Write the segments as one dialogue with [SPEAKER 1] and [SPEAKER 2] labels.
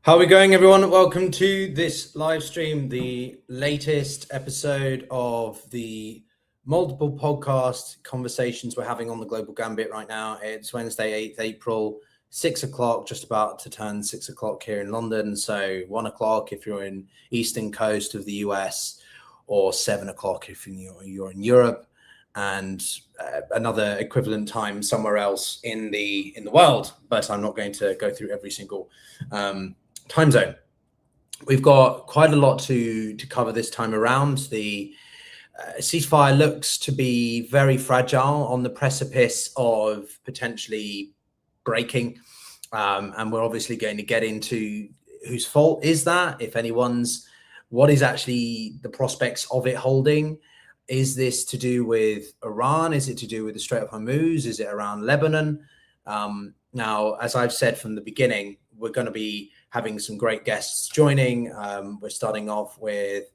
[SPEAKER 1] How are we going, everyone? Welcome to this live stream, the latest episode of the multiple podcast conversations we're having on the Global Gambit right now. It's Wednesday, 8th April, 6 o'clock, just about to turn 6 o'clock here in London. So 1 o'clock if you're in eastern coast of the US, or 7 o'clock if you're in Europe, and another equivalent time somewhere else in the world. But I'm not going to go through every single time zone. We've got quite a lot to cover this time around. The ceasefire looks to be very fragile, on the precipice of potentially breaking. And we're obviously going to get into whose fault is that, if anyone's, what is actually the prospects of it holding. Is this to do with Iran? Is it to do with the Strait of Hormuz? Is it around Lebanon? Now, as I've said from the beginning, we're going to be having some great guests joining. We're starting off with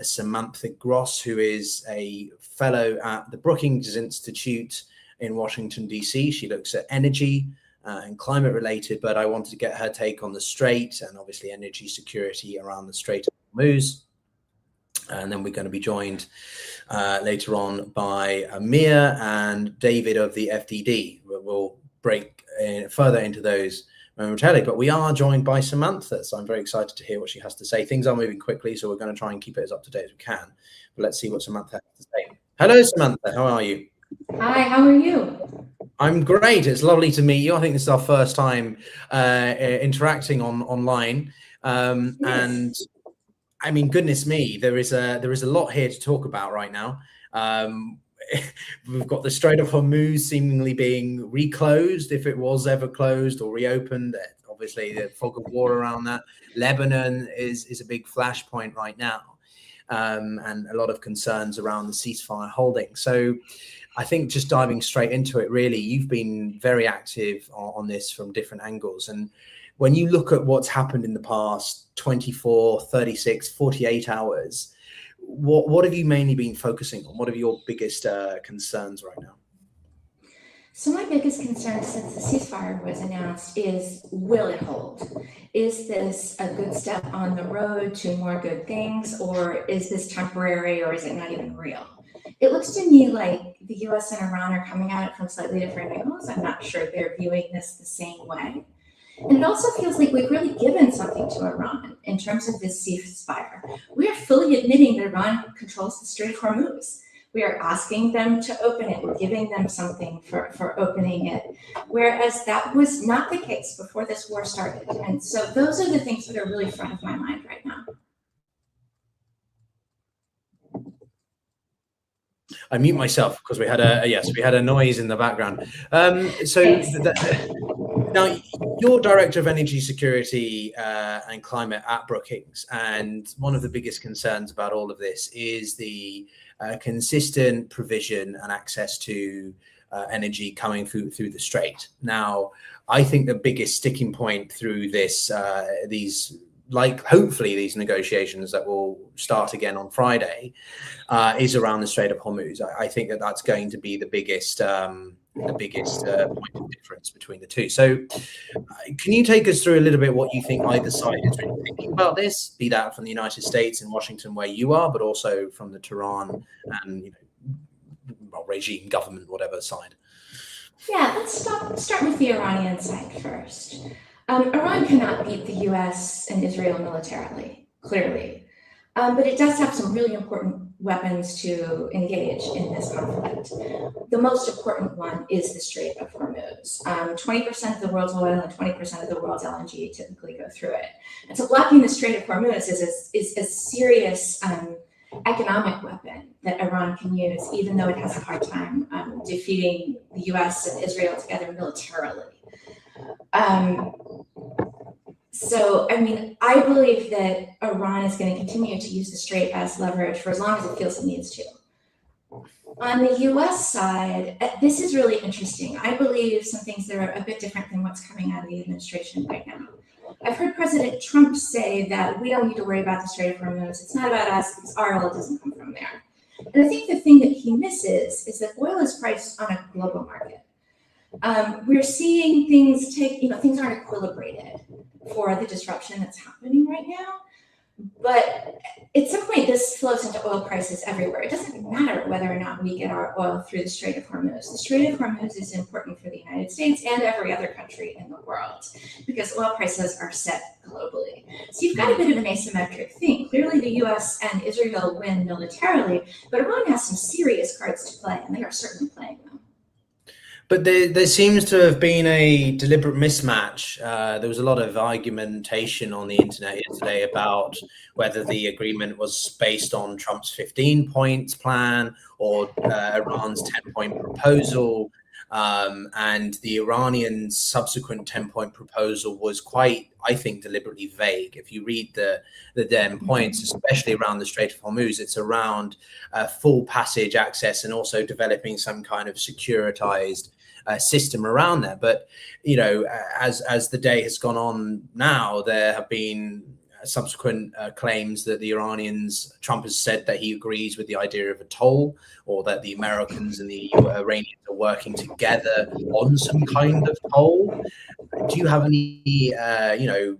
[SPEAKER 1] Samantha Gross, who is a fellow at the Brookings Institute in Washington, D.C. She looks at energy and climate related, but I wanted to get her take on the Strait and obviously energy security around the Strait of Hormuz. And then we're going to be joined later on by Amir and David of the FDD. We'll break further into those momentarily, but we are joined by Samantha, so I'm very excited to hear what she has to say. Things are moving quickly, so we're going to try and keep it as up to date as we can. But let's see what Samantha has to say. Hello, Samantha. How are you?
[SPEAKER 2] Hi, how are you?
[SPEAKER 1] I'm great. It's lovely to meet you. I think this is our first time interacting online,
[SPEAKER 2] Yes.
[SPEAKER 1] and I mean, goodness me, there is a lot here to talk about right now. We've got the Strait of Hormuz seemingly being reclosed, if it was ever closed, or reopened. Obviously, the fog of war around that. Lebanon is a big flashpoint right now, and a lot of concerns around the ceasefire holding. So I think just diving straight into it, really, you've been very active on this from different angles. And when you look at what's happened in the past 24, 36, 48 hours, what have you mainly been focusing on? What are your biggest concerns right now?
[SPEAKER 2] So my biggest concern since the ceasefire was announced is, will it hold? Is this a good step on the road to more good things, or is this temporary, or is it not even real? It looks to me like the US and Iran are coming at it from slightly different angles. I'm not sure they're viewing this the same way. And it also feels like we've really given something to Iran in terms of this ceasefire. We are fully admitting that Iran controls the Strait of Hormuz. We are asking them to open it. We're giving them something for opening it, whereas that was not the case before this war started. And so those are the things that are really front of my mind right now.
[SPEAKER 1] I mute myself because we had a noise in the background. Now, you're Director of Energy Security and Climate at Brookings, and one of the biggest concerns about all of this is the consistent provision and access to energy coming through the Strait. Now, I think the biggest sticking point through this, hopefully these negotiations that will start again on Friday, is around the Strait of Hormuz. I think that's going to be the biggest point of difference between the two. So can you take us through a little bit what you think either side is really thinking about this, be that from the United States in Washington where you are, but also from the Tehran and regime, government, whatever side?
[SPEAKER 2] Yeah, let's start with the Iranian side first. Iran cannot beat the US and Israel militarily, clearly. But it does have some really important weapons to engage in this conflict. The most important one is the Strait of Hormuz. 20% of the world's oil and 20% of the world's LNG typically go through it. And so blocking the Strait of Hormuz is a serious economic weapon that Iran can use, even though it has a hard time defeating the US and Israel together militarily. So, I mean, I believe that Iran is going to continue to use the Strait as leverage for as long as it feels it needs to. On the US side, this is really interesting. I believe some things that are a bit different than what's coming out of the administration right now. I've heard President Trump say that we don't need to worry about the Strait of Hormuz. It's not about us, it's our oil, it doesn't come from there. And I think the thing that he misses is that oil is priced on a global market. We're seeing things things aren't equilibrated for the disruption that's happening right now. But at some point, this flows into oil prices everywhere. It doesn't matter whether or not we get our oil through the Strait of Hormuz. The Strait of Hormuz is important for the United States and every other country in the world because oil prices are set globally. So you've got a bit of an asymmetric thing. Clearly, the US and Israel win militarily, but Iran has some serious cards to play, and they are certainly playing them.
[SPEAKER 1] But there seems to have been a deliberate mismatch. There was a lot of argumentation on the internet yesterday about whether the agreement was based on Trump's 15 points plan or Iran's 10-point proposal. And the Iranians' subsequent 10-point proposal was quite, I think, deliberately vague. If you read the 10 points, especially around the Strait of Hormuz, it's around full passage access and also developing some kind of securitized system around there. But, you know, as the day has gone on now, there have been subsequent claims that the Trump has said that he agrees with the idea of a toll, or that the Americans and the Iranians are working together on some kind of toll. Do you have any,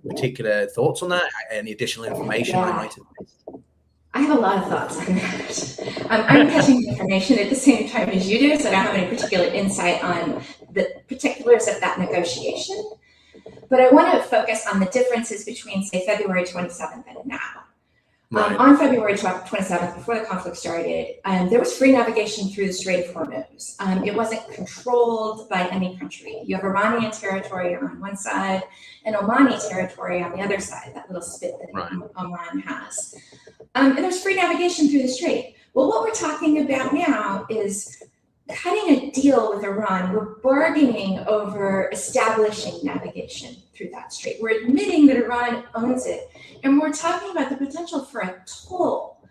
[SPEAKER 1] particular thoughts on that? Any additional information I might have missed?
[SPEAKER 2] I have a lot of thoughts on that. I'm catching information at the same time as you do, so I don't have any particular insight on the particulars of that negotiation. But I want to focus on the differences between, say, February 27th and now. Right. On February 27th, before the conflict started, there was free navigation through the Strait of Hormuz. It wasn't controlled by any country. You have Iranian territory on one side and Omani territory on the other side, that little spit that Oman has. And there's free navigation through the strait. Well, what we're talking about now is cutting a deal with Iran. We're bargaining over establishing navigation through that strait. We're admitting that Iran owns it. And we're talking about the potential for a toll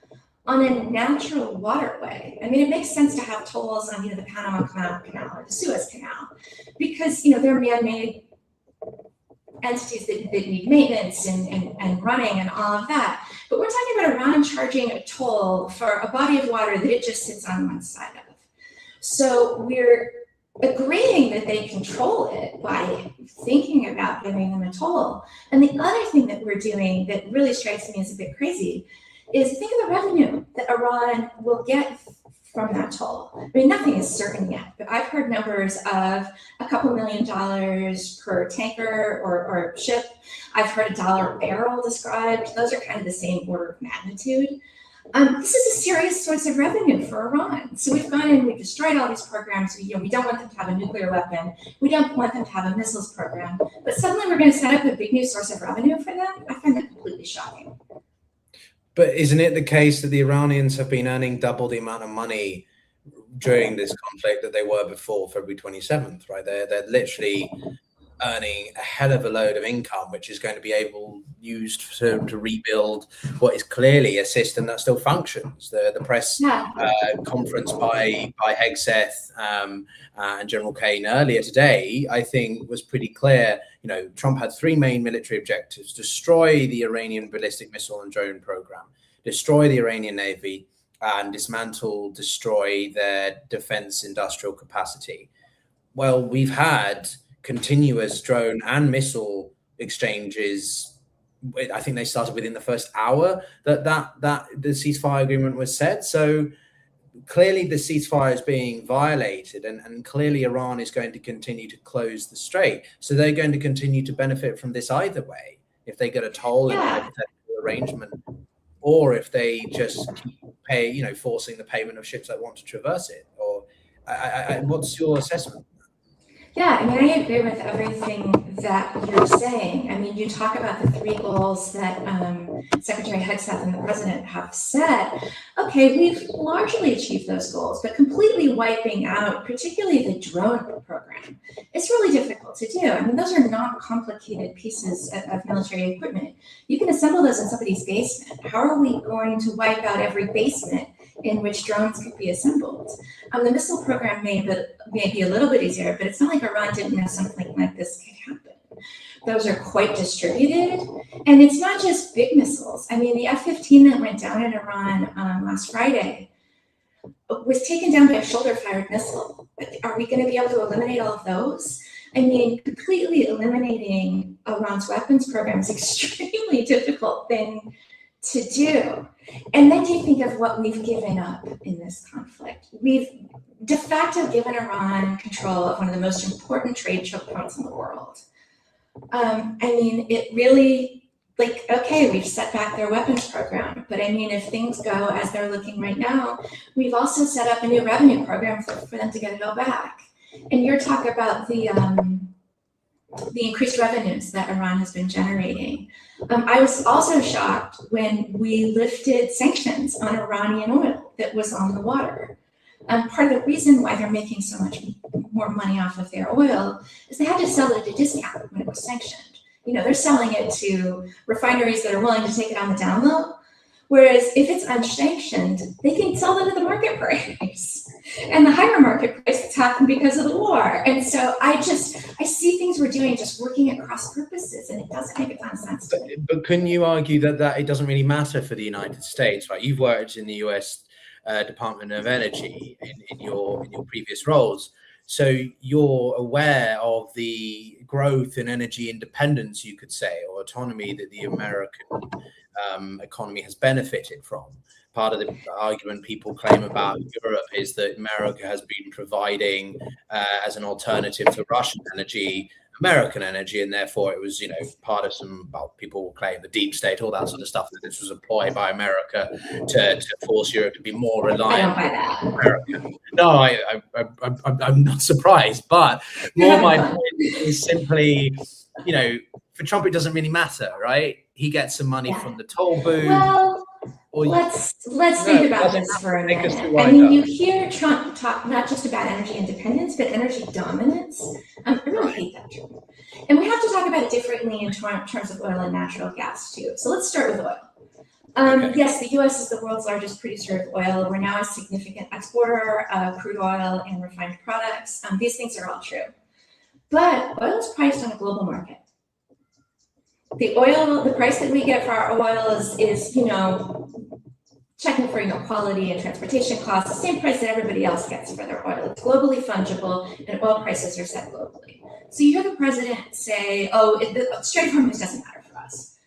[SPEAKER 2] on a natural waterway. I mean, it makes sense to have tolls on, the Panama Canal or the Suez Canal, because, they're man-made entities that need maintenance and running and all of that. But we're talking about Iran charging a toll for a body of water that it just sits on one side of. So we're agreeing that they control it by thinking about giving them a toll. And the other thing that we're doing that really strikes me as a bit crazy is think of the revenue that Iran will get from that toll. I mean, nothing is certain yet, but I've heard numbers of a couple $1 million per tanker or ship. I've heard $1 a barrel described. Those are kind of the same order of magnitude. This is a serious source of revenue for Iran. So we've gone in, we've destroyed all these programs. We don't want them to have a nuclear weapon. We don't want them to have a missiles program. But suddenly we're going to set up a big new source of revenue for them? I find that completely shocking.
[SPEAKER 1] But isn't it the case that the Iranians have been earning double the amount of money during this conflict that they were before February 27th, right? They're literally earning a hell of a load of income, which is going to be used to rebuild what is clearly a system that still functions. The press conference by Hegseth and General Kane earlier today, I think, was pretty clear. Trump had three main military objectives: destroy the Iranian ballistic missile and drone program, destroy the Iranian Navy, and destroy their defense industrial capacity. Well, we've had continuous drone and missile exchanges. I think they started within the first hour that the ceasefire agreement was set. So clearly the ceasefire is being violated, and clearly Iran is going to continue to close the strait. So they're going to continue to benefit from this either way, if they get a toll in a hypothetical arrangement, or if they just pay, forcing the payment of ships that want to traverse it. Or what's your assessment?
[SPEAKER 2] Yeah, I mean, I agree with everything that you're saying. I mean, you talk about the three goals that Secretary Hegseth and the president have set. Okay, we've largely achieved those goals, but completely wiping out, particularly the drone program, it's really difficult to do. I mean, those are not complicated pieces of military equipment. You can assemble those in somebody's basement. How are we going to wipe out every basement in which drones could be assembled? The missile program may be a little bit easier, but it's not like Iran didn't know something like this could happen. Those are quite distributed, and it's not just big missiles. I mean, the F-15 that went down in Iran last Friday was taken down by a shoulder-fired missile. Are we going to be able to eliminate all of those? I mean, completely eliminating Iran's weapons program is an extremely difficult thing to do. And then you think of what we've given up in this conflict. We've de facto given Iran control of one of the most important trade choke points in the world. I mean, it really, like, okay, we've set back their weapons program, but I mean, if things go as they're looking right now, we've also set up a new revenue program for them to get it all back. And you're talking about the increased revenues that Iran has been generating. I was also shocked when we lifted sanctions on Iranian oil that was on the water. Part of the reason why they're making so much more money off of their oil is they had to sell it at a discount when it was sanctioned. You know, they're selling it to refineries that are willing to take it on the down low. Whereas if it's unsanctioned, they can sell it at the market price. And the higher market price has happened because of the war. And so I see things we're doing just working at cross purposes, and it doesn't make a ton of sense to me.
[SPEAKER 1] But couldn't you argue that it doesn't really matter for the United States, right? You've worked in the US Department of Energy in your previous roles. So you're aware of the growth in energy independence, you could say, or autonomy that the American economy has benefited from. Part of the argument people claim about Europe is that America has been providing as an alternative to Russian energy, American energy, and therefore it was, part of some, well, people claim the deep state, all that sort of stuff, that this was a ploy by America to force Europe to be more reliant on America. No, I'm not surprised, but more my point is simply, for Trump, it doesn't really matter, right? He gets some money from the toll booth.
[SPEAKER 2] Well, let's think about this for a minute. I mean, you hear Trump talk not just about energy independence, but energy dominance. I really hate that term. And we have to talk about it differently in terms of oil and natural gas, too. So let's start with oil. Yes, the U.S. is the world's largest producer of oil. We're now a significant exporter of crude oil and refined products. These things are all true. But oil is priced on a global market. The price that we get for our oil is checking for quality and transportation costs, the same price that everybody else gets for their oil. It's globally fungible, and oil prices are set globally. So you hear the president say, the Strait of Hormuz doesn't matter for us.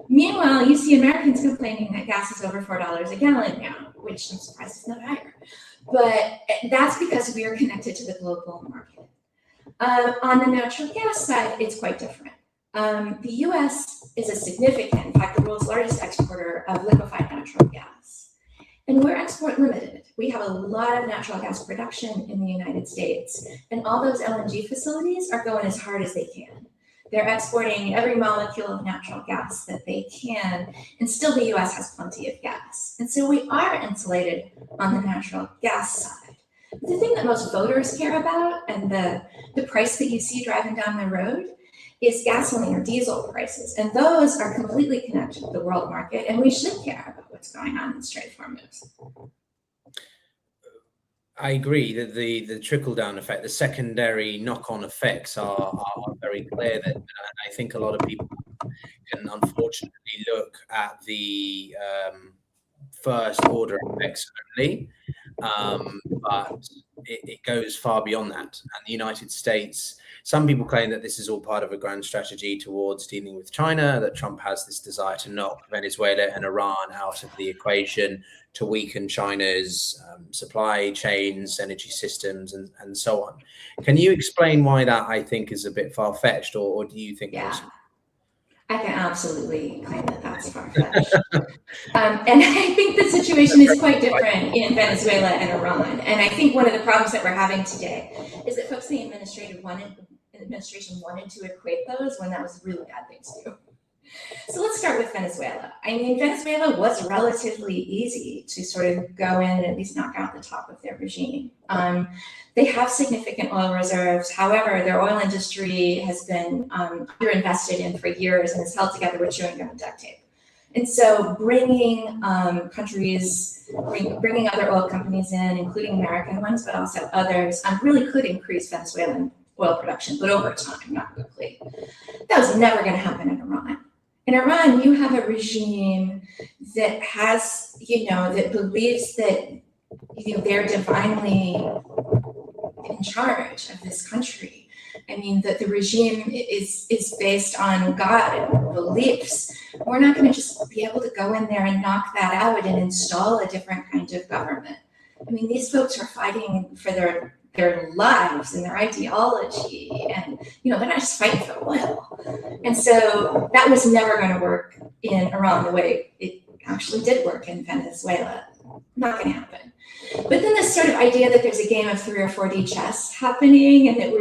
[SPEAKER 2] Meanwhile, you see Americans complaining that gas is over $4 a gallon now, which I'm surprised is not higher. But that's because we are connected to the global market. On the natural gas side, it's quite different. The U.S. is a significant, in fact, the world's largest exporter of liquefied natural gas. And we're export limited. We have a lot of natural gas production in the United States, and all those LNG facilities are going as hard as they can. They're exporting every molecule of natural gas that they can, and still the U.S. has plenty of gas. And so we are insulated on the natural gas side. But the thing that most voters care about, and the price that you see driving down the road, is gasoline or diesel prices. And those are completely connected to the world market, and we should care about what's going on in the Strait of Hormuz.
[SPEAKER 1] I agree that the trickle-down effect, the secondary knock-on effects are very clear. That I think a lot of people can unfortunately look at the first-order effects only, but it goes far beyond that. And the United States, some people claim that this is all part of a grand strategy towards dealing with China, that Trump has this desire to knock Venezuela and Iran out of the equation to weaken China's supply chains, energy systems, and so on. Can you explain why that, I think, is a bit far-fetched, or do you think that's...
[SPEAKER 2] I can absolutely claim that that's far-fetched. And I think the situation is quite different in Venezuela and Iran. And I think one of the problems that we're having today is that folks in the administration wanted to equate those when that was a really bad thing to do. So let's start with Venezuela. I mean, Venezuela was relatively easy to sort of go in and at least knock out the top of their regime. They have significant oil reserves. However, their oil industry has been underinvested in for years and is held together with chewing gum and duct tape. And so bringing other oil companies in, including American ones, but also others, really could increase Venezuelan oil production, but over time, not quickly. That was never going to happen in Iran. In Iran, you have a regime that has, that believes that, they're divinely in charge of this country. I mean, that the regime is based on God and beliefs. We're not going to just be able to go in there and knock that out and install a different kind of government. I mean, these folks are fighting for their lives and their ideology, and they're not just fighting for oil. And so that was never going to work in Iran the way it actually did work in Venezuela. Not going to happen. But then this sort of idea that there's a game of 3 or 4D chess happening, and that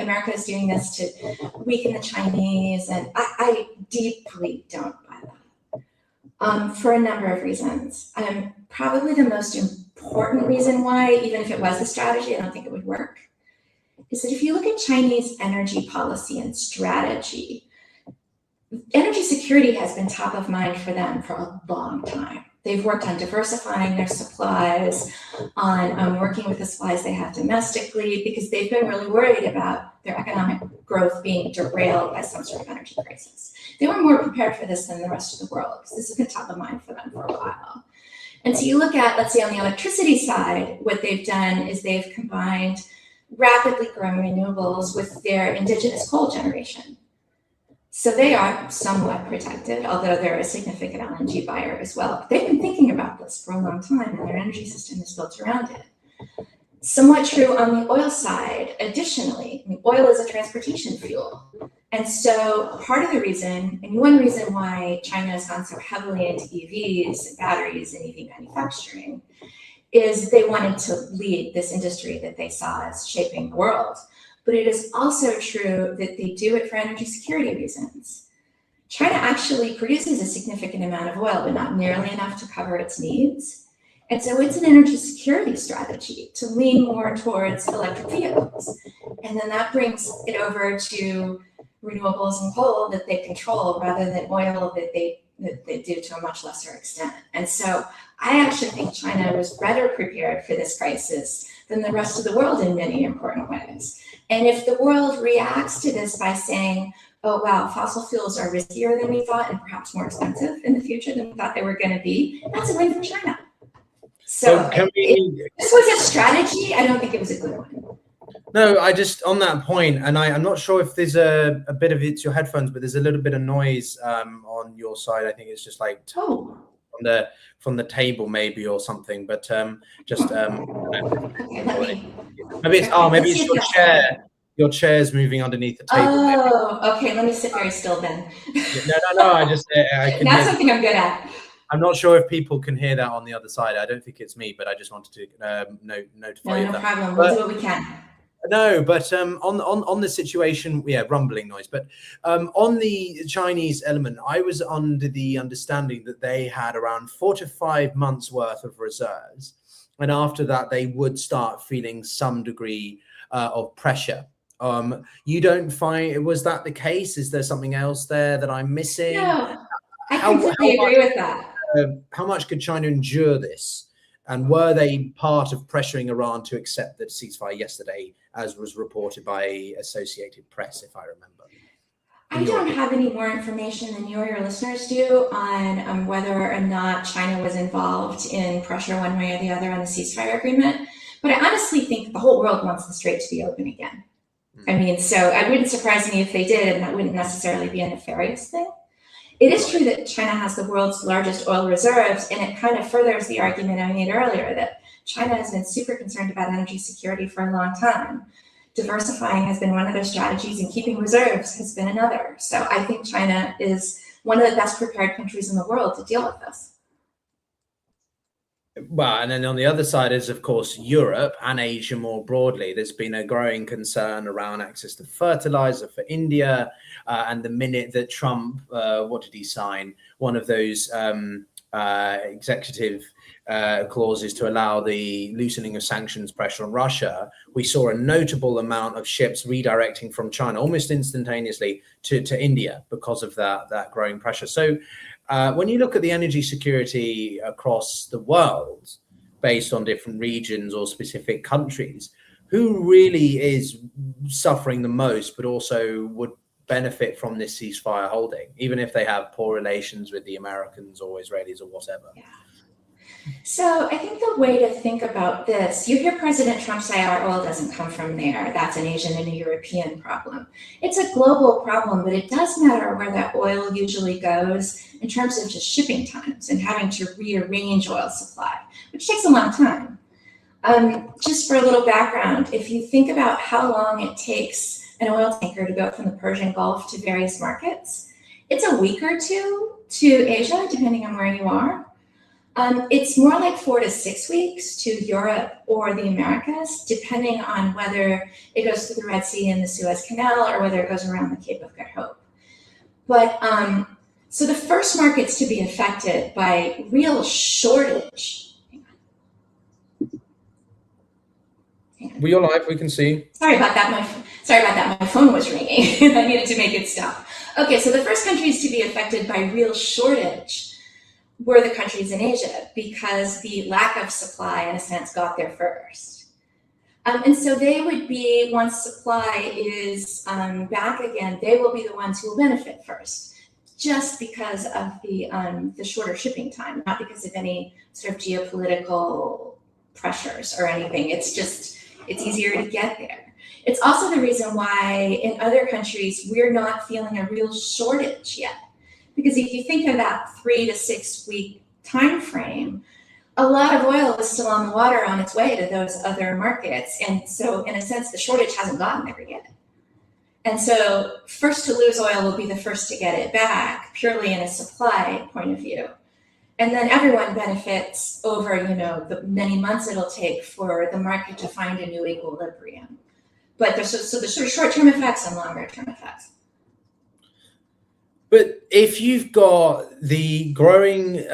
[SPEAKER 2] America is doing this to weaken the Chinese, and I deeply don't buy that for a number of reasons. Probably the most important reason why, even if it was a strategy, I don't think it would work, is that if you look at Chinese energy policy and strategy, energy security has been top of mind for them for a long time. They've worked on diversifying their supplies, on working with the supplies they have domestically, because they've been really worried about their economic growth being derailed by some sort of energy crisis. They were more prepared for this than the rest of the world, because this has been top of mind for them for a while. And so you look at, let's say on the electricity side, what they've done is they've combined rapidly growing renewables with their indigenous coal generation. So they are somewhat protected, although they're a significant LNG buyer as well. They've been thinking about this for a long time, and their energy system is built around it. Somewhat true on the oil side. Additionally, oil is a transportation fuel. And so part of the reason, and one reason why China has gone so heavily into EVs and batteries and EV manufacturing, is they wanted to lead this industry that they saw as shaping the world. But it is also true that they do it for energy security reasons. China actually produces a significant amount of oil, but not nearly enough to cover its needs. And so it's an energy security strategy to lean more towards electric vehicles. And then that brings it over to renewables and coal that they control rather than oil that they do to a much lesser extent. And so I actually think China was better prepared for this crisis than the rest of the world in many important ways. And if the world reacts to this by saying, oh, wow, fossil fuels are riskier than we thought and perhaps more expensive in the future than we thought they were going to be, that's a win for China. So this was a strategy. I don't think it was a good one.
[SPEAKER 1] No, I just, on that point, and I'm not sure if there's a bit of it's your headphones, but there's a little bit of noise on your side. I think it's just like from the table maybe or something, but just
[SPEAKER 2] okay,
[SPEAKER 1] maybe it's your chair. Your chair's moving underneath the table.
[SPEAKER 2] Oh, okay. Let me sit very still then.
[SPEAKER 1] No. I can.
[SPEAKER 2] That's something I'm good at.
[SPEAKER 1] I'm not sure if people can hear that on the other side. I don't think it's me, but I just wanted to notify you.
[SPEAKER 2] No problem. We'll do what we can.
[SPEAKER 1] No, but on the situation, rumbling noise. But on the Chinese element, I was under the understanding that they had around 4 to 5 months worth of reserves, and after that, they would start feeling some degree of pressure. You don't find, was that the case? Is there something else there that I'm missing?
[SPEAKER 2] No, I completely agree with that.
[SPEAKER 1] How much could China endure this? And were they part of pressuring Iran to accept the ceasefire yesterday, as was reported by Associated Press, if I remember?
[SPEAKER 2] I don't have any more information than you or your listeners do on whether or not China was involved in pressure one way or the other on the ceasefire agreement. But I honestly think the whole world wants the strait to be open again. I mean, so it wouldn't surprise me if they did, and that wouldn't necessarily be a nefarious thing. It is true that China has the world's largest oil reserves, and it kind of furthers the argument I made earlier that China has been super concerned about energy security for a long time. Diversifying has been one of their strategies, and keeping reserves has been another. So I think China is one of the best prepared countries in the world to deal with this.
[SPEAKER 1] Well, and then on the other side is, of course, Europe and Asia more broadly. There's been a growing concern around access to fertilizer for India. And the minute that Trump, what did he sign? One of those executive clauses to allow the loosening of sanctions pressure on Russia, we saw a notable amount of ships redirecting from China almost instantaneously to India because of that growing pressure. So when you look at the energy security across the world based on different regions or specific countries, who really is suffering the most, but also would benefit from this ceasefire holding, even if they have poor relations with the Americans or Israelis or whatever?
[SPEAKER 2] Yeah. So I think the way to think about this, you hear President Trump say our oil doesn't come from there. That's an Asian and a European problem. It's a global problem, but it does matter where that oil usually goes in terms of just shipping times and having to rearrange oil supply, which takes a long time. Just for a little background, if you think about how long it takes an oil tanker to go from the Persian Gulf to various markets, it's a week or two to Asia, depending on where you are. It's more like 4 to 6 weeks to Europe or the Americas, depending on whether it goes through the Red Sea and the Suez Canal or whether it goes around the Cape of Good Hope. But so the first markets to be affected by real shortage.
[SPEAKER 1] We are live, we can see.
[SPEAKER 2] Sorry about that. My phone was ringing. I needed to make it stop. Okay, so the first countries to be affected by real shortage were the countries in Asia, because the lack of supply, in a sense, got there first. And so they would be, once supply is back again, they will be the ones who will benefit first, just because of the shorter shipping time, not because of any sort of geopolitical pressures or anything. It's just, it's easier to get there. It's also the reason why in other countries, we're not feeling a real shortage yet. Because if you think of that 3 to 6 week time frame, a lot of oil is still on the water on its way to those other markets. And so in a sense, the shortage hasn't gotten there yet. And so first to lose oil will be the first to get it back, purely in a supply point of view. And then everyone benefits over, the many months it'll take for the market to find a new equilibrium. But there's so the sort of short-term effects and longer-term effects.
[SPEAKER 1] But if you've got the growing,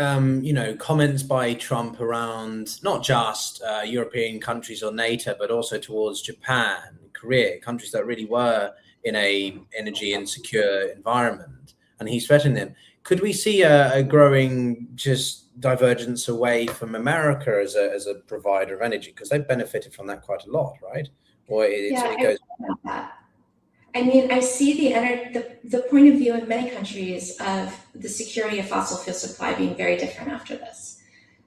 [SPEAKER 1] comments by Trump around not just European countries or NATO, but also towards Japan, Korea, countries that really were in a energy insecure environment, and he's threatening them, could we see a growing just divergence away from America as a provider of energy? Because they've benefited from that quite a lot, right? Or it goes.
[SPEAKER 2] I mean, I see the point of view in many countries of the security of fossil fuel supply being very different after this.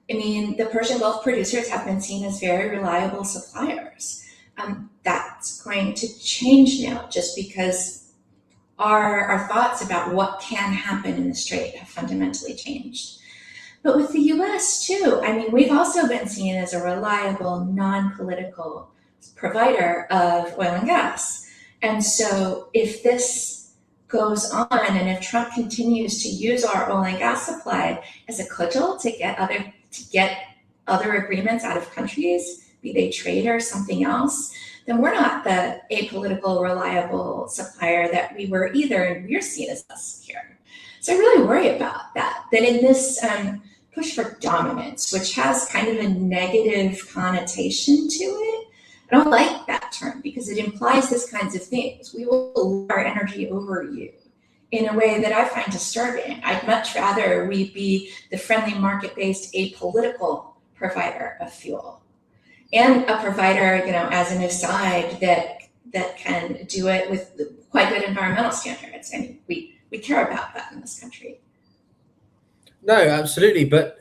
[SPEAKER 2] I mean, the Persian Gulf producers have been seen as very reliable suppliers. That's going to change now, just because our thoughts about what can happen in the Strait have fundamentally changed. But with the US too, I mean, we've also been seen as a reliable, non-political provider of oil and gas. And so if this goes on, and if Trump continues to use our oil and gas supply as a cudgel to get other agreements out of countries, be they trade or something else, then we're not the apolitical, reliable supplier that we were either, and we're seen as less secure. So I really worry about that in this push for dominance, which has kind of a negative connotation to it. I don't like that term because it implies this kinds of things. We will lord our energy over you in a way that I find disturbing. I'd much rather we be the friendly market-based apolitical provider of fuel, and a provider, as an aside, that can do it with quite good environmental standards. I mean, we care about that in this country.
[SPEAKER 1] No, absolutely. But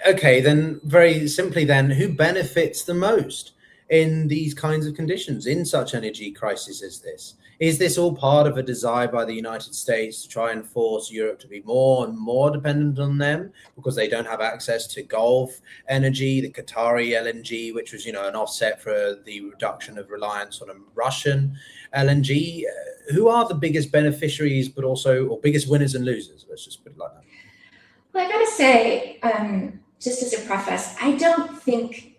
[SPEAKER 1] okay, then very simply then, who benefits the most in these kinds of conditions, in such energy crisis as this? Is this all part of a desire by the United States to try and force Europe to be more and more dependent on them because they don't have access to Gulf energy, the Qatari LNG, which was, an offset for the reduction of reliance on a Russian LNG? Who are the biggest beneficiaries, but also, or biggest winners and losers? Let's just put it like that.
[SPEAKER 2] Well, I gotta say, just as a preface, I don't think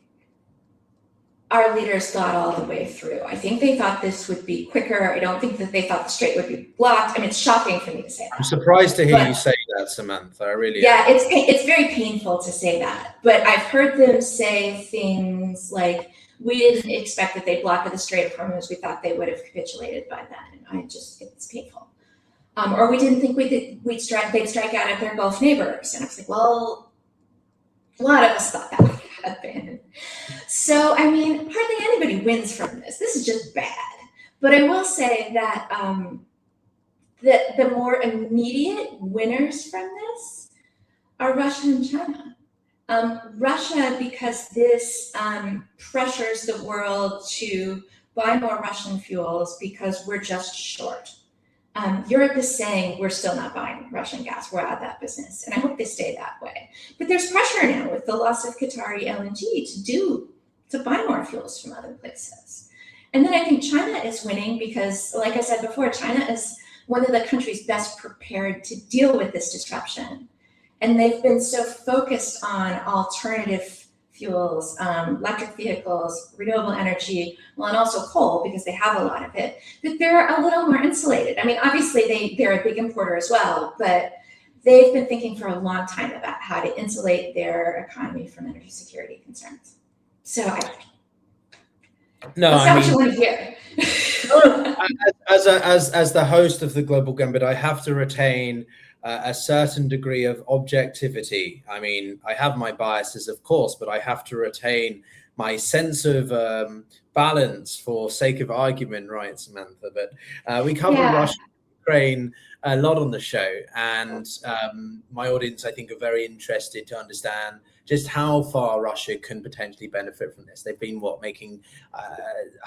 [SPEAKER 2] our leaders thought all the way through. I think they thought this would be quicker. I don't think that they thought the Strait would be blocked. I mean, it's shocking for me to say that.
[SPEAKER 1] I'm surprised to hear you say that, Samantha. I really am.
[SPEAKER 2] It's very painful to say that. But I've heard them say things like, we didn't expect that they'd block the Strait of Hormuz. We thought they would have capitulated by then. And it's painful. Or we didn't think they'd strike out at their Gulf neighbors. And I was like, well, a lot of us thought that would happen. So, I mean, hardly anybody wins from this. This is just bad. But I will say that the more immediate winners from this are Russia and China. Russia, because this pressures the world to buy more Russian fuels because we're just short. Europe is saying we're still not buying Russian gas. We're out of that business. And I hope they stay that way. But there's pressure now with the loss of Qatari LNG to buy more fuels from other places. And then I think China is winning because, like I said before, China is one of the countries best prepared to deal with this disruption. And they've been so focused on alternative fuels, electric vehicles, renewable energy, well, and also coal, because they have a lot of it, that they're a little more insulated. I mean, obviously they're a big importer as well, but they've been thinking for a long time about how to insulate their economy from energy security concerns. So that's not what you want to hear.
[SPEAKER 1] As the host of the Global Gambit, I have to retain a certain degree of objectivity. I mean, I have my biases, of course, but I have to retain my sense of balance for sake of argument, right, Samantha? But we cover Russia, Ukraine a lot on the show, and my audience, I think, are very interested to understand just how far Russia can potentially benefit from this. They've been making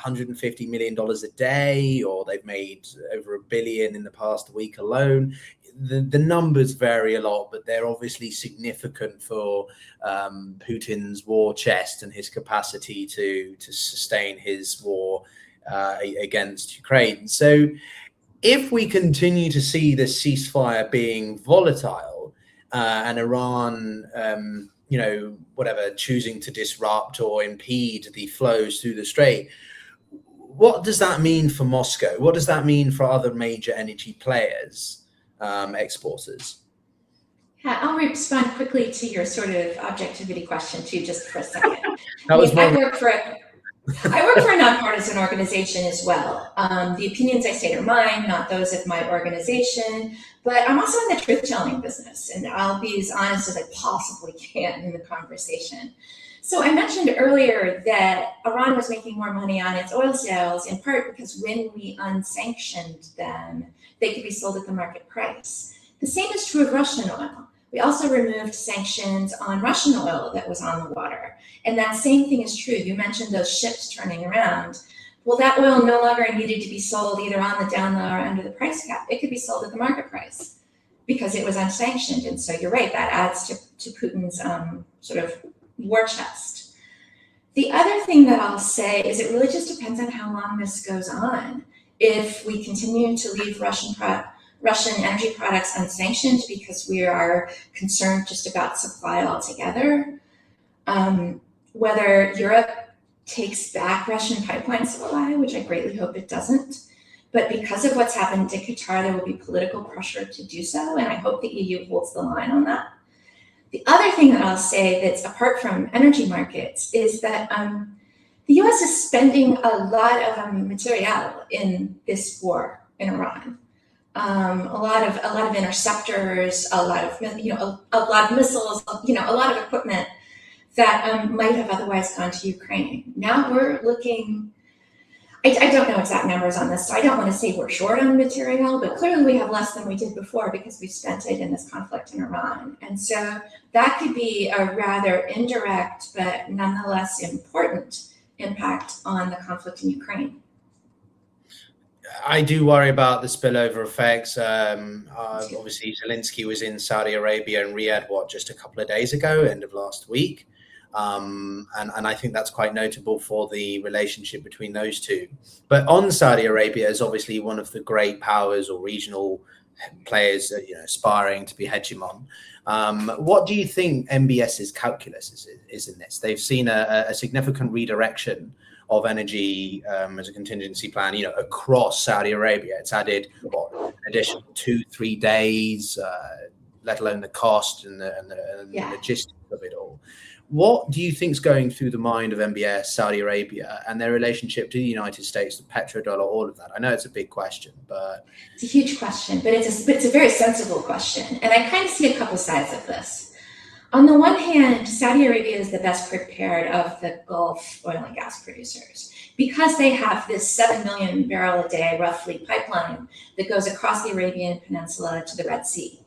[SPEAKER 1] $150 million a day, or they've made over $1 billion in the past week alone. The numbers vary a lot, but they're obviously significant for Putin's war chest and his capacity to sustain his war against Ukraine. So if we continue to see the ceasefire being volatile and Iran, choosing to disrupt or impede the flows through the Strait, what does that mean for Moscow? What does that mean for other major energy players? Exporters?
[SPEAKER 2] Yeah, I'll respond quickly to your sort of objectivity question too, just for a second.
[SPEAKER 1] I
[SPEAKER 2] work for a nonpartisan organization as well. The opinions I state are mine, not those of my organization, but I'm also in the truth-telling business, and I'll be as honest as I possibly can in the conversation. So I mentioned earlier that Iran was making more money on its oil sales, in part because when we unsanctioned them, they could be sold at the market price. The same is true of Russian oil. We also removed sanctions on Russian oil that was on the water. And that same thing is true. You mentioned those ships turning around. Well, that oil no longer needed to be sold either on the down low or under the price cap. It could be sold at the market price because it was unsanctioned. And so you're right, that adds to Putin's sort of war chest. The other thing that I'll say is it really just depends on how long this goes on. If we continue to leave Russian energy products unsanctioned because we are concerned just about supply altogether, whether Europe takes back Russian pipeline supply, which I greatly hope it doesn't, but because of what's happened to Qatar, there will be political pressure to do so, and I hope the EU holds the line on that. The other thing that I'll say that's apart from energy markets is that the U.S. is spending a lot of material in this war in Iran. A lot of interceptors, a lot of missiles, a lot of equipment that might have otherwise gone to Ukraine. Now we're looking. I don't know exact numbers on this, so I don't want to say we're short on material, but clearly we have less than we did before because we spent it in this conflict in Iran. And so that could be a rather indirect but nonetheless important impact on the conflict in Ukraine.
[SPEAKER 1] I do worry about the spillover effects. Obviously, Zelensky was in Saudi Arabia and Riyadh, just a couple of days ago, end of last week. And I think that's quite notable for the relationship between those two. But on Saudi Arabia is obviously one of the great powers or regional players, aspiring to be hegemon. What do you think MBS's calculus is in this? They've seen a significant redirection of energy as a contingency plan, across Saudi Arabia. It's added an additional 2-3 days, let alone the cost and the logistics of it all. What do you think is going through the mind of MBS, Saudi Arabia, and their relationship to the United States, the petrodollar, all of that? I know it's a big question, but
[SPEAKER 2] it's a huge question, but it's a very sensible question. And I kind of see a couple sides of this. On the one hand, Saudi Arabia is the best prepared of the Gulf oil and gas producers because they have this 7 million barrel a day, roughly, pipeline that goes across the Arabian Peninsula to the Red Sea.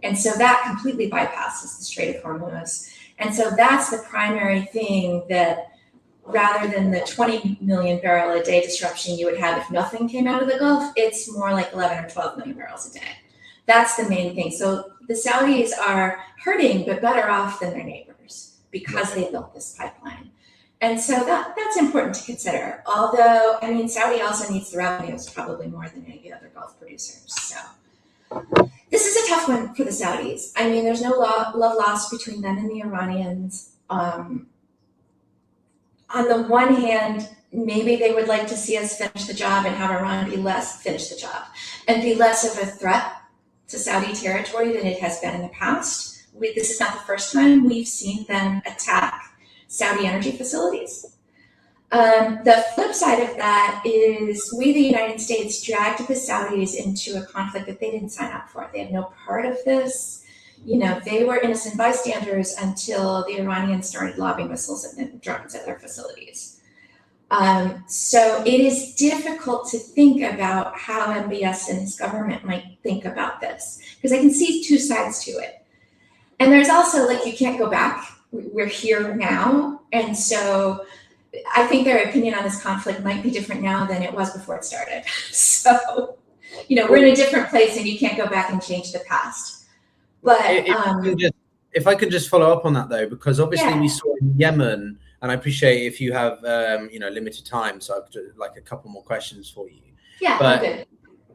[SPEAKER 2] And so that completely bypasses the Strait of Hormuz. And so that's the primary thing that, rather than the 20 million barrel a day disruption you would have if nothing came out of the Gulf, it's more like 11 or 12 million barrels a day. That's the main thing. So the Saudis are hurting, but better off than their neighbors because they built this pipeline. And so that's important to consider. Although, I mean, Saudi also needs the revenues probably more than any of the other Gulf producers. So this is a tough one for the Saudis. I mean, there's no love lost between them and the Iranians. On the one hand, maybe they would like to see us finish the job and have Iran finish the job and be less of a threat to Saudi territory than it has been in the past. This is not the first time we've seen them attack Saudi energy facilities. The flip side of that is we, the United States, dragged the Saudis into a conflict that they didn't sign up for. They had no part of this. You know, they were innocent bystanders until the Iranians started lobbing missiles and drones at their facilities. So it is difficult to think about how MBS and his government might think about this, because I can see two sides to it. And there's also, like, you can't go back. We're here now. And so I think their opinion on this conflict might be different now than it was before it started. So, you know, we're in a different place and you can't go back and change the past. But
[SPEAKER 1] if I could just follow up on that, though, because obviously we saw in Yemen, and I appreciate if you have limited time, so I've got like a couple more questions for you.
[SPEAKER 2] Yeah,
[SPEAKER 1] but
[SPEAKER 2] good.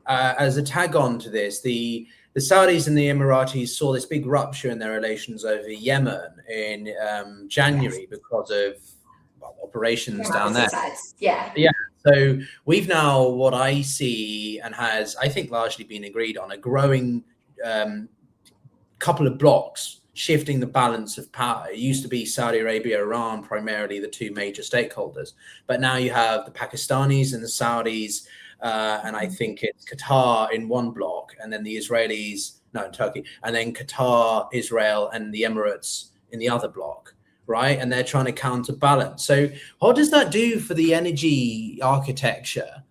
[SPEAKER 1] As a tag on to this, the Saudis and the Emiratis saw this big rupture in their relations over Yemen in January because of operations down there.
[SPEAKER 2] Yeah.
[SPEAKER 1] So we've now, what I see, and has, I think, largely been agreed on, a growing couple of blocks shifting the balance of power. It used to be Saudi Arabia, Iran, primarily the two major stakeholders. But now you have the Pakistanis and the Saudis, and I think it's Qatar in one block, and then the Israelis, Turkey, and then Qatar, Israel, and the Emirates in the other block, right? And they're trying to counterbalance. So what does that do for the energy architecture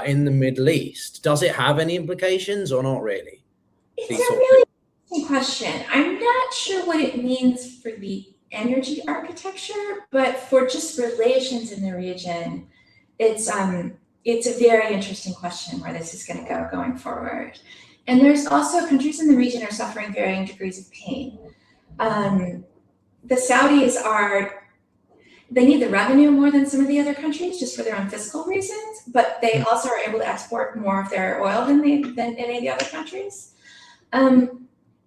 [SPEAKER 1] in the Middle East? Does it have any implications or not really?
[SPEAKER 2] It's a really interesting question. I'm not sure what it means for the energy architecture, but for just relations in the region, it's a very interesting question where this is going to go going forward. And there's also countries in the region are suffering varying degrees of pain. The Saudis they need the revenue more than some of the other countries just for their own fiscal reasons, but they also are able to export more of their oil than any of the other countries.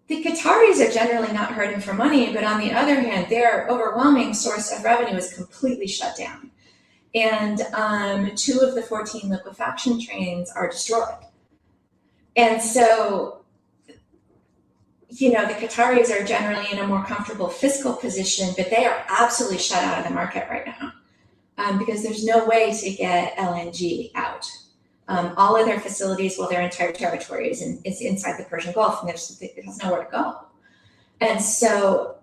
[SPEAKER 2] The Qataris are generally not hurting for money, but on the other hand, their overwhelming source of revenue is completely shut down. And 2 of the 14 liquefaction trains are destroyed. And so, you know, the Qataris are generally in a more comfortable fiscal position, but they are absolutely shut out of the market right now because there's no way to get LNG out. All of their facilities, their entire territory is inside the Persian Gulf, and it has nowhere to go. And so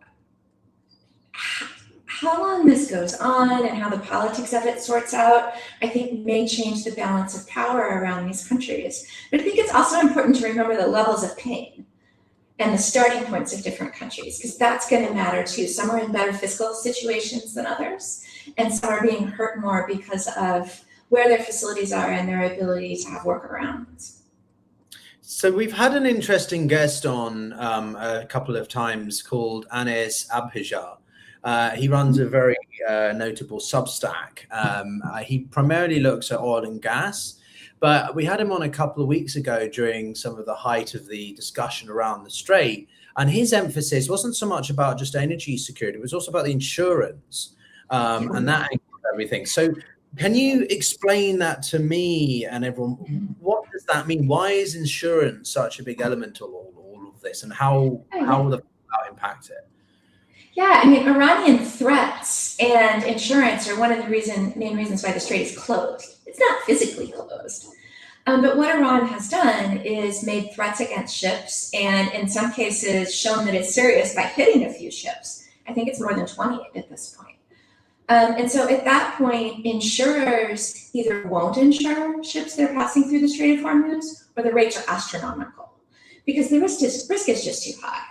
[SPEAKER 2] how long this goes on and how the politics of it sorts out, I think may change the balance of power around these countries. But I think it's also important to remember the levels of pain and the starting points of different countries, because that's going to matter too. Some are in better fiscal situations than others, and some are being hurt more because of where their facilities are and their ability to have workarounds.
[SPEAKER 1] So we've had an interesting guest on a couple of times called Anis Abhijar. He runs a very notable Substack. He primarily looks at oil and gas, but we had him on a couple of weeks ago during some of the height of the discussion around the Strait. And his emphasis wasn't so much about just energy security, it was also about the insurance and that everything. So can you explain that to me and everyone? What does that mean? Why is insurance such a big element of all of this, and how will that impact it?
[SPEAKER 2] Yeah, I mean, Iranian threats and insurance are one of the main reasons why the Strait is closed. It's not physically closed. But what Iran has done is made threats against ships, and in some cases shown that it's serious by hitting a few ships. I think it's more than 20 at this point. And so at that point, insurers either won't insure ships that are passing through the Strait of Hormuz, or the rates are astronomical because the risk is just too high.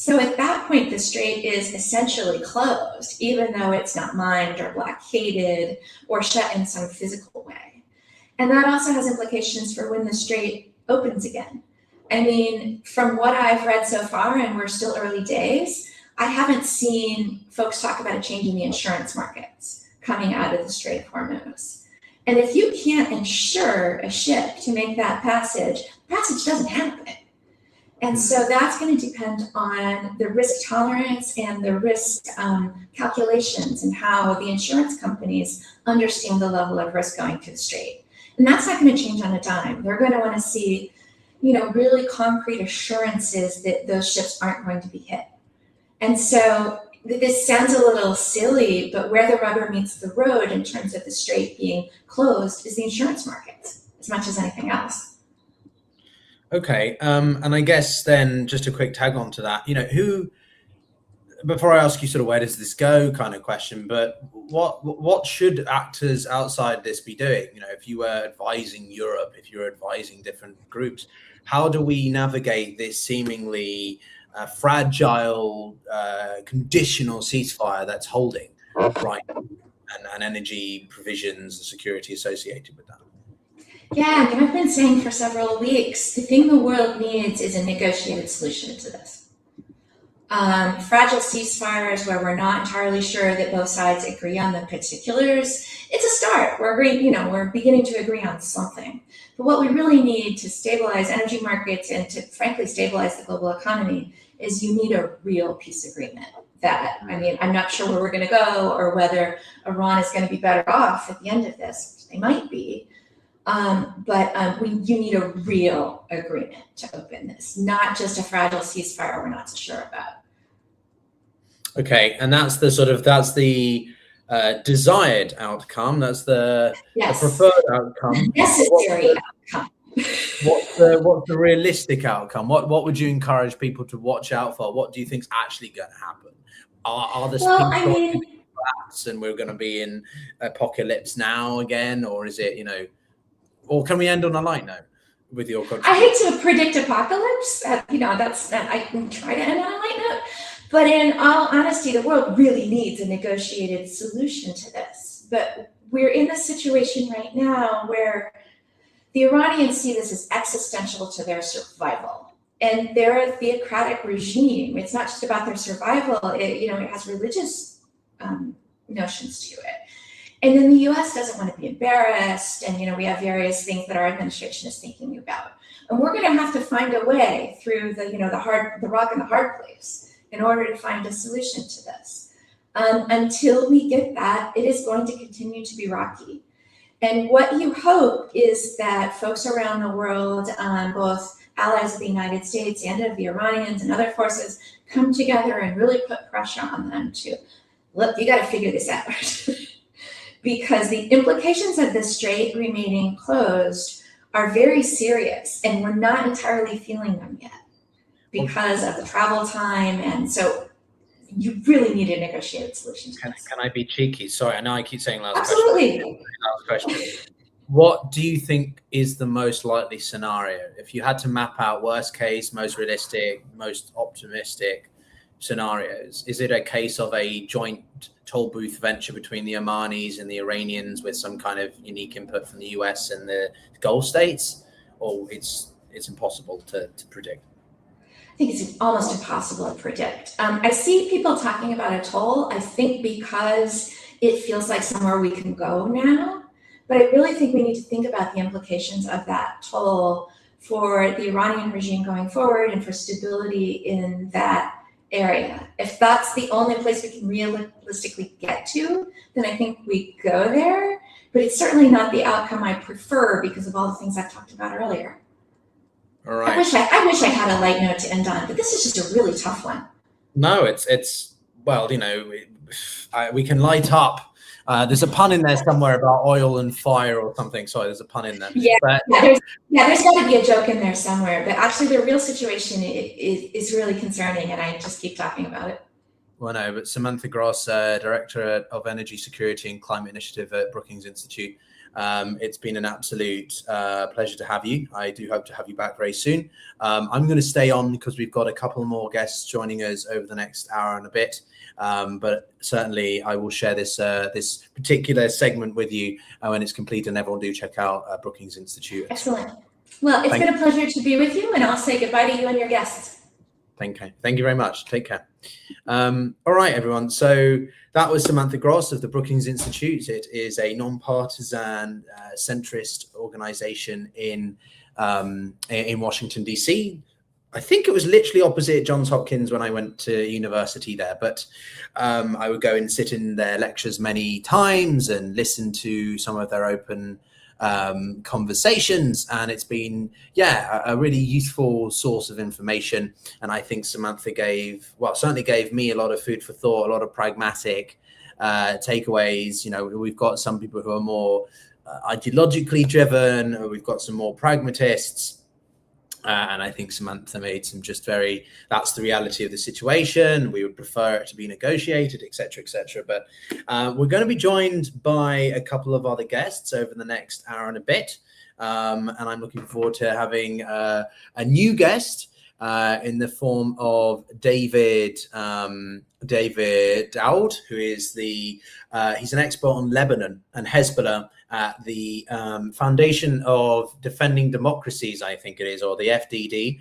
[SPEAKER 2] So at that point, the strait is essentially closed, even though it's not mined or blockaded or shut in some physical way. And that also has implications for when the strait opens again. I mean, from what I've read so far, and we're still early days, I haven't seen folks talk about a change in the insurance markets coming out of the Strait of Hormuz. And if you can't insure a ship to make that passage doesn't happen. And so that's going to depend on the risk tolerance and the risk calculations and how the insurance companies understand the level of risk going to the strait. And that's not going to change on a dime. They're going to want to see, really concrete assurances that those ships aren't going to be hit. And so this sounds a little silly, but where the rubber meets the road in terms of the strait being closed is the insurance market as much as anything else.
[SPEAKER 1] Okay, and I guess then just a quick tag on to that, before I ask you sort of where does this go kind of question, but what should actors outside this be doing? If you were advising Europe, if you're advising different groups, how do we navigate this seemingly fragile, conditional ceasefire that's holding right and energy provisions and security associated with that?
[SPEAKER 2] Yeah, I've been saying for several weeks, the thing the world needs is a negotiated solution to this. Fragile ceasefires where we're not entirely sure that both sides agree on the particulars, it's a start. We're beginning to agree on something. But what we really need to stabilize energy markets and to frankly stabilize the global economy is you need a real peace agreement. I'm not sure where we're going to go or whether Iran is going to be better off at the end of this. They might be. But you need a real agreement to open this, not just a fragile ceasefire we're not so sure about.
[SPEAKER 1] Okay, and that's the desired outcome. That's the preferred outcome.
[SPEAKER 2] Necessary outcome.
[SPEAKER 1] What's the realistic outcome? What would you encourage people to watch out for? What do you think is actually going to happen? Are the collapse and we're going to be in apocalypse now again, or is it or can we end on a light note with your contribution?
[SPEAKER 2] I hate to predict apocalypse. I can try to end on a light note. But in all honesty, the world really needs a negotiated solution to this. But we're in a situation right now where the Iranians see this as existential to their survival. And they're a theocratic regime. It's not just about their survival. It has religious notions to it. And then the U.S. doesn't want to be embarrassed, and we have various things that our administration is thinking about. And we're going to have to find a way through the rock and the hard place in order to find a solution to this. Until we get that, it is going to continue to be rocky. And what you hope is that folks around the world, both allies of the United States and of the Iranians and other forces, come together and really put pressure on them to, look, you got to figure this out. Because the implications of the strait remaining closed are very serious, and we're not entirely feeling them yet because of the travel time. And so you really need a negotiated solution to this.
[SPEAKER 1] Can I be cheeky? Sorry, I know I keep saying last
[SPEAKER 2] Absolutely.
[SPEAKER 1] question. Last question. What do you think is the most likely scenario? If you had to map out worst case, most realistic, most optimistic scenarios, is it a case of a joint toll booth venture between the Omanis and the Iranians with some kind of unique input from the US and the Gulf states, or it's impossible to predict?
[SPEAKER 2] I think it's almost impossible to predict. I see people talking about a toll, I think because it feels like somewhere we can go now, but I really think we need to think about the implications of that toll for the Iranian regime going forward and for stability in that area. If that's the only place we can realistically get to, then I think we go there. But it's certainly not the outcome I prefer because of all the things I've talked about earlier.
[SPEAKER 1] All right.
[SPEAKER 2] I wish I had a light note to end on, but this is just a really tough one.
[SPEAKER 1] No, it's well, we can light up. There's a pun in there somewhere about oil and fire or something. Sorry, there's a pun in there.
[SPEAKER 2] There's got to be a joke in there somewhere. But actually, the real situation is really concerning, and I just keep talking about it.
[SPEAKER 1] Well, no, but Samantha Gross, Director of Energy Security and Climate Initiative at Brookings Institute, It's been an absolute pleasure to have you. I do hope to have you back very soon. I'm going to stay on because we've got a couple more guests joining us over the next hour and a bit. But certainly I will share this particular segment with you when it's complete, and everyone do check out Brookings Institute.
[SPEAKER 2] Excellent. Well, it's been a pleasure to be with you, and I'll say goodbye to you and your guests.
[SPEAKER 1] Thank you very much. Take care. All right, everyone. So that was Samantha Gross of the Brookings Institute. It is a non-partisan, centrist organization in Washington, D.C. I think it was literally opposite Johns Hopkins when I went to university there, but I would go and sit in their lectures many times and listen to some of their open conversations, and it's been a really useful source of information. And I think Samantha certainly gave me a lot of food for thought, a lot of pragmatic takeaways. You know, we've got some people who are more ideologically driven, or we've got some more pragmatists. And I think Samantha made some that's the reality of the situation. We would prefer it to be negotiated, et cetera, But we're going to be joined by a couple of other guests over the next hour and a bit. And I'm looking forward to having a new guest in the form of David Dowd, who is he's an expert on Lebanon and Hezbollah at the Foundation of Defending Democracies, I think it is, or the FDD.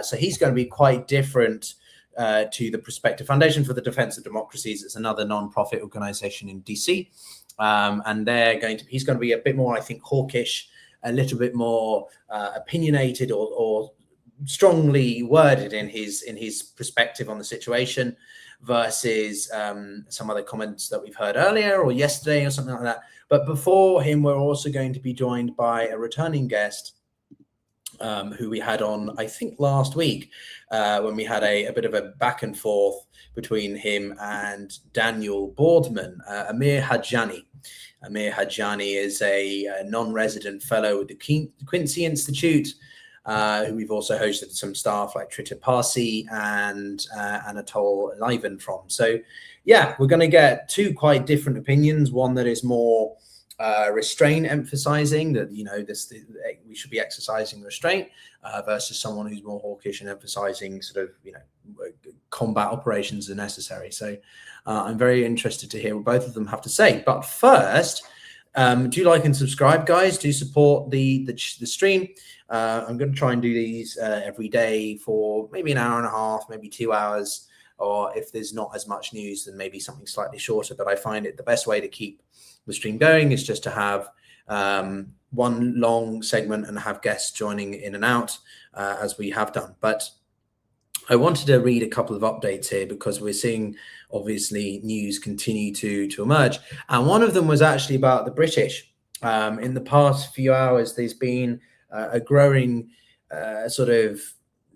[SPEAKER 1] So he's going to be quite different to the Perspective Foundation for the Defense of Democracies. It's another non-profit organization in DC. And he's going to be a bit more, I think, hawkish, a little bit more opinionated or strongly worded in his perspective on the situation, versus some other comments that we've heard earlier or yesterday or something like that. But before him, we're also going to be joined by a returning guest who we had on, I think, last week when we had a bit of a back and forth between him and Daniel Boardman, Amir Hajjani. Amir Hajjani is a non-resident fellow with the Quincy Institute, who we've also hosted some staff like Trita Parsi and Anatole Liven from. So, we're going to get two quite different opinions. One that is more restraint, emphasizing that we should be exercising restraint, versus someone who's more hawkish and emphasizing sort of combat operations are necessary. So, I'm very interested to hear what both of them have to say. But first, do like and subscribe, guys. Do support the stream. I'm going to try and do these every day for maybe an hour and a half, maybe 2 hours, or if there's not as much news, then maybe something slightly shorter. But I find it the best way to keep the stream going is just to have one long segment and have guests joining in and out, as we have done. But I wanted to read a couple of updates here because we're seeing, obviously, news continue to emerge. And one of them was actually about the British. In the past few hours, there's been a growing sort of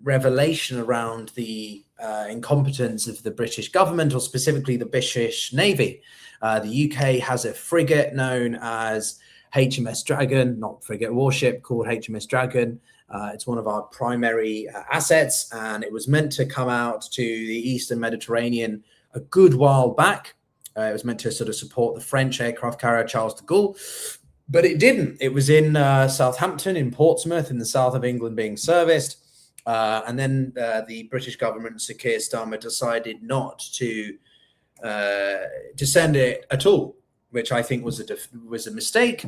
[SPEAKER 1] revelation around the incompetence of the British government, or specifically the British Navy. The UK has a frigate known as HMS Dragon, not frigate, warship called HMS Dragon. It's one of our primary assets, and it was meant to come out to the Eastern Mediterranean a good while back. It was meant to sort of support the French aircraft carrier Charles de Gaulle, but it didn't. It was in Southampton, in Portsmouth, in the south of England, being serviced. And then the British government, Sir Keir Starmer, decided not to send it at all, which I think was a mistake.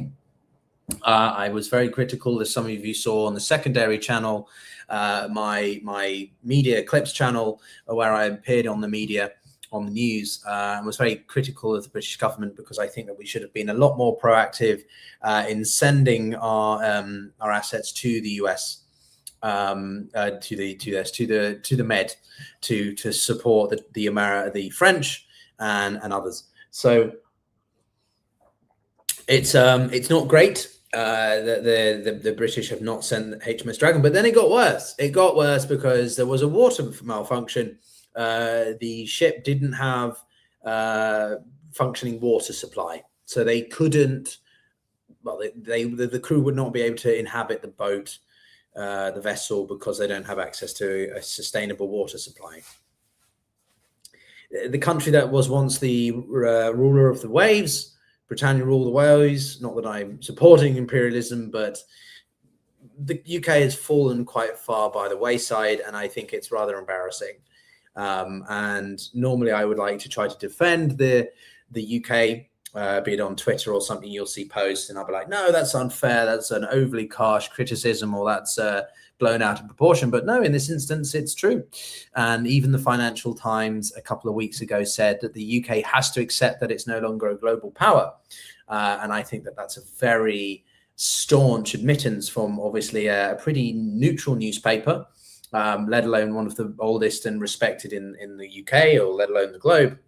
[SPEAKER 1] I was very critical, as some of you saw on the secondary channel, my media clips channel, where I appeared on the media, on the news, and was very critical of the British government, because I think that we should have been a lot more proactive in sending our assets to the US, to the Med, to support the French and others. So it's not great that the British have not sent HMS Dragon, but then it got worse. It got worse because there was a water malfunction. The ship didn't have functioning water supply, so they couldn't. Well, the crew would not be able to inhabit the boat, the vessel, because they don't have access to a sustainable water supply. The country that was once the ruler of the waves, Britannia rule the waves. Not that I'm supporting imperialism, but the UK has fallen quite far by the wayside, and I think it's rather embarrassing. And normally I would like to try to defend the UK, be it on Twitter or something. You'll see posts and I'll be like, no, that's unfair, that's an overly harsh criticism, or that's blown out of proportion. But no, in this instance, it's true. And even the Financial Times a couple of weeks ago said that the UK has to accept that it's no longer a global power. And I think that that's a very staunch admittance from obviously a pretty neutral newspaper, let alone one of the oldest and respected in the UK, or let alone the globe.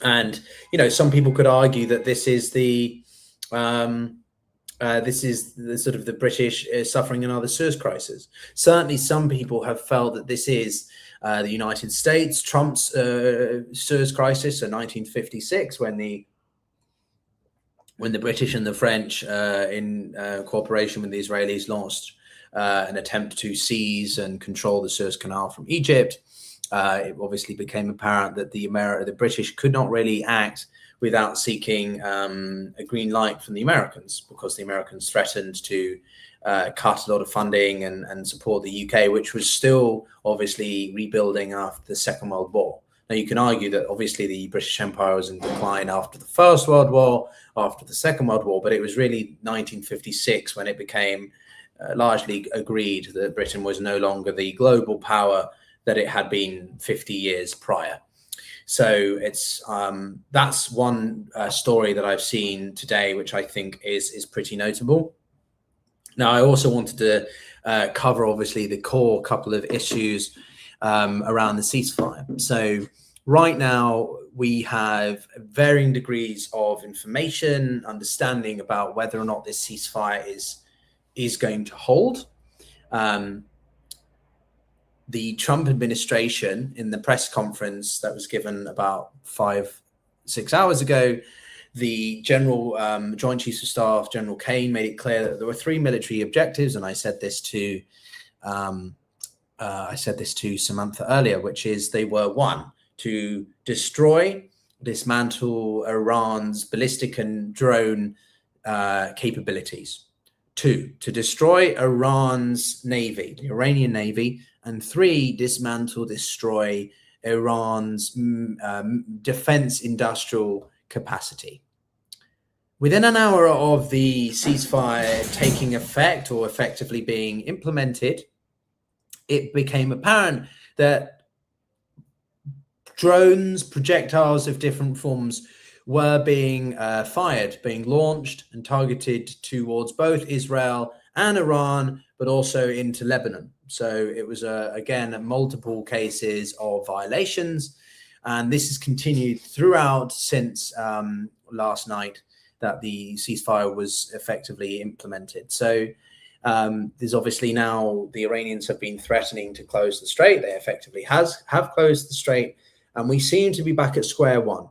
[SPEAKER 1] And, you know, some people could argue that this is the sort of the British suffering another Suez crisis. Certainly some people have felt that this is the United States, Trump's Suez crisis in 1956, when the British and the French, in cooperation with the Israelis, launched an attempt to seize and control the Suez Canal from Egypt. It obviously became apparent that the British could not really act without seeking a green light from the Americans, because the Americans threatened to cut a lot of funding and support the UK, which was still obviously rebuilding after the Second World War. Now, you can argue that obviously the British Empire was in decline after the First World War, after the Second World War, but it was really 1956 when it became largely agreed that Britain was no longer the global power that it had been 50 years prior. So it's that's one story that I've seen today, which I think is pretty notable. Now, I also wanted to cover obviously the core couple of issues around the ceasefire. So right now we have varying degrees of information, understanding about whether or not this ceasefire is going to hold. The Trump administration, in the press conference that was given about 5-6 hours ago, the General Joint Chiefs of Staff, General Kane, made it clear that there were 3 military objectives, and I said this to Samantha earlier, which is they were: 1, to destroy, dismantle Iran's ballistic and drone capabilities; 2, to destroy Iran's navy, the Iranian navy; and 3, dismantle, destroy Iran's defense industrial capacity. Within an hour of the ceasefire taking effect, or effectively being implemented, it became apparent that drones, projectiles of different forms, were being fired, being launched and targeted towards both Israel and Iran, but also into Lebanon. So it was, again, multiple cases of violations. And this has continued throughout since last night that the ceasefire was effectively implemented. So there's obviously now the Iranians have been threatening to close the strait. They effectively have closed the strait, and we seem to be back at square one.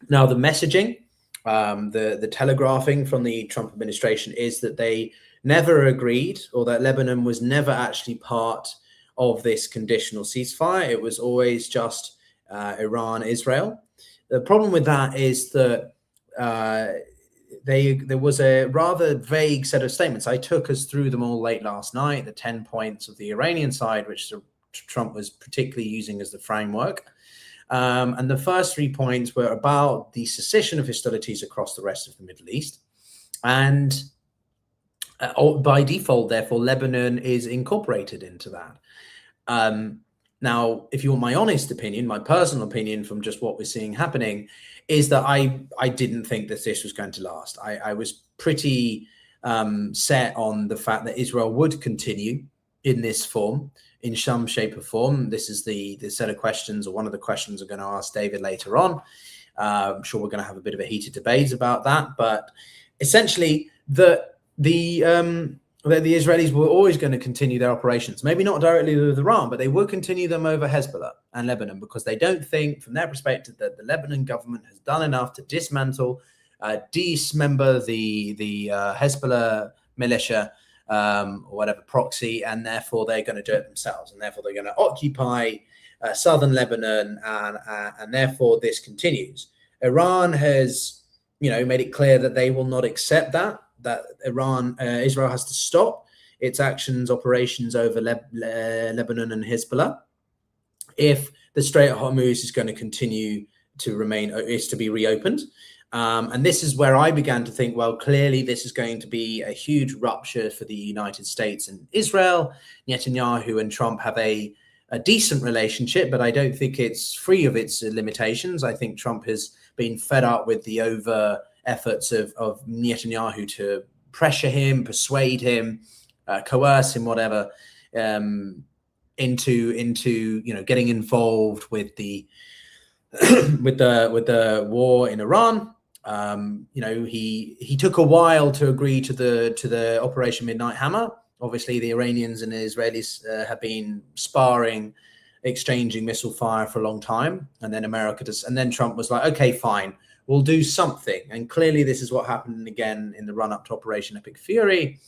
[SPEAKER 1] Now, the messaging, the telegraphing from the Trump administration is that they never agreed, or that Lebanon was never actually part of this conditional ceasefire. It was always just Iran, Israel. The problem with that is that there was a rather vague set of statements. I took us through them all late last night, the 10 points of the Iranian side, which Trump was particularly using as the framework. And the first 3 points were about the cessation of hostilities across the rest of the Middle East. And by default, therefore, Lebanon is incorporated into that. Now, if you want my honest opinion, my personal opinion from just what we're seeing happening, is that I didn't think that this was going to last. I was pretty set on the fact that Israel would continue in this form, in some shape or form. This is the set of questions, or one of the questions I'm going to ask David later on. I'm sure we're going to have a bit of a heated debate about that. But essentially, the Israelis were always going to continue their operations, maybe not directly with Iran, but they would continue them over Hezbollah and Lebanon, because they don't think, from their perspective, that the Lebanon government has done enough to dismantle, dismember the Hezbollah militia, or whatever proxy, and therefore they're going to do it themselves, and therefore they're going to occupy southern Lebanon, and therefore this continues. Iran has made it clear that they will not accept that Israel has to stop its operations over Lebanon and Hezbollah if the Strait of Hormuz is going to continue to be reopened. And this is where I began to think, well, clearly this is going to be a huge rupture for the United States and Israel. Netanyahu and Trump have a decent relationship, but I don't think it's free of its limitations. I think Trump has been fed up with the over efforts of Netanyahu to pressure him, persuade him, coerce him, whatever, into getting involved with the with the war in Iran. He took a while to agree to the Operation Midnight Hammer. Obviously, the Iranians and the Israelis have been sparring, exchanging missile fire for a long time, and then Trump was like, okay, fine, we'll do something. And clearly, this is what happened again in the run-up to Operation Epic Fury.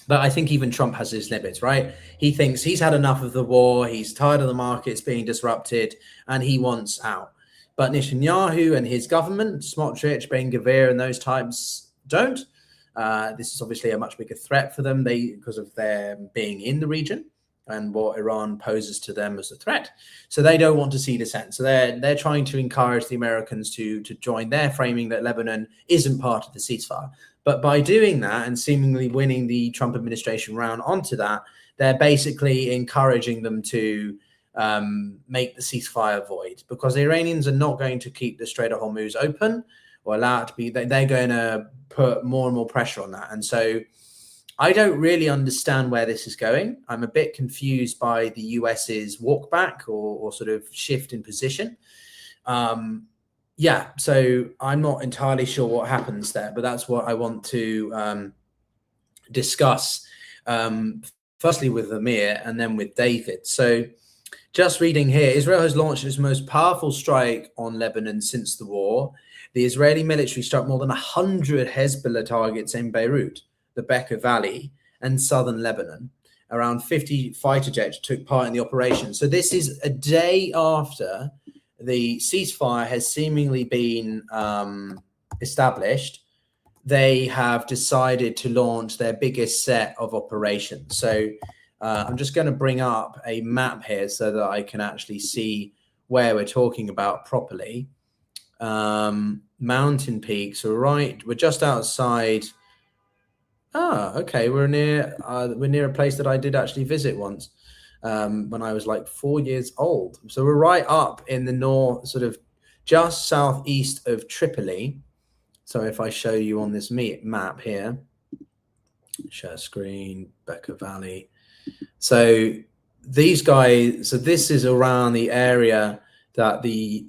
[SPEAKER 1] But I think even Trump has his limits, right? He thinks he's had enough of the war, he's tired of the markets being disrupted, and he wants out. But Netanyahu and his government, Smotrich, Ben Gvir, and those types don't. This is obviously a much bigger threat for them because of their being in the region and what Iran poses to them as a threat. So they don't want to see this end. So they're trying to encourage the Americans to join their framing that Lebanon isn't part of the ceasefire. But by doing that and seemingly winning the Trump administration round onto that, they're basically encouraging them to make the ceasefire void, because the Iranians are not going to keep the Strait of Hormuz open or allow it to be. They're going to put more and more pressure on that. And so I don't really understand where this is going. I'm a bit confused by the US's walk back or sort of shift in position. So I'm not entirely sure what happens there, but that's what I want to discuss, firstly with Amir and then with David. So just reading here, Israel has launched its most powerful strike on Lebanon since the war. The Israeli military struck more than 100 Hezbollah targets in Beirut, the Bekaa Valley, and southern Lebanon. Around 50 fighter jets took part in the operation. So this is a day after the ceasefire has seemingly been established. They have decided to launch their biggest set of operations. So I'm just going to bring up a map here so that I can actually see where we're talking about properly. Mountain peaks, we're just outside. Okay, we're near a place that I did actually visit once when I was like 4 years old. So we're right up in the north, sort of just southeast of Tripoli. So if I show you on this map here, share screen, Bekaa Valley. So these guys, so this is around the area that the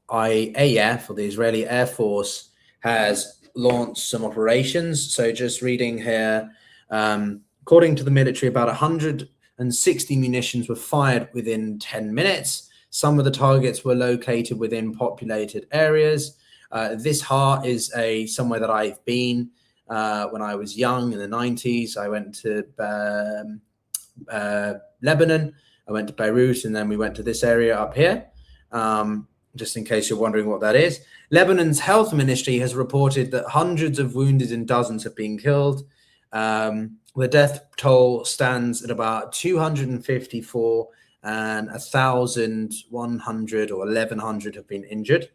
[SPEAKER 1] IAF, or the Israeli Air Force, has launched some operations. So just reading here, according to the military, about 160 munitions were fired within 10 minutes. Some of the targets were located within populated areas. This heart is somewhere that I've been when I was young in the 90s. I went to Lebanon, I went to Beirut, and then we went to this area up here. Just in case you're wondering what that is. Lebanon's health ministry has reported that hundreds of wounded and dozens have been killed. The death toll stands at about 254, and 1,100 or 1,100 have been injured.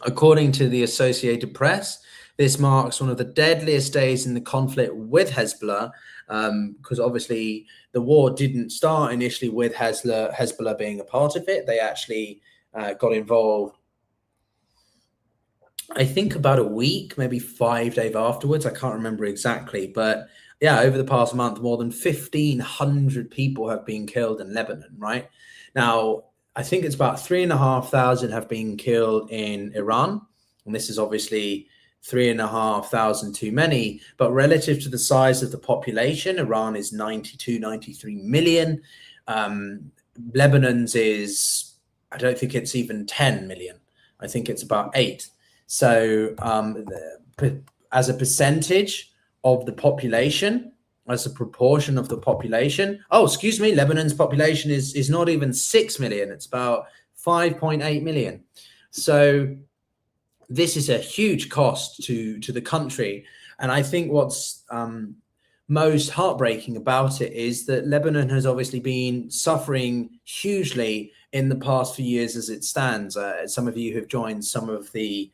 [SPEAKER 1] According to the Associated Press, this marks one of the deadliest days in the conflict with Hezbollah, because obviously the war didn't start initially with Hezbollah being a part of it. They actually got involved, I think, about a week, maybe 5 days afterwards. I can't remember exactly. But yeah, over the past month, more than 1,500 people have been killed in Lebanon, right? Now, I think it's about 3,500 have been killed in Iran. And this is obviously 3,500 too many. But relative to the size of the population, Iran is 92, 93 million. Lebanon's is, I don't think it's even 10 million. I think it's about 8. So as a percentage of the population, as a proportion of the population, Lebanon's population is not even 6 million. It's about 5.8 million. So this is a huge cost to the country. And I think what's most heartbreaking about it is that Lebanon has obviously been suffering hugely in the past few years as it stands. Some of you have joined some of the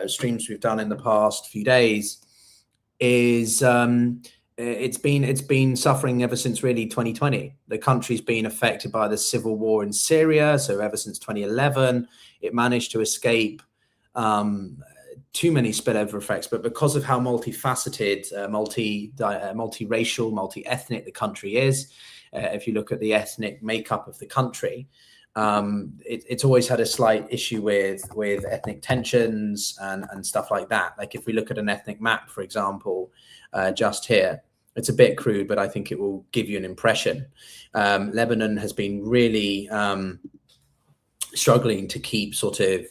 [SPEAKER 1] streams we've done in the past few days. It's been suffering ever since really 2020. The country's been affected by the civil war in Syria. So ever since 2011, it managed to escape too many spillover effects, but because of how multifaceted, multiracial, multi-ethnic the country is, if you look at the ethnic makeup of the country, it's always had a slight issue with ethnic tensions and stuff like that. Like if we look at an ethnic map, for example, just here, it's a bit crude, but I think it will give you an impression. Lebanon has been really struggling to keep sort of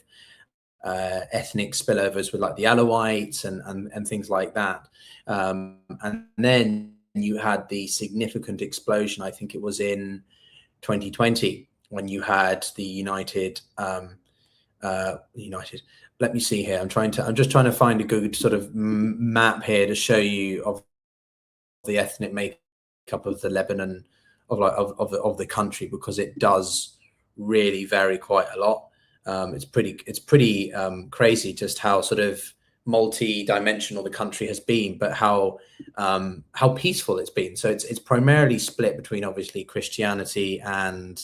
[SPEAKER 1] ethnic spillovers with like the Alawites and things like that. And then you had the significant explosion, I think it was in 2020, when you had the United, let me see here. I'm just trying to find a good sort of map here to show you of the ethnic makeup of the Lebanon, of the country, because it does really vary quite a lot. It's pretty crazy just how sort of multi-dimensional the country has been, but how peaceful it's been. So it's primarily split between obviously Christianity and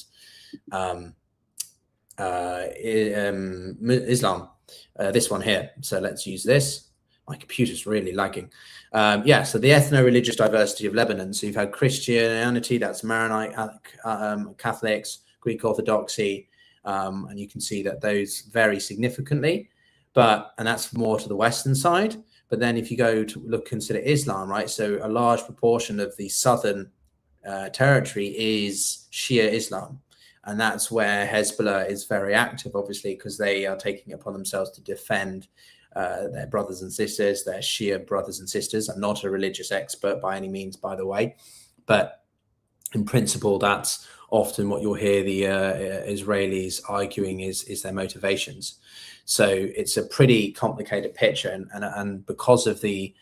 [SPEAKER 1] Islam. This one here. So let's use this. My computer's really lagging. So the ethno-religious diversity of Lebanon. So you've had Christianity, that's Maronite, Catholics, Greek Orthodoxy. And you can see that those vary significantly, and that's more to the western side. But then if you go to consider Islam, right? So a large proportion of the southern territory is Shia Islam. And that's where Hezbollah is very active, obviously, because they are taking it upon themselves to defend their brothers and sisters, their Shia brothers and sisters. I'm not a religious expert by any means, by the way, but in principle, that's often what you'll hear the Israelis arguing is their motivations. So it's a pretty complicated picture, and because of the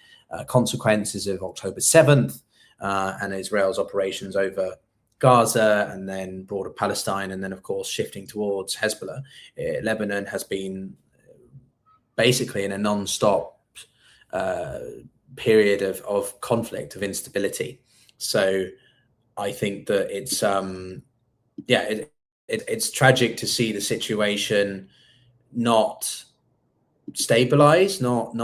[SPEAKER 1] consequences of October 7th and Israel's operations over Gaza and then broader Palestine, and then of course shifting towards Hezbollah, Lebanon has been basically in a non-stop period of conflict, of instability. So I think that it's tragic to see the situation not stabilize, not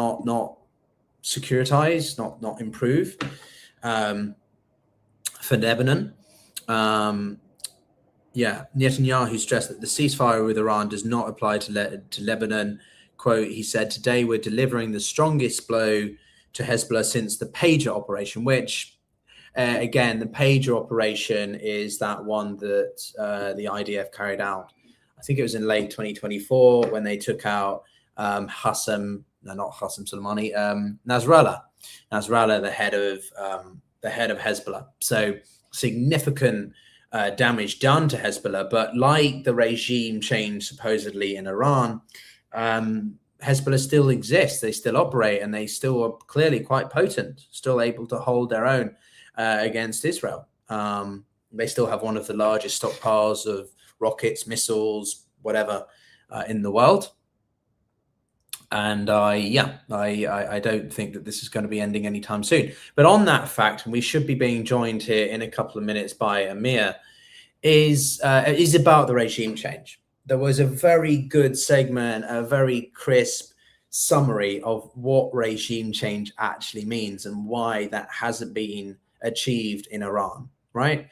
[SPEAKER 1] securitize, not improve for Lebanon. Netanyahu stressed that the ceasefire with Iran does not apply to Lebanon. Quote, he said, "Today we're delivering the strongest blow to Hezbollah since the Pager operation," which again, the Pager operation is that one that the IDF carried out. I think it was in late 2024 when they took out Nasrallah, the head of Hezbollah. So significant damage done to Hezbollah, but like the regime change supposedly in Iran, Hezbollah still exists. They still operate, and they still are clearly quite potent, still able to hold their own against Israel. They still have one of the largest stockpiles of rockets, missiles, whatever in the world. And I don't think that this is going to be ending anytime soon. But on that fact, and we should be being joined here in a couple of minutes by Amir, is about the regime change. There was a very good segment, a very crisp summary of what regime change actually means and why that hasn't been achieved in Iran, right?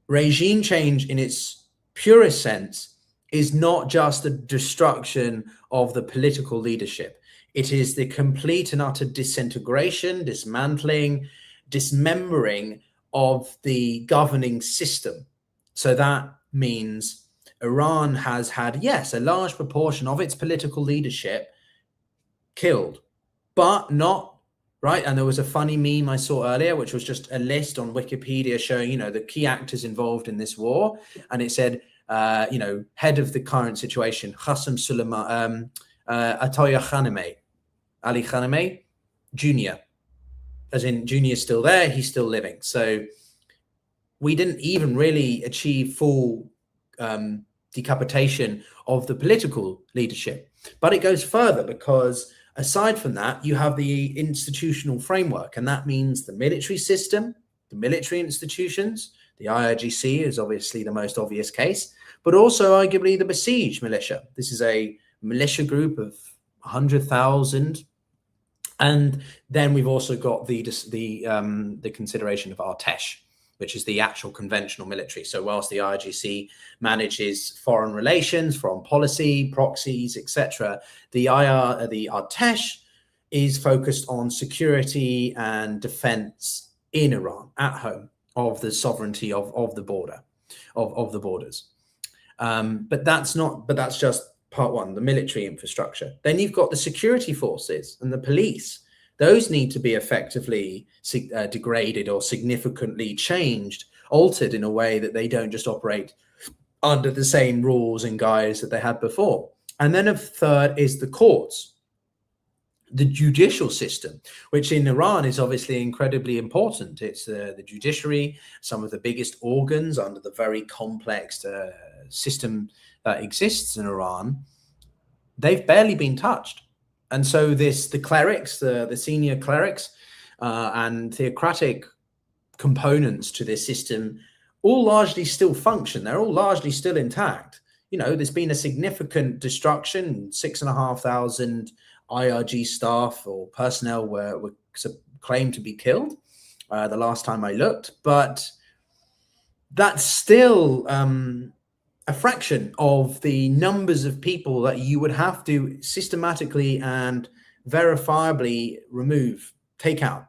[SPEAKER 1] Regime change in its purest sense is not just the destruction of the political leadership. It is the complete and utter disintegration, dismantling, dismembering of the governing system. So that means Iran has had, yes, a large proportion of its political leadership killed, but not, right? And there was a funny meme I saw earlier, which was just a list on Wikipedia showing, the key actors involved in this war. And it said, head of the current situation, Qasem Atoya Khamenei, Ali Khamenei Jr., as in Junior's still there, he's still living. So we didn't even really achieve full decapitation of the political leadership. But it goes further, because aside from that, you have the institutional framework, and that means the military system, the military institutions. The IRGC is obviously the most obvious case, but also arguably the Basij militia. This is a militia group of 100,000. And then we've also got the consideration of Artesh, which is the actual conventional military. So whilst the IRGC manages foreign relations, foreign policy, proxies, etc., the Artesh is focused on security and defense in Iran, at home, of the sovereignty of the border, of the borders. But that's just part one, the military infrastructure. Then you've got the security forces and the police. Those need to be effectively degraded or significantly changed, altered in a way that they don't just operate under the same rules and guise that they had before. And then a third is the courts, the judicial system, which in Iran is obviously incredibly important. It's the judiciary, some of the biggest organs under the very complex system that exists in Iran. They've barely been touched. And so the clerics, the senior clerics and theocratic components to this system all largely still function. They're all largely still intact. You know, there's been a significant destruction. 6,500 IRG staff or personnel were claimed to be killed the last time I looked. But that's still a fraction of the numbers of people that you would have to systematically and verifiably take out.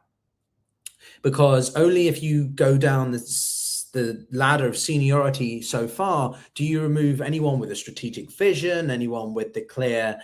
[SPEAKER 1] Because only if you go down the ladder of seniority so far do you remove anyone with a strategic vision, anyone with the clear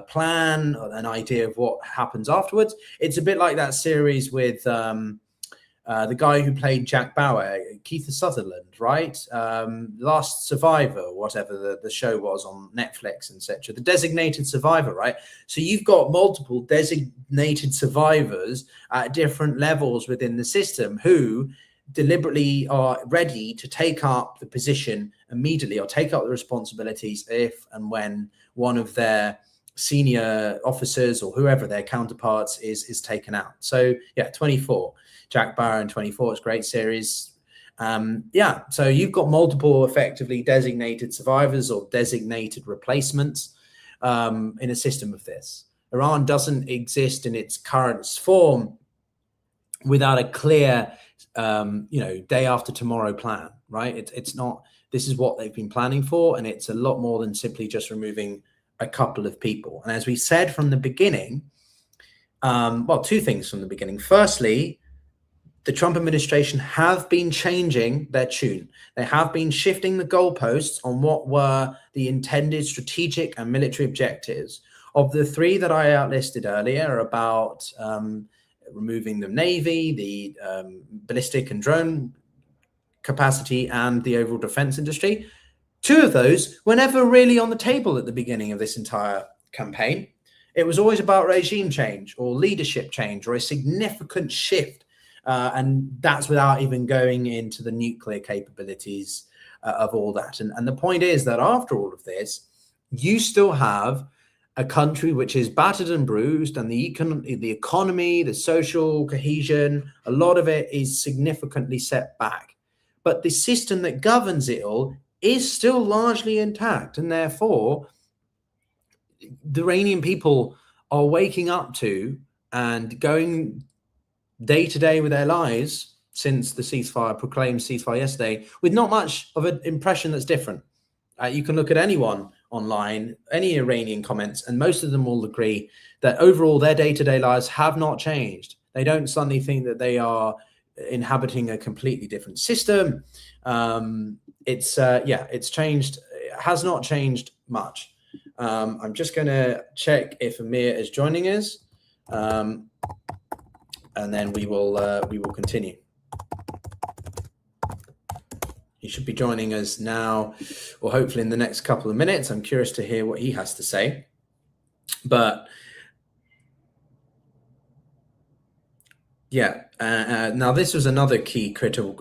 [SPEAKER 1] plan, or an idea of what happens afterwards. It's a bit like that series with the guy who played Jack Bauer, Keith Sutherland, right? Last Survivor, whatever the show was on Netflix, etc. The Designated Survivor, right? So you've got multiple designated survivors at different levels within the system who deliberately are ready to take up the position immediately or take up the responsibilities if and when one of their senior officers or whoever their counterparts is taken out. So yeah, 24. Jack Bauer in 24, it's a great series. So you've got multiple effectively designated survivors or designated replacements in a system of this. Iran doesn't exist in its current form without a clear, day after tomorrow plan, right? It's not, this is what they've been planning for, and it's a lot more than simply just removing a couple of people. And as we said from the beginning, two things from the beginning. Firstly, the Trump administration have been changing their tune. They have been shifting the goalposts on what were the intended strategic and military objectives. Of the three that I outlisted earlier about removing the Navy, the ballistic and drone capacity, and the overall defense industry, two of those were never really on the table at the beginning of this entire campaign. It was always about regime change or leadership change or a significant shift. And that's without even going into the nuclear capabilities of all that. And the point is that after all of this, you still have a country which is battered and bruised, and the economy, the social cohesion, a lot of it is significantly set back. But the system that governs it all is still largely intact. And therefore, the Iranian people are waking up to and going day to day with their lives since the proclaimed ceasefire yesterday, with not much of an impression that's different. You can look at anyone online, any Iranian comments, and most of them will agree that overall their day-to-day lives have not changed. They don't suddenly think that they are inhabiting a completely different system. It's changed. It has not changed much. I'm just going to check if Amir is joining us, and then we will continue. He should be joining us now, or hopefully in the next couple of minutes. I'm curious to hear what he has to say. But yeah, now this was another key critical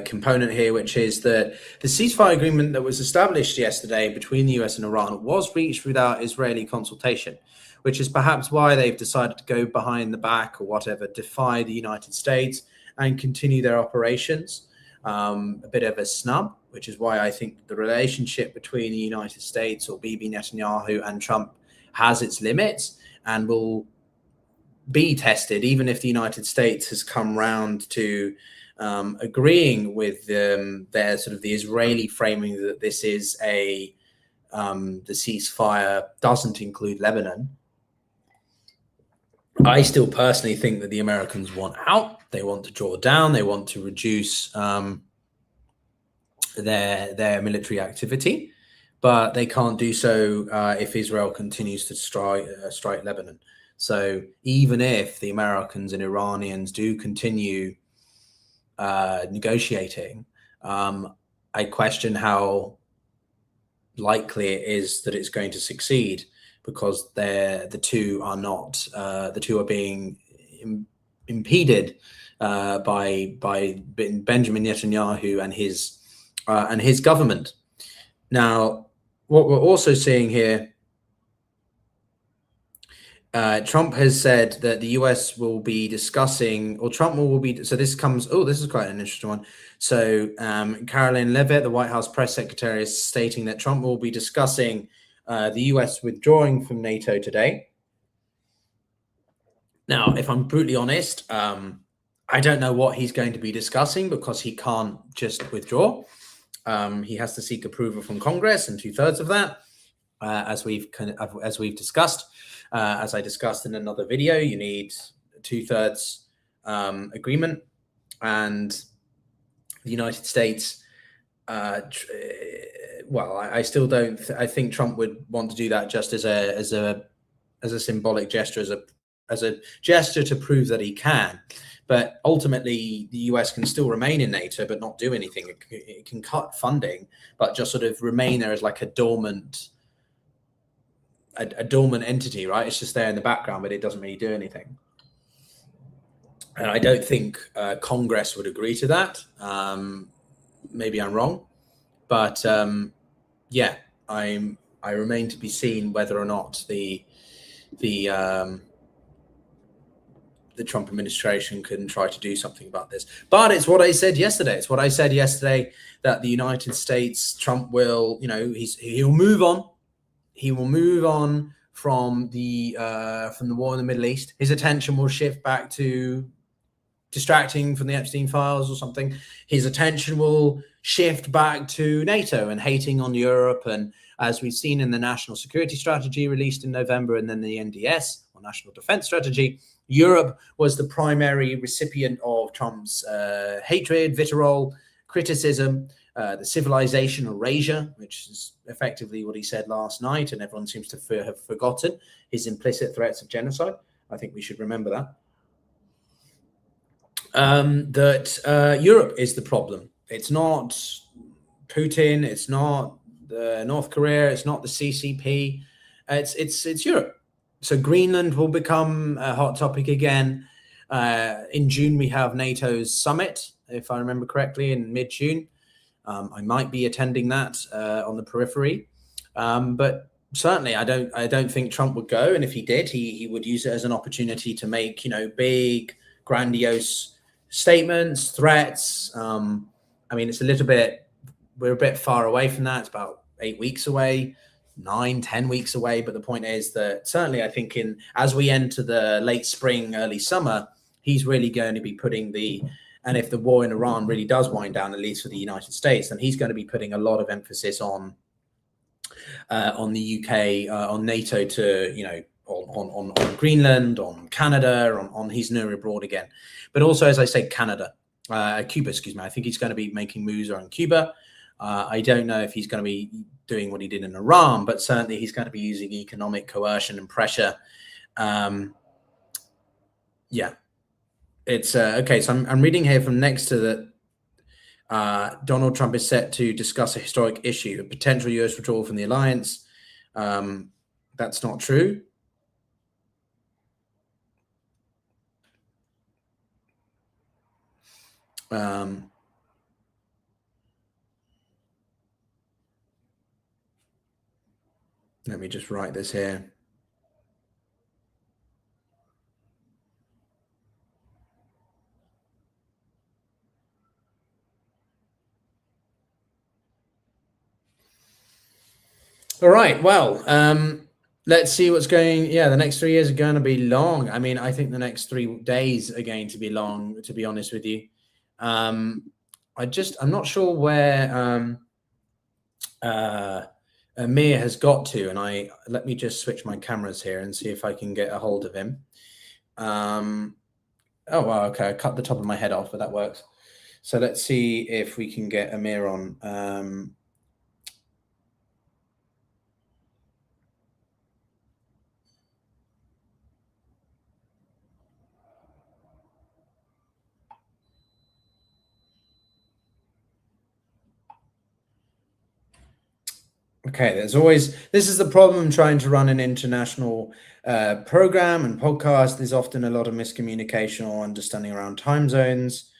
[SPEAKER 1] component here, which is that the ceasefire agreement that was established yesterday between the US and Iran was reached without Israeli consultation, which is perhaps why they've decided to go behind the back or whatever, defy the United States and continue their operations. A bit of a snub, which is why I think the relationship between the United States or Bibi Netanyahu and Trump has its limits and will be tested, even if the United States has come round to agreeing with their sort of the Israeli framing that this is the ceasefire doesn't include Lebanon. I still personally think that the Americans want out. They want to draw down. They want to reduce their military activity, but they can't do so if Israel continues to strike Lebanon. So even if the Americans and Iranians do continue negotiating, I question how likely it is that it's going to succeed, because the two are being impeded by Benjamin Netanyahu and his government. Now, what we're also seeing here, Trump has said that the US will be discussing, or Trump will be, so this comes, this is quite an interesting one. So Caroline Leavitt, the White House press secretary, is stating that Trump will be discussing the US withdrawing from NATO today. Now, if I'm brutally honest, I don't know what he's going to be discussing, because he can't just withdraw. He has to seek approval from Congress, and 2/3 of that, as we've discussed. As I discussed in another video, you need 2/3 agreement, and the United States. Well, I still don't. I think Trump would want to do that just as a symbolic gesture, as a gesture to prove that he can. But ultimately, the US can still remain in NATO, but not do anything. It can cut funding, but just sort of remain there as like a dormant entity, right? It's just there in the background, but it doesn't really do anything. And I don't think Congress would agree to that. Maybe I'm wrong, but yeah, I remain to be seen whether or not the Trump administration can try to do something about this. But it's what I said yesterday. It's what I said yesterday, that the United States, Trump will, he'll move on. He will move on from the war in the Middle East. His attention will shift back to distracting from the Epstein files or something. His attention will shift back to NATO and hating on Europe. And as we've seen in the National Security Strategy released in November, and then the NDS, or National Defense Strategy, Europe was the primary recipient of Trump's hatred, vitriol, criticism, the civilization erasure, which is effectively what he said last night, and everyone seems to have forgotten his implicit threats of genocide. I think we should remember that. That Europe is the problem. It's not Putin. It's not North Korea. It's not the CCP. It's Europe. So Greenland will become a hot topic again. In June, we have NATO's summit, if I remember correctly, in mid-June. I might be attending that on the periphery, but certainly I don't think Trump would go. And if he did, he would use it as an opportunity to make big, grandiose statements, threats. I mean, we're a bit far away from that. It's about 8 weeks away, 9-10 weeks away. But the point is that certainly I think as we enter the late spring, early summer, he's really going to be putting and if the war in Iran really does wind down, at least for the United States, then he's going to be putting a lot of emphasis on the UK, on NATO, to on Greenland, on Canada, on he's near abroad again. But also, as I say, Cuba, excuse me. I think he's going to be making moves on Cuba. I don't know if he's going to be doing what he did in Iran, but certainly he's going to be using economic coercion and pressure. Yeah. It's okay. So I'm reading here from next to that. Donald Trump is set to discuss a historic issue, a potential US withdrawal from the alliance. That's not true. Let me just write this here. All right. Well, let's see what's going. Yeah, the next 3 years are going to be long. I mean, I think the next 3 days are going to be long, to be honest with you. I'm not sure where Amir has got to, and let me just switch my cameras here and see if I can get a hold of him. Oh, well, okay. I cut the top of my head off, but that works. So let's see if we can get Amir on. Okay, this is the problem trying to run an international program and podcast. There's often a lot of miscommunication or understanding around time zones.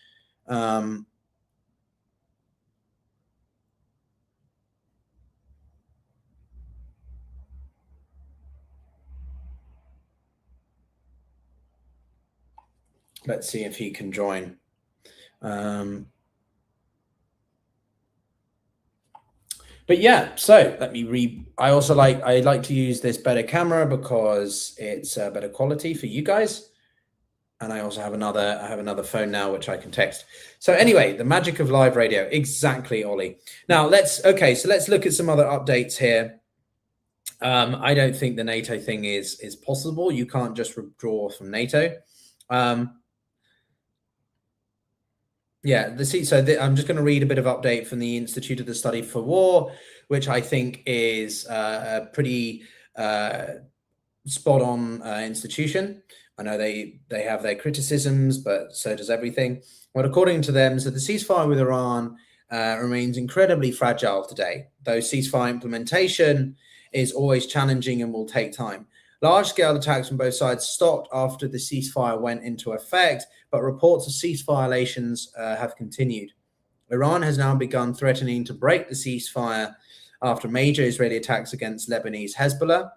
[SPEAKER 1] Let's see if he can join. But yeah, so let me I like to use this better camera because it's better quality for you guys. And I also have another phone now which I can text. So anyway, the magic of live radio. Exactly, Ollie. Now let's look at some other updates here. I don't think the NATO thing is possible. You can't just withdraw from NATO. Yeah, I'm just going to read a bit of update from the Institute of the Study for War, which I think is a pretty spot on institution. I know they have their criticisms, but so does everything. But according to them, so the ceasefire with Iran remains incredibly fragile today, though ceasefire implementation is always challenging and will take time. Large-scale attacks from both sides stopped after the ceasefire went into effect, but reports of cease violations have continued. Iran has now begun threatening to break the ceasefire after major Israeli attacks against Lebanese Hezbollah.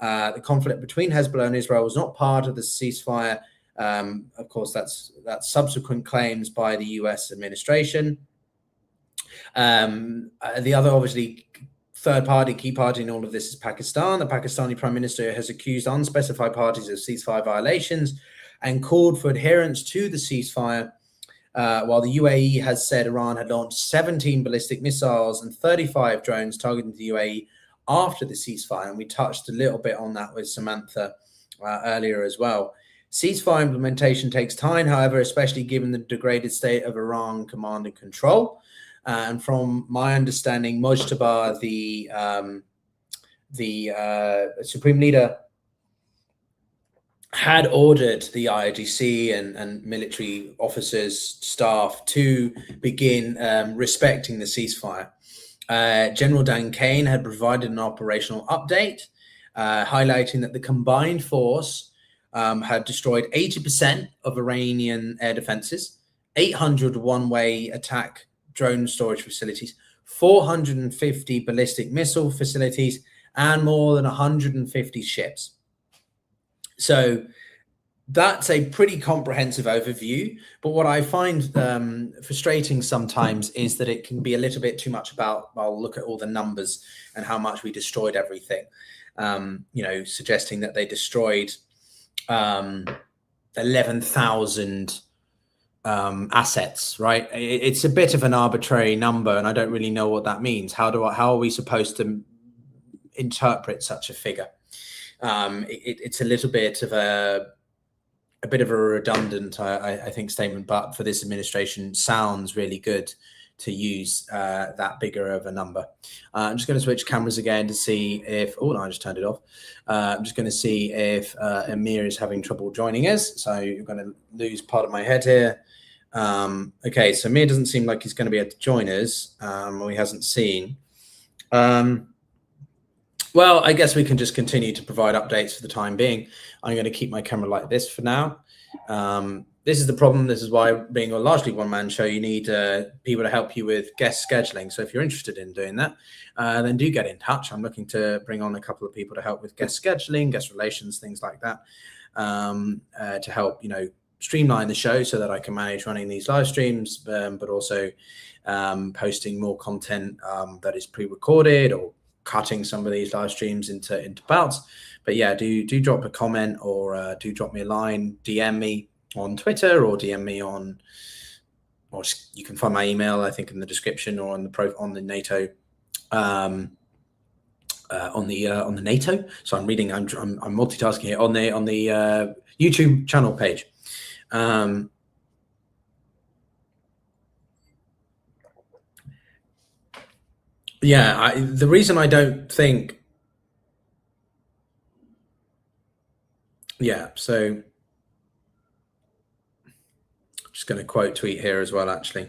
[SPEAKER 1] The conflict between Hezbollah and Israel was not part of the ceasefire. Of course, that's subsequent claims by the US administration. The other, obviously, key party in all of this is Pakistan. The Pakistani Prime Minister has accused unspecified parties of ceasefire violations and called for adherence to the ceasefire, while the UAE has said Iran had launched 17 ballistic missiles and 35 drones targeting the UAE after the ceasefire. And we touched a little bit on that with Samantha earlier as well. Ceasefire implementation takes time, however, especially given the degraded state of Iran command and control. And from my understanding, Mojtaba, the supreme leader, had ordered the IRGC and military officers, staff to begin respecting the ceasefire. General Dan Kane had provided an operational update, highlighting that the combined force had destroyed 80% of Iranian air defenses, 800 one-way attack drone storage facilities, 450 ballistic missile facilities, and more than 150 ships. So that's a pretty comprehensive overview. But what I find frustrating sometimes is that it can be a little bit too much about, well, look at all the numbers and how much we destroyed everything. Suggesting that they destroyed 11,000 assets, right? It's a bit of an arbitrary number, and I don't really know what that means. How are we supposed to interpret such a figure? It's a little bit of a redundant, I think, statement, but for this administration, sounds really good to use that bigger of a number. I'm just going to switch cameras again to see if. Oh no, I just turned it off. I'm just going to see if Amir is having trouble joining us. So you're going to lose part of my head here. Okay, so Amir doesn't seem like he's going to be able to join us. He hasn't seen. Well, I guess we can just continue to provide updates for the time being. I'm going to keep my camera like this for now. this is the problem. This is why, being a largely one-man show, you need people to help you with guest scheduling. So if you're interested in doing that, then do get in touch. I'm looking to bring on a couple of people to help with guest scheduling, guest relations, things like that, to help, streamline the show so that I can manage running these live streams, but also posting more content that is pre-recorded, or cutting some of these live streams into bouts. But yeah, do drop a comment, or do drop me a line, DM me on Twitter, or DM me on, or you can find my email, I think, in the description, or on the NATO, on the NATO. So I'm multitasking here on the YouTube channel page. The reason I don't think, so just going to quote tweet here as well, actually.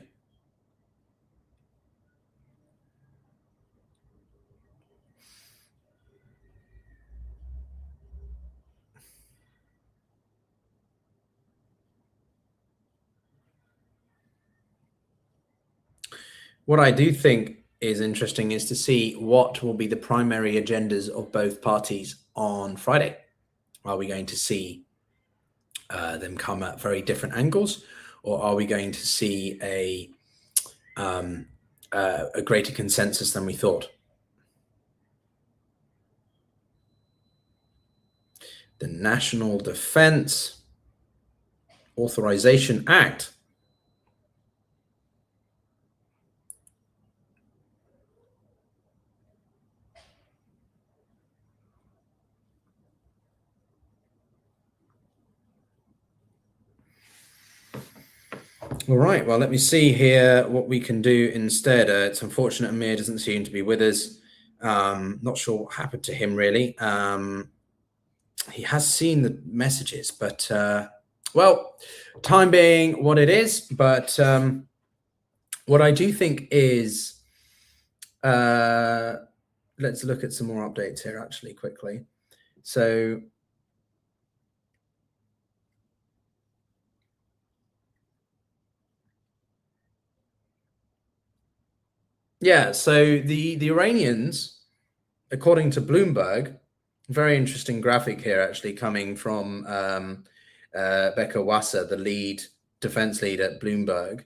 [SPEAKER 1] What I do think is interesting is to see what will be the primary agendas of both parties on Friday. Are we going to see them come at very different angles, or are we going to see a greater consensus than we thought? The National Defense Authorization Act. All right, well, let me see here what we can do instead. It's unfortunate Amir doesn't seem to be with us. Not sure what happened to him, really. He has seen the messages, but, well, time being what it is. But what I do think is, let's look at some more updates here, actually, quickly. So, so the Iranians, according to Bloomberg, very interesting graphic here, actually, coming from Becca Wassa, the defense lead at Bloomberg,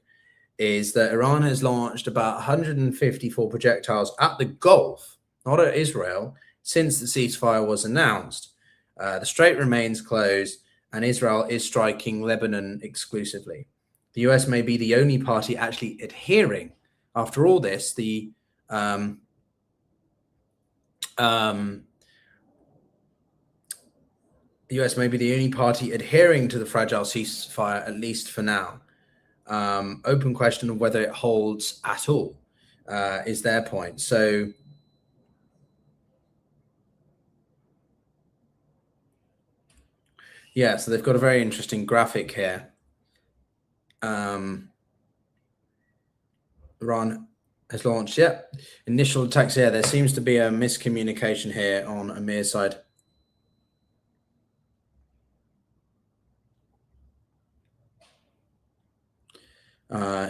[SPEAKER 1] is that Iran has launched about 154 projectiles at the Gulf, not at Israel, since the ceasefire was announced. The strait remains closed, and Israel is striking Lebanon exclusively. The US may be the only party actually adhering. After all this, the US may be the only party adhering to the fragile ceasefire, at least for now. Open question of whether it holds at all, is their point. So, so they've got a very interesting graphic here. Iran has launched, initial attacks here. There seems to be a miscommunication here on Amir's side.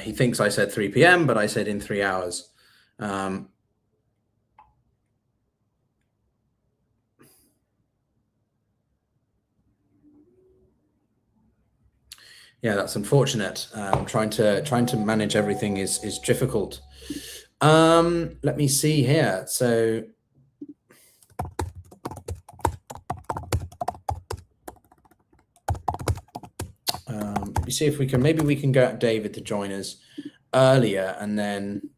[SPEAKER 1] He thinks I said 3 p.m., but I said in 3 hours. That's unfortunate. Trying to manage everything is difficult. Let me see here. So, let me see if maybe we can get David to join us earlier, and then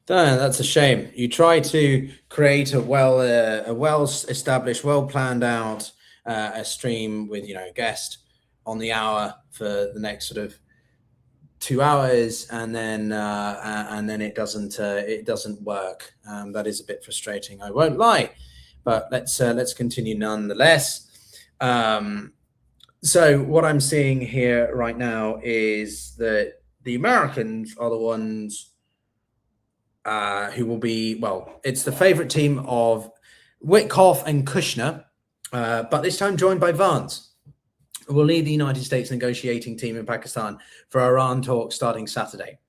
[SPEAKER 1] that's a shame. You try to create a well-established, well-planned out a stream with guest on the hour for the next sort of 2 hours, and then it doesn't work. That is a bit frustrating, I won't lie, but let's continue nonetheless. So what I'm seeing here right now is that the Americans are the ones who will be, well, it's the favorite team of Witkoff and Kushner, but this time joined by Vance, who will lead the United States negotiating team in Pakistan for Iran talks starting Saturday.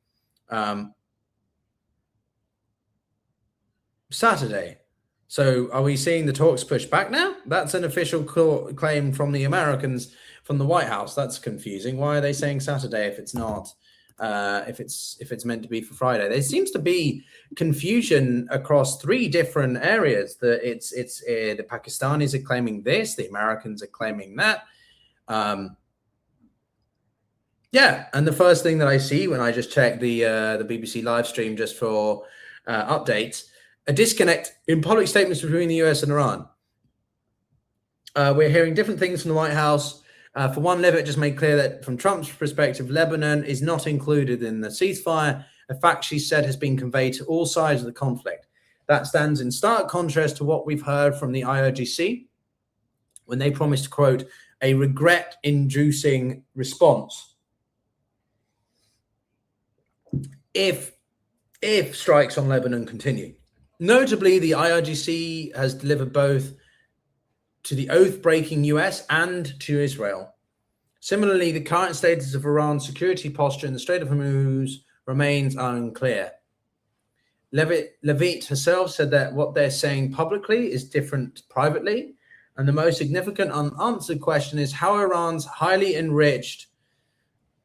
[SPEAKER 1] Saturday. So are we seeing the talks pushed back now? That's an official claim from the Americans, from the White House. That's confusing. Why are they saying Saturday if it's not? If it's meant to be for Friday? There seems to be confusion across three different areas. The Pakistanis are claiming this, the Americans are claiming that. Yeah, and the first thing that I see when I just check the BBC live stream just for updates, a disconnect in public statements between the US and Iran. We're hearing different things from the White House. For one, Levitt just made clear that from Trump's perspective, Lebanon is not included in the ceasefire, a fact she said has been conveyed to all sides of the conflict. That stands in stark contrast to what we've heard from the IRGC when they promised, quote, a regret-inducing response if strikes on Lebanon continue. Notably, the IRGC has delivered both to the oath-breaking US and to Israel. Similarly, the current status of Iran's security posture in the Strait of Hormuz remains unclear. Levitt herself said that what they're saying publicly is different privately, and the most significant unanswered question is how Iran's highly enriched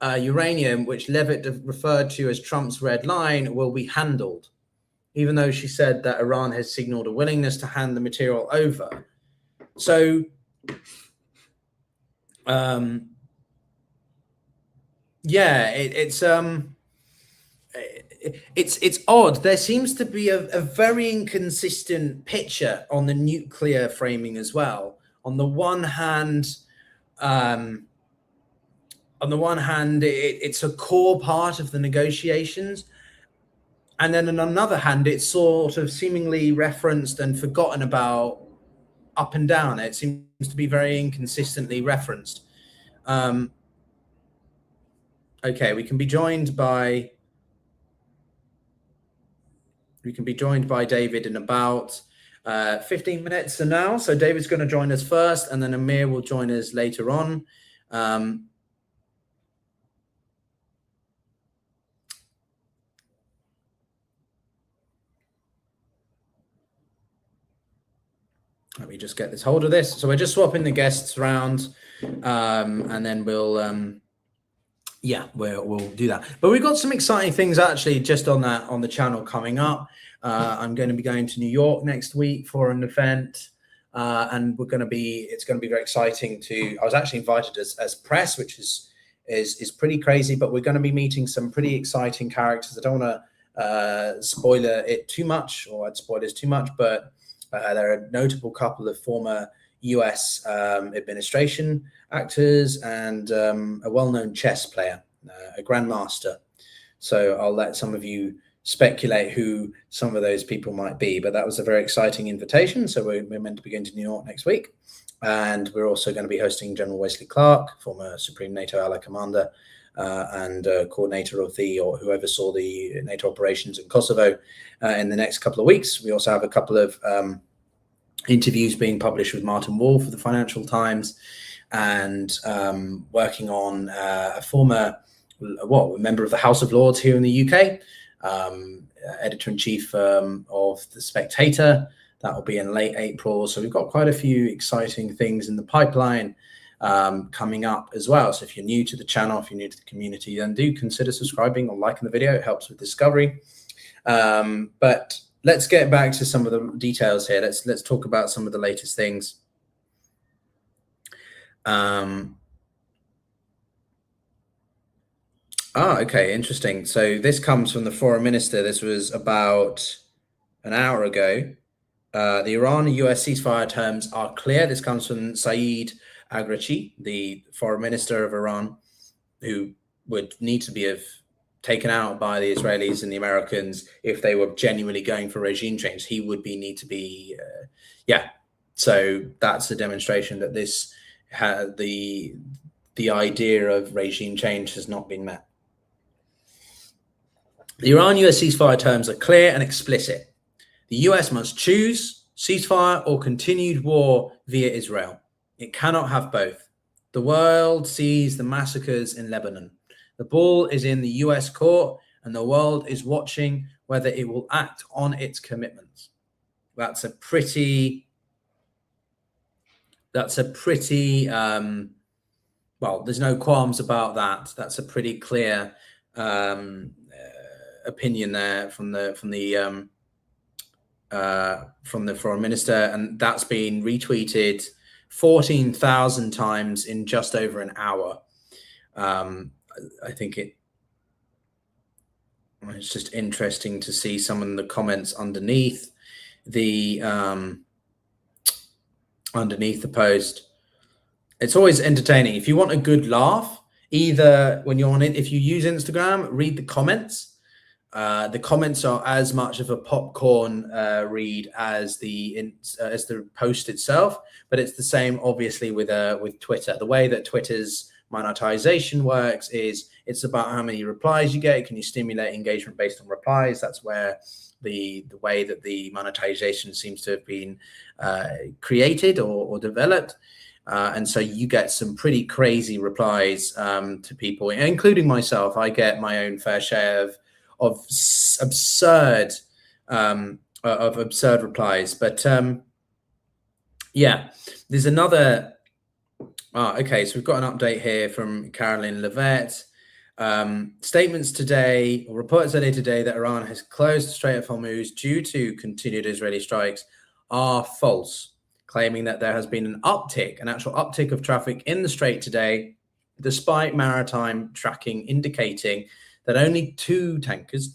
[SPEAKER 1] uranium, which Levitt referred to as Trump's red line, will be handled, even though she said that Iran has signaled a willingness to hand the material over. So, yeah, it's odd. There seems to be a very inconsistent picture on the nuclear framing as well. On the one hand, it's a core part of the negotiations. And then on another hand, it's sort of seemingly referenced and forgotten about up and down. It seems to be very inconsistently referenced. Okay, we can be joined by David in about 15 minutes from now. So David's going to join us first, and then Amir will join us later on. Let me just get this hold of this. So we're just swapping the guests around, and then we'll do that. But we've got some exciting things actually just on the channel coming up. I'm going to be going to New York next week for an event, and it's going to be very exciting. I was actually invited as press, which is pretty crazy. But we're going to be meeting some pretty exciting characters. I don't want to spoiler it too much, or I'd spoil this too much, but there are a notable couple of former US administration actors and a well-known chess player, a grandmaster. So I'll let some of you speculate who some of those people might be. But that was a very exciting invitation. So we're meant to be going to New York next week. And we're also going to be hosting General Wesley Clark, former Supreme NATO Allied Commander and coordinator of who oversaw the NATO operations in Kosovo in the next couple of weeks. We also have a couple of interviews being published with Martin Wolf of the Financial Times, and working on a former member of the House of Lords here in the UK, editor-in-chief of The Spectator. That will be in late April. So we've got quite a few exciting things in the pipeline coming up as well. So if you're new to the channel, if you're new to the community, then do consider subscribing or liking the video. It helps with discovery. But let's get back to some of the details here. Let's talk about some of the latest things. Okay, interesting. So this comes from the foreign minister. This was about an hour ago. The Iran and US ceasefire terms are clear. This comes from Saeed Agrachi, the foreign minister of Iran, who would need to be taken out by the Israelis and the Americans if they were genuinely going for regime change. He would need to be, So that's a demonstration that the idea of regime change has not been met. The Iran-US ceasefire terms are clear and explicit. The US must choose ceasefire or continued war via Israel. It cannot have both. The world sees the massacres in Lebanon. The ball is in the US court, and the world is watching whether it will act on its commitments. That's a pretty well, there's no qualms about that. That's a pretty clear opinion there from the foreign minister, and that's been retweeted 14,000 times in just over an hour. I think it's just interesting to see some of the comments underneath the post. It's always entertaining. If you want a good laugh, either when you're on it, if you use Instagram, read the comments. The comments are as much of a popcorn read as the post itself, but it's the same, obviously, with Twitter. The way that Twitter's monetization works is it's about how many replies you get. Can you stimulate engagement based on replies? That's where the way that the monetization seems to have been created or developed. And so you get some pretty crazy replies to people, including myself. I get my own fair share of absurd replies. But yeah, there's another. Okay, so we've got an update here from Caroline Levette. Statements today, or reports earlier today, that Iran has closed the Strait of Hormuz due to continued Israeli strikes are false, claiming that there has been an actual uptick of traffic in the Strait today, despite maritime tracking indicating that only two tankers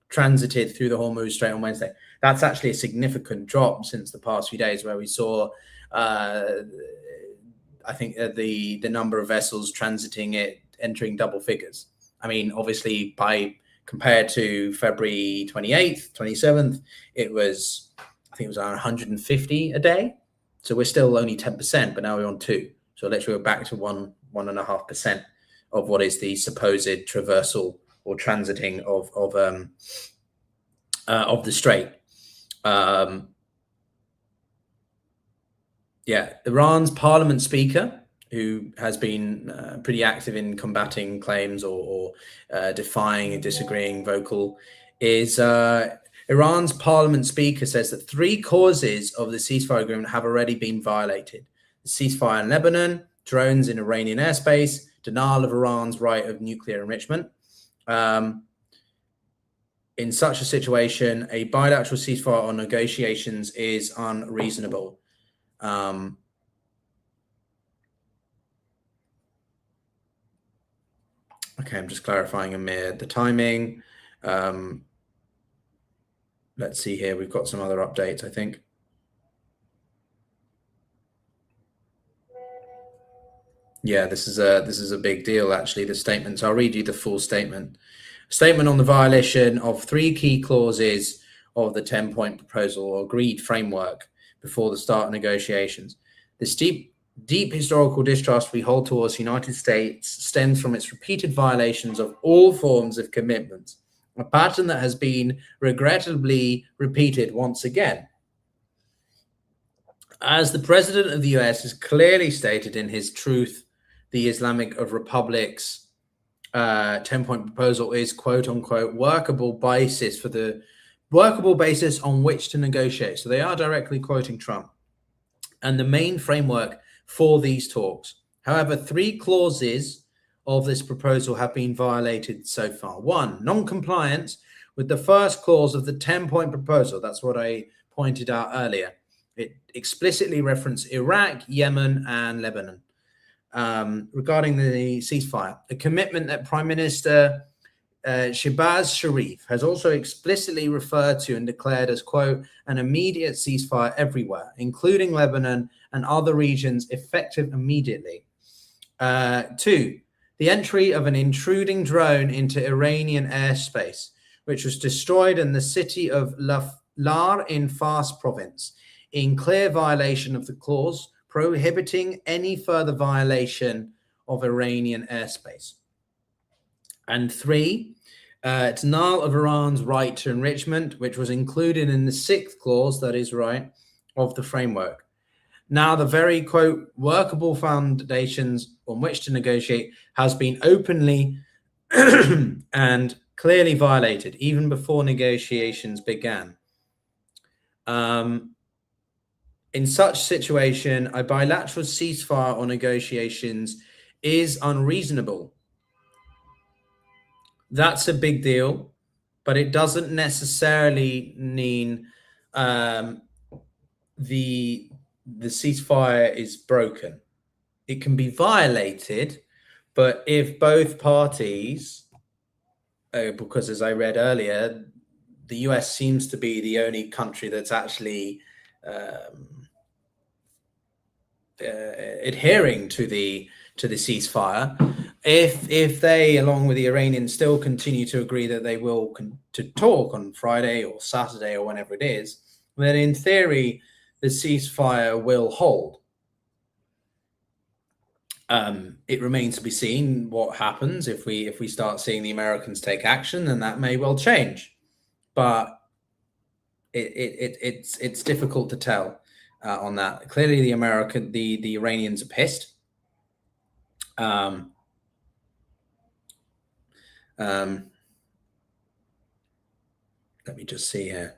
[SPEAKER 1] transited through the Hormuz Strait on Wednesday. That's actually a significant drop since the past few days, where we saw, I think, the number of vessels transiting it entering double figures. I mean, obviously, compared to February 28th, 27th, I think it was around 150 a day. So we're still only 10%, but now we're on 2. So let's go back to 1.5% of what is the supposed traversal or transiting of the strait. Iran's parliament speaker, who has been pretty active in combating claims or defying and disagreeing vocal, is Iran's parliament speaker says that 3 causes of the ceasefire agreement have already been violated: the ceasefire in Lebanon, drones in Iranian airspace, denial of Iran's right of nuclear enrichment. In such a situation, a bilateral ceasefire or negotiations is unreasonable. Okay, I'm just clarifying, Amir, the timing. Let's see here. We've got some other updates, I think. Yeah, this is a big deal, actually, the statements. I'll read you the full statement. Statement on the violation of 3 key clauses of the 10-point proposal or agreed framework before the start of negotiations. This deep historical distrust we hold towards the United States stems from its repeated violations of all forms of commitment, a pattern that has been regrettably repeated once again. As the president of the US has clearly stated in his Truth, the Islamic of Republics 10-point proposal is, quote unquote, workable basis on which to negotiate. So they are directly quoting Trump and the main framework for these talks. However, 3 clauses of this proposal have been violated so far. 1, non-compliance with the first clause of the 10-point proposal. That's what I pointed out earlier. It explicitly referenced Iraq, Yemen, and Lebanon. Regarding the ceasefire, a commitment that Prime Minister Shehbaz Sharif has also explicitly referred to and declared as, quote, an immediate ceasefire everywhere, including Lebanon and other regions, effective immediately. 2, the entry of an intruding drone into Iranian airspace, which was destroyed in the city of Lar in Fars province, in clear violation of the clause prohibiting any further violation of Iranian airspace. And 3, denial of Iran's right to enrichment, which was included in the 6th clause, that is right, of the framework. Now, the very, quote, workable foundations on which to negotiate has been openly and clearly violated even before negotiations began. In such situation, a bilateral ceasefire or negotiations is unreasonable. That's a big deal, but it doesn't necessarily mean the ceasefire is broken. It can be violated, but if both parties, because as I read earlier, the US seems to be the only country that's actually adhering to the ceasefire. If they, along with the Iranians, still continue to agree that they will to talk on Friday or Saturday or whenever it is, then in theory the ceasefire will hold. It remains to be seen what happens if we start seeing the Americans take action, and that may well change. But it's difficult to tell on that. Clearly, the Iranians are pissed. Let me just see here.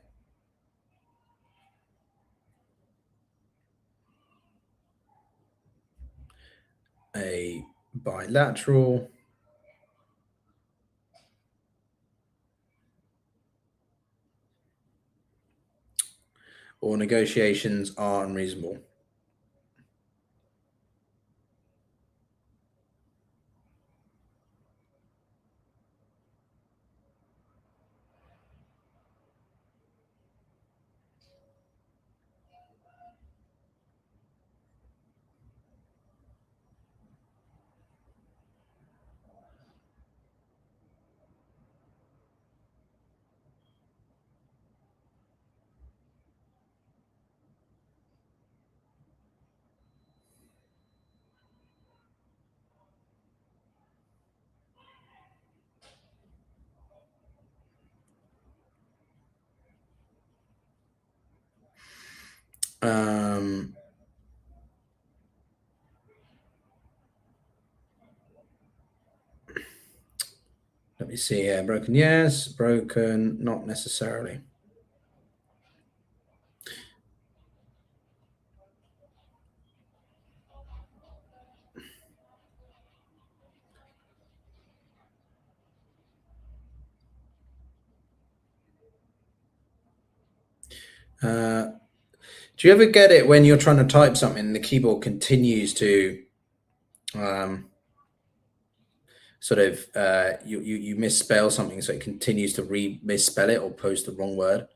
[SPEAKER 1] A bilateral or negotiations are unreasonable. Let me see here. Broken, yes. Broken, not necessarily. Do you ever get it when you're trying to type something and the keyboard continues to sort of you misspell something, so it continues to misspell it or post the wrong word?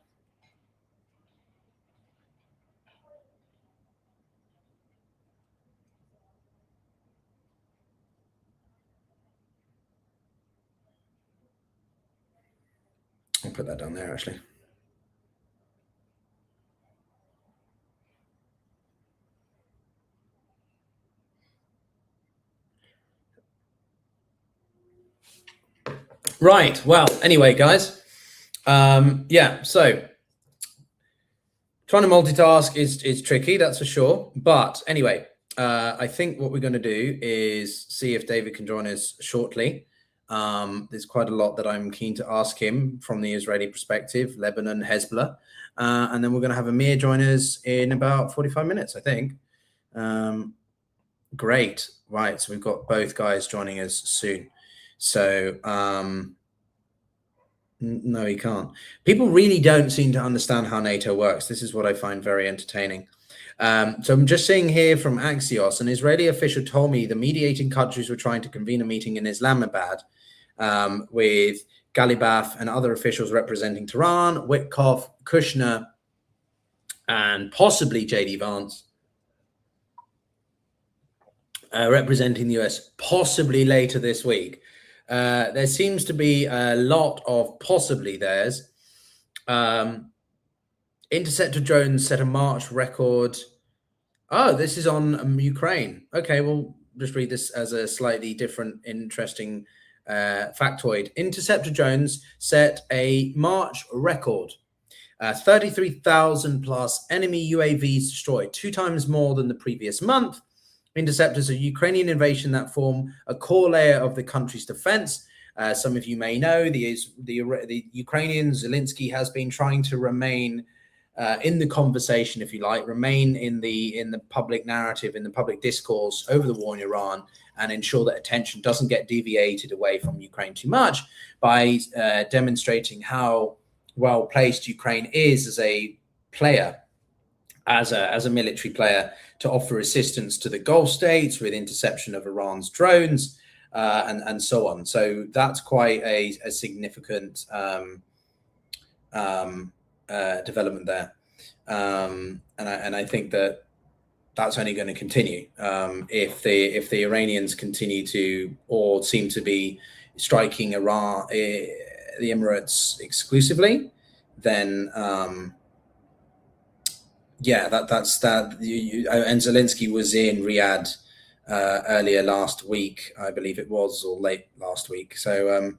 [SPEAKER 1] I'll put that down there actually. Right. Well, anyway, guys. Yeah, so trying to multitask is tricky, that's for sure. But anyway, I think what we're going to do is see if David can join us shortly. There's quite a lot that I'm keen to ask him from the Israeli perspective, Lebanon, Hezbollah. And then we're going to have Amir join us in about 45 minutes, I think. Great. Right. So we've got both guys joining us soon. So no, he can't. People really don't seem to understand how NATO works. This is what I find very entertaining. So I'm just seeing here from Axios, an Israeli official told me the mediating countries were trying to convene a meeting in Islamabad with Galibaf and other officials representing Tehran, Witkoff, Kushner, and possibly J.D. Vance representing the US, possibly later this week. There seems to be a lot of possibly theirs. Interceptor drones set a March record. Oh, this is on Ukraine. Okay, we'll just read this as a slightly different, interesting factoid. Interceptor drones set a March record. 33,000 plus enemy UAVs destroyed, 2 times more than the previous month. Interceptors are Ukrainian invasion that form a core layer of the country's defense. Some of you may know the Ukrainian Zelensky has been trying to remain in the conversation, if you like, remain in the public narrative, in the public discourse over the war in Iran, and ensure that attention doesn't get deviated away from Ukraine too much by demonstrating how well placed Ukraine is as a player, as a military player, to offer assistance to the Gulf states with interception of Iran's drones and so on. So that's quite a significant development there, and I think that that's only going to continue if the Iranians continue to, or seem to be, striking Iran, the Emirates exclusively. Then that's that. And Zelensky was in Riyadh earlier last week, I believe it was, or late last week. So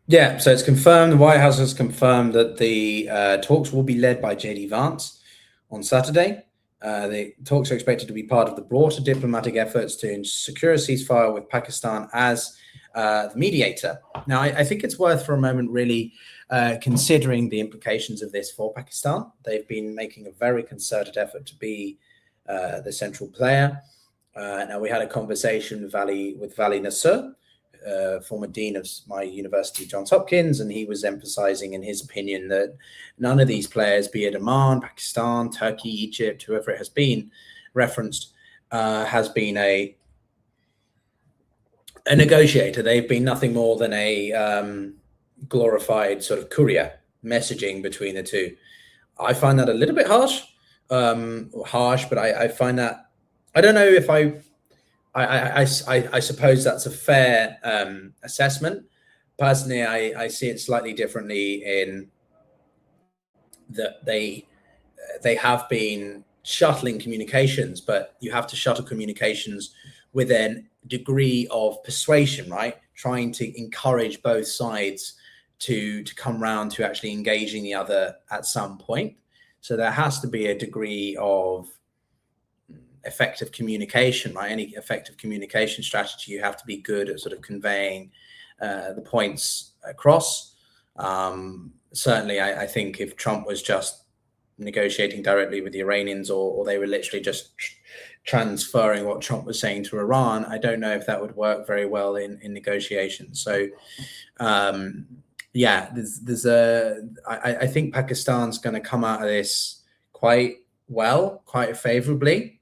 [SPEAKER 1] so it's confirmed. The White House has confirmed that the talks will be led by JD Vance on Saturday. The talks are expected to be part of the broader diplomatic efforts to secure a ceasefire with Pakistan as the mediator. Now, I think it's worth for a moment really considering the implications of this for Pakistan. They've been making a very concerted effort to be the central player. Now, we had a conversation with Vali Nasser, former dean of my university, Johns Hopkins, and he was emphasizing in his opinion that none of these players, be it Oman, Pakistan, Turkey, Egypt, whoever it has been referenced, has been a negotiator. They've been nothing more than a glorified sort of courier messaging between the two. I find that a little bit harsh, but I find that, I don't know if I suppose that's a fair assessment. Personally, I see it slightly differently in that they have been shuttling communications, but you have to shuttle communications with a degree of persuasion, right? Trying to encourage both sides to come round to actually engaging the other at some point. So there has to be a degree of effective communication, right? Any effective communication strategy, you have to be good at sort of conveying the points across. Certainly, I think if Trump was just negotiating directly with the Iranians, or they were literally just transferring what Trump was saying to Iran, I don't know if that would work very well in negotiations. So, I think Pakistan's going to come out of this quite favorably.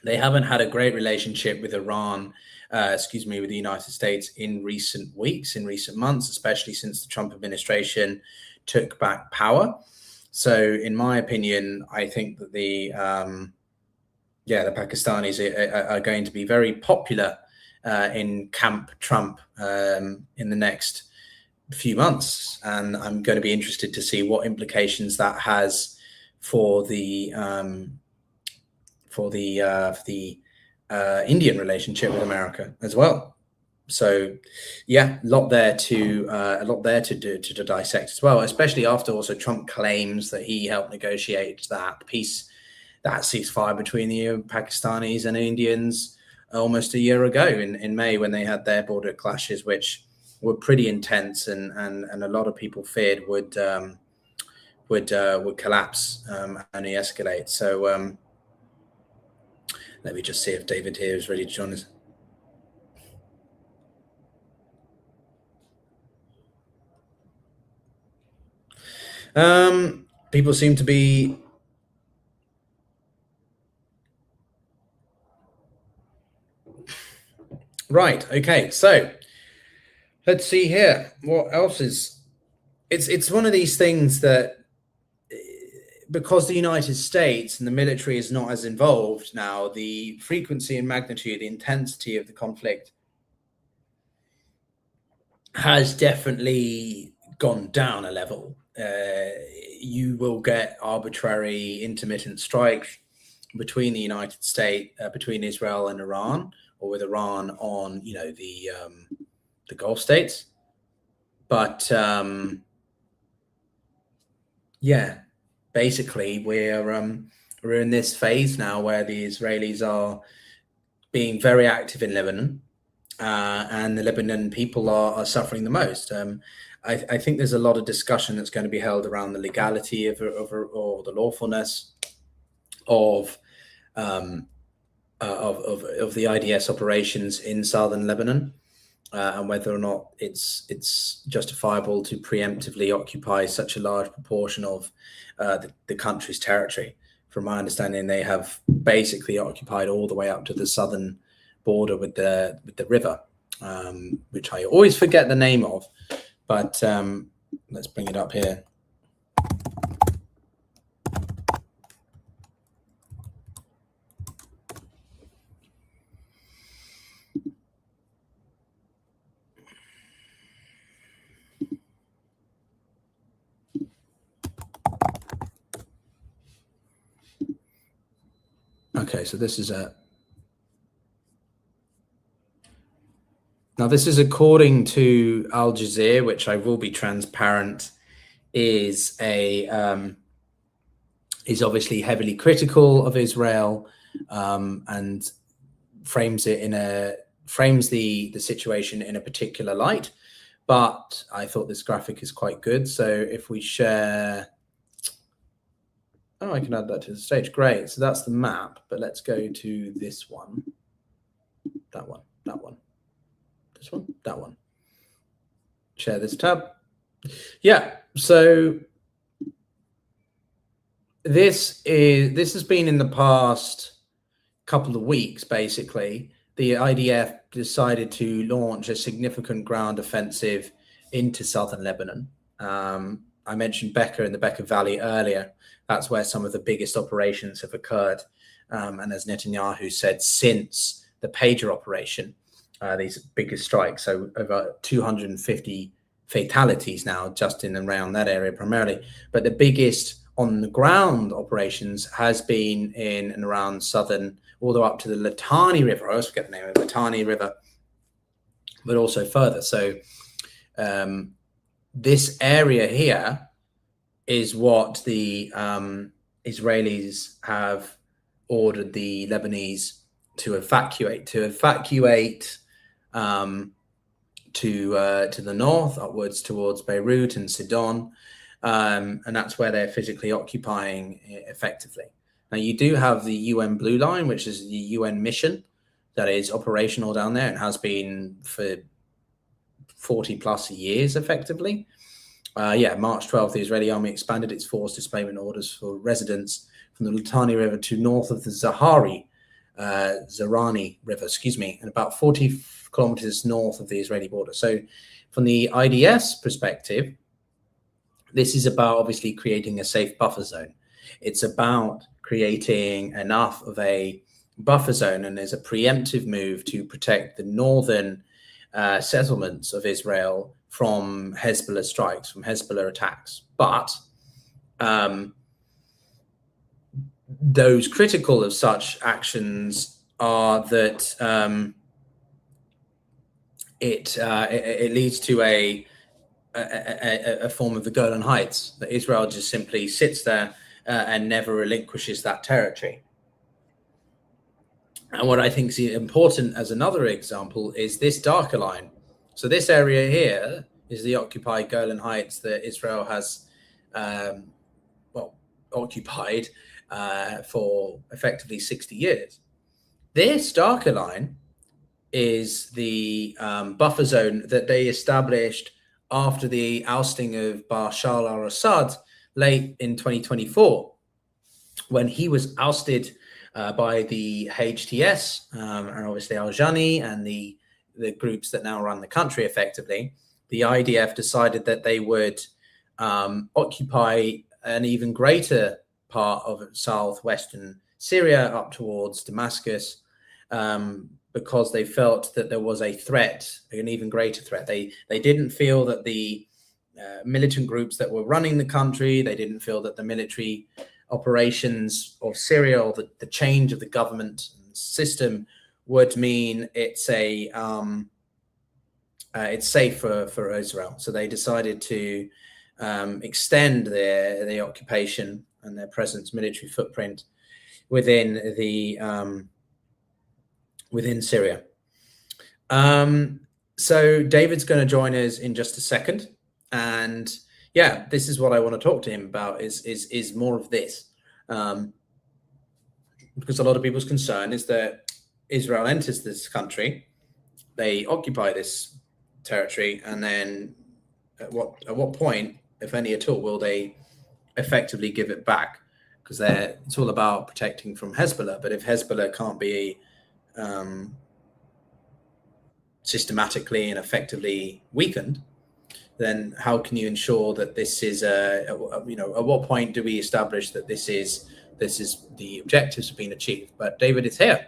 [SPEAKER 1] They haven't had a great relationship with Iran, with the United States in recent weeks, in recent months, especially since the Trump administration took back power. So in my opinion, I think that the Pakistanis are going to be very popular in Camp Trump in the next few months. And I'm going to be interested to see what implications that has for the Indian relationship with America as well. So, a lot there to dissect as well, especially after also Trump claims that he helped negotiate that ceasefire between the Pakistanis and Indians almost a year ago in May, when they had their border clashes, which were pretty intense and a lot of people feared would collapse and escalate. So. Let me just see if David here is ready to join us. People seem to be right. Okay, so let's see here. What else is? It's one of these things that, because the United States and the military is not as involved now, the frequency and magnitude, the intensity of the conflict has definitely gone down a level. You will get arbitrary intermittent strikes between the United States, between Israel and Iran, or with Iran on, the Gulf states. But yeah, basically we're in this phase now where the Israelis are being very active in Lebanon, and the Lebanon people are suffering the most. I think there's a lot of discussion that's going to be held around the legality or the lawfulness of the IDS operations in southern Lebanon, and whether or not it's justifiable to preemptively occupy such a large proportion of the country's territory. From my understanding, they have basically occupied all the way up to the southern border with the river, which I always forget the name of, but let's bring it up here. Okay, so this is now this is according to Al Jazeera, which I will be transparent is obviously heavily critical of Israel, and frames the situation in a particular light. But I thought this graphic is quite good. So if we share, I can add that to the stage. Great. So that's the map. But let's go to this one. That one. This one. That one. Share this tab. Yeah. So this has been in the past couple of weeks, basically. The IDF decided to launch a significant ground offensive into southern Lebanon. I mentioned Bekaa in the Bekaa Valley earlier. That's where some of the biggest operations have occurred. And as Netanyahu said, since the pager operation, these biggest strikes, so over 250 fatalities now just in and around that area primarily. But the biggest on the ground operations has been in and around southern, all the way up to the Litani River. I always forget the name of the Litani River, but also further. So this area here is what the Israelis have ordered the Lebanese to evacuate to the north, upwards towards Beirut and Sidon, and that's where they're physically occupying effectively. Now, you do have the UN Blue Line, which is the UN mission that is operational down there and has been for 40 plus years, effectively. March 12th, the Israeli army expanded its force displacement orders for residents from the Litani River to north of the Zarani River, and about 40 kilometers north of the Israeli border. So from the IDS perspective, this is about obviously creating a safe buffer zone. It's about creating enough of a buffer zone, and there's a preemptive move to protect the northern settlements of Israel from Hezbollah strikes, from Hezbollah attacks. But those critical of such actions are that it leads to a form of the Golan Heights, that Israel just simply sits there and never relinquishes that territory. And what I think is important as another example is this darker line. So this area here is the occupied Golan Heights that Israel has occupied for effectively 60 years. This darker line is the buffer zone that they established after the ousting of Bashar al-Assad late in 2024, when he was ousted by the HTS and obviously Al-Jani and the groups that now run the country effectively. The IDF decided that they would occupy an even greater part of southwestern Syria up towards Damascus, because they felt that there was a threat, an even greater threat. They didn't feel that the militant groups that were running the country, they didn't feel that the military operations of Syria or the change of the government system would mean it's safe for Israel. So they decided to extend their occupation and their presence, military footprint within Syria. So David's going to join us in just a second, and yeah, this is what I want to talk to him about. Is more of this, because a lot of people's concern is that Israel enters this country, they occupy this territory, and then at what point, if any at all, will they effectively give it back? Because it's all about protecting from Hezbollah. But if Hezbollah can't be systematically and effectively weakened, then how can you ensure that this is at what point do we establish that this is the objectives have been achieved? But David is here.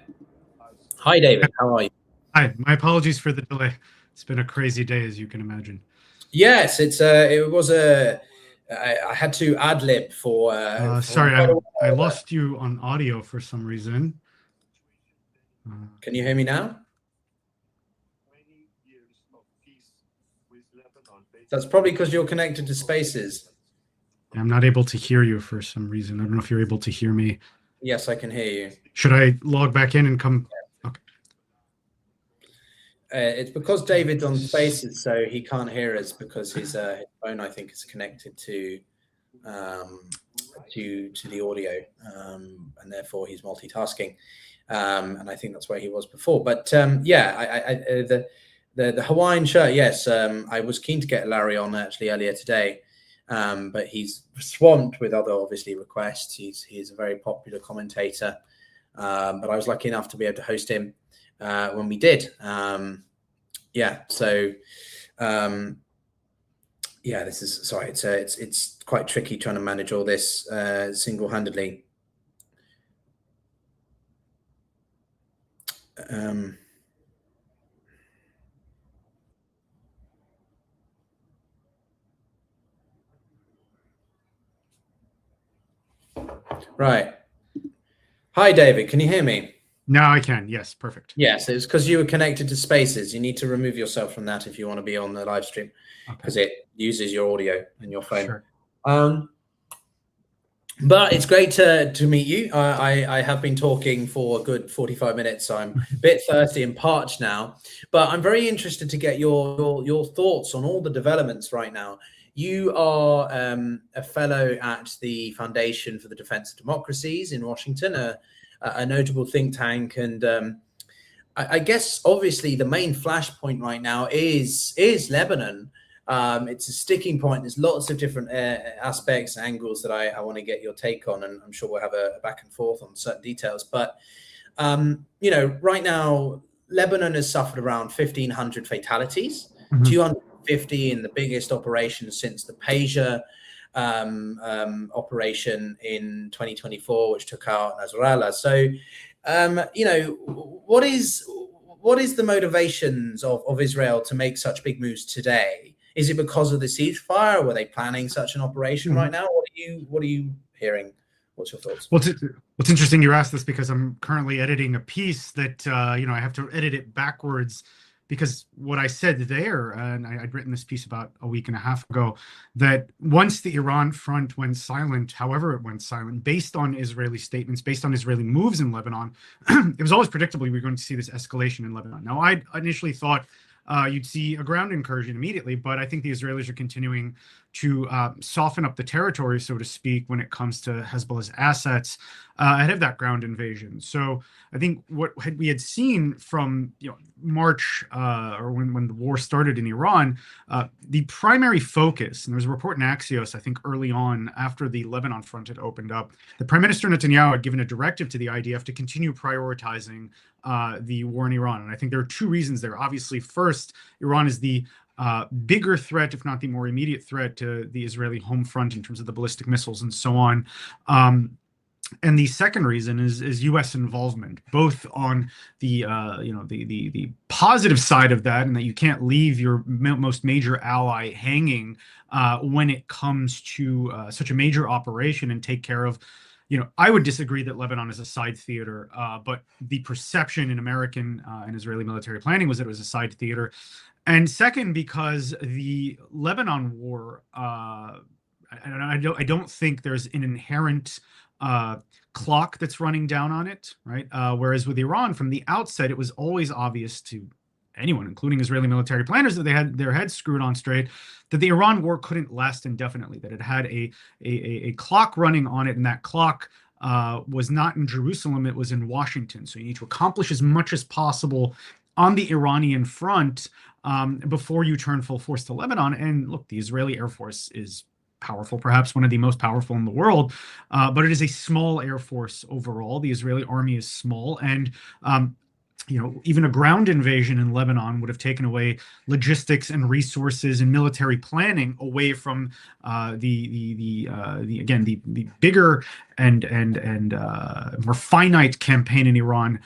[SPEAKER 1] Hi, David. How are you?
[SPEAKER 3] Hi. My apologies for the delay. It's been a crazy day, as you can imagine.
[SPEAKER 1] Yes, I had to ad lib for.
[SPEAKER 3] Sorry, I lost you on audio for some reason.
[SPEAKER 1] Can you hear me now? That's probably because you're connected to Spaces.
[SPEAKER 3] I'm not able to hear you for some reason. I don't know if you're able to hear me.
[SPEAKER 1] Yes, I can hear you.
[SPEAKER 3] Should I log back in and come? Okay.
[SPEAKER 1] It's because David's on Spaces, so he can't hear us because his phone, I think, is connected to the audio, and therefore he's multitasking. And I think that's where he was before. But the Hawaiian shirt, yes, I was keen to get Larry on actually earlier today, but he's swamped with other obviously requests. He's a very popular commentator, but I was lucky enough to be able to host him when we did. This is sorry. It's quite tricky trying to manage all this single-handedly. Right. Hi, David. Can you hear me?
[SPEAKER 3] Now I can. Yes, perfect.
[SPEAKER 1] Yes, it's because you were connected to Spaces. You need to remove yourself from that if you want to be on the live stream, because it uses your audio and your phone.
[SPEAKER 3] Sure.
[SPEAKER 1] But it's great to meet you. I have been talking for a good 45 minutes, so I'm a bit thirsty and parched now. But I'm very interested to get your thoughts on all the developments right now. You are a fellow at the Foundation for the Defense of Democracies in Washington, a notable think tank, and I guess obviously the main flashpoint right now is Lebanon. It's a sticking point. There's lots of different aspects, angles that I want to get your take on, and I'm sure we'll have a back and forth on certain details. But right now Lebanon has suffered around 1,500 fatalities, 250 in the biggest operation since the Pager operation in 2024, which took out Nasrallah. So, what is the motivations of Israel to make such big moves today? Is it because of the ceasefire? Were they planning such an operation right now? What are you hearing? What's your thoughts?
[SPEAKER 3] Well, what's interesting, you asked this because I'm currently editing a piece that I have to edit it backwards, because what I said there, and I'd written this piece about a week and a half ago, that once the Iran front went silent, however it went silent, based on Israeli statements, based on Israeli moves in Lebanon, it was always predictable we were going to see this escalation in Lebanon. Now, I initially thought you'd see a ground incursion immediately, but I think the Israelis are continuing to soften up the territory, so to speak, when it comes to Hezbollah's assets ahead of that ground invasion. So I think what we had seen from March or when the war started in Iran, the primary focus, and there was a report in Axios, I think early on after the Lebanon front had opened up, the Prime Minister Netanyahu had given a directive to the IDF to continue prioritizing the war in Iran. And I think there are two reasons there. Obviously, first, Iran is the bigger threat, if not the more immediate threat, to the Israeli home front in terms of the ballistic missiles and so on. And the second reason is U.S. involvement, both on the the positive side of that, and that you can't leave your most major ally hanging when it comes to such a major operation and take care of. I would disagree that Lebanon is a side theater, but the perception in American and Israeli military planning was that it was a side theater. And second, because the Lebanon war, I don't think there's an inherent clock that's running down on it, right? Whereas with Iran, from the outset, it was always obvious to anyone, including Israeli military planners, that they had their heads screwed on straight, that the Iran war couldn't last indefinitely, that it had a clock running on it, and that clock was not in Jerusalem, it was in Washington. So you need to accomplish as much as possible on the Iranian front before you turn full force to Lebanon. And look, the Israeli Air Force is powerful, perhaps one of the most powerful in the world, but it is a small air force overall. The Israeli army is small, and even a ground invasion in Lebanon would have taken away logistics and resources and military planning away from the bigger and more finite campaign in Iran.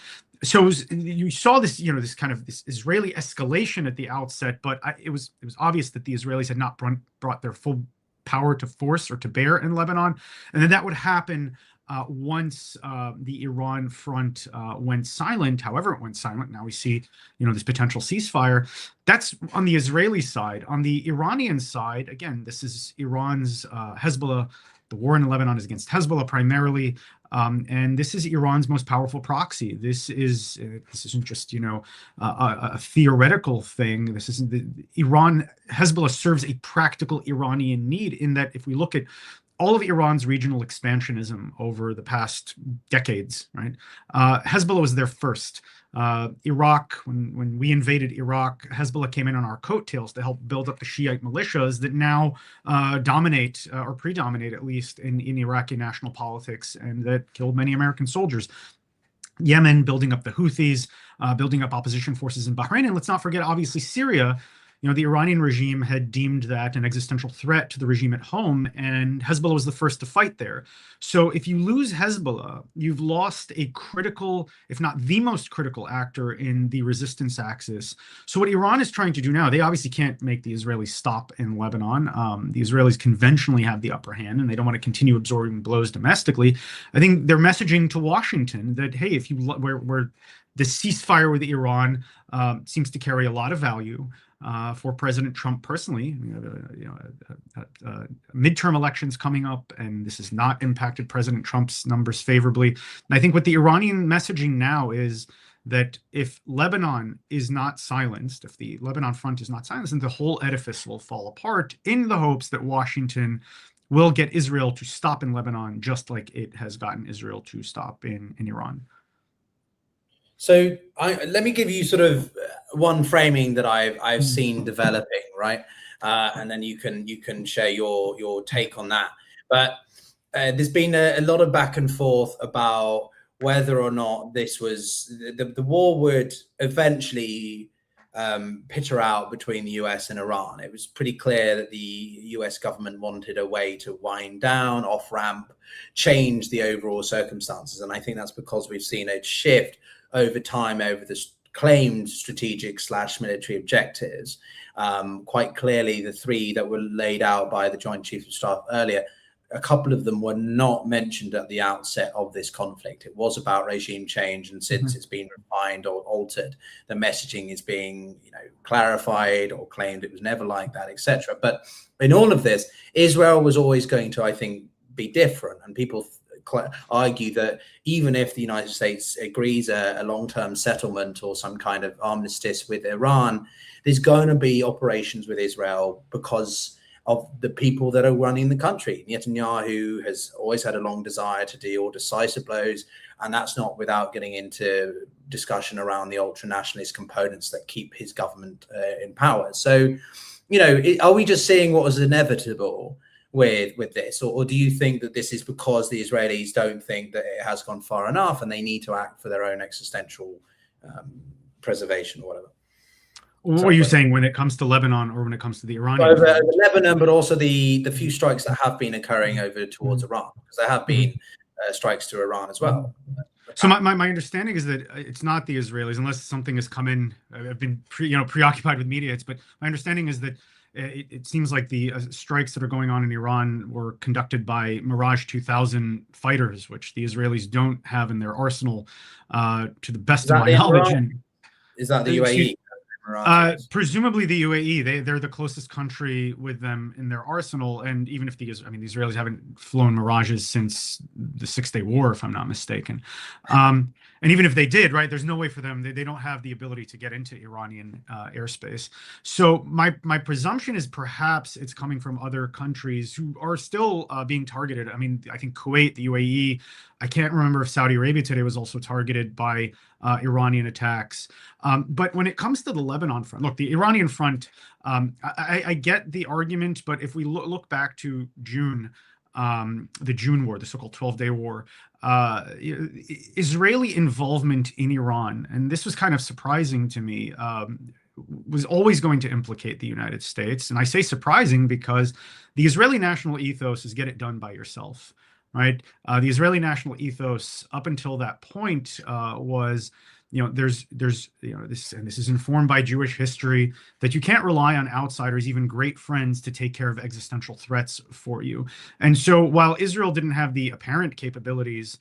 [SPEAKER 3] So you saw this, this kind of this Israeli escalation at the outset, but it was obvious that the Israelis had not brought their full power to force or to bear in Lebanon, and then that would happen once the Iran front went silent. However, it went silent. Now we see, this potential ceasefire. That's on the Israeli side. On the Iranian side, again, this is Iran's Hezbollah. The war in Lebanon is against Hezbollah primarily, and this is Iran's most powerful proxy. This isn't just a theoretical thing. This isn't Hezbollah serves a practical Iranian need, in that if we look at all of Iran's regional expansionism over the past decades, right? Hezbollah was there first. Iraq, when we invaded Iraq, Hezbollah came in on our coattails to help build up the Shiite militias that now dominate, or predominate at least, in Iraqi national politics, and that killed many American soldiers. Yemen, building up the Houthis, building up opposition forces in Bahrain, and let's not forget, obviously, Syria. The Iranian regime had deemed that an existential threat to the regime at home, and Hezbollah was the first to fight there. So if you lose Hezbollah, you've lost a critical, if not the most critical actor in the resistance axis. So what Iran is trying to do now, they obviously can't make the Israelis stop in Lebanon. The Israelis conventionally have the upper hand, and they don't want to continue absorbing blows domestically. I think they're messaging to Washington that, hey, if you where the ceasefire with Iran seems to carry a lot of value for President Trump personally. Midterm elections coming up, and this has not impacted President Trump's numbers favorably. And I think what the Iranian messaging now is that if Lebanon is not silenced, if the Lebanon front is not silenced, then the whole edifice will fall apart, in the hopes that Washington will get Israel to stop in Lebanon, just like it has gotten Israel to stop in Iran.
[SPEAKER 1] So let me give you sort of one framing that I've seen developing, right? And then you can share your take on that. But there's been a lot of back and forth about whether or not this was the war would eventually peter out between the US and Iran. It was pretty clear that the US government wanted a way to wind down, off ramp, change the overall circumstances, and I think that's because we've seen a shift over time over the claimed strategic / military objectives. Quite clearly, the three that were laid out by the Joint Chiefs of Staff earlier, a couple of them were not mentioned at the outset of this conflict. It was about regime change, and since it's been refined or altered, the messaging is being clarified or claimed it was never like that, etc. But in all of this, Israel was always going to, I think, be different, and people argue that even if the United States agrees a long-term settlement or some kind of armistice with Iran, there's going to be operations with Israel because of the people that are running the country. Netanyahu has always had a long desire to deal decisive blows, and that's not without getting into discussion around the ultra-nationalist components that keep his government in power. So, are we just seeing what was inevitable with this, or do you think that this is because the Israelis don't think that it has gone far enough and they need to act for their own existential preservation or whatever?
[SPEAKER 3] What are you saying when it comes to Lebanon, or when it comes to the Iranian?
[SPEAKER 1] Lebanon, but also the few strikes that have been occurring over towards Iran, because there have been strikes to Iran as well.
[SPEAKER 3] So my understanding is that it's not the Israelis, unless something has come in. I've been preoccupied with media. But my understanding is that it seems like the strikes that are going on in Iran were conducted by Mirage 2000 fighters, which the Israelis don't have in their arsenal, to the best of my knowledge.
[SPEAKER 1] Is that the UAE?
[SPEAKER 3] Presumably the UAE. They're the closest country with them in their arsenal, and even if the Israelis haven't flown Mirages since the Six-Day War, if I'm not mistaken. And even if they did, right, there's no way for them. They don't have the ability to get into Iranian airspace. So my presumption is perhaps it's coming from other countries who are still being targeted. I mean, I think Kuwait, the UAE. I can't remember if Saudi Arabia today was also targeted by Iranian attacks. But when it comes to the Lebanon front, look, the Iranian front, I get the argument, but if we look back to June, the June war, the so-called 12-day war, Israeli involvement in Iran, and this was kind of surprising to me, was always going to implicate the United States. And I say surprising because the Israeli national ethos is get it done by yourself. Right. The Israeli national ethos up until that point was, there's this, and this is informed by Jewish history, that you can't rely on outsiders, even great friends, to take care of existential threats for you. And so while Israel didn't have the apparent capabilities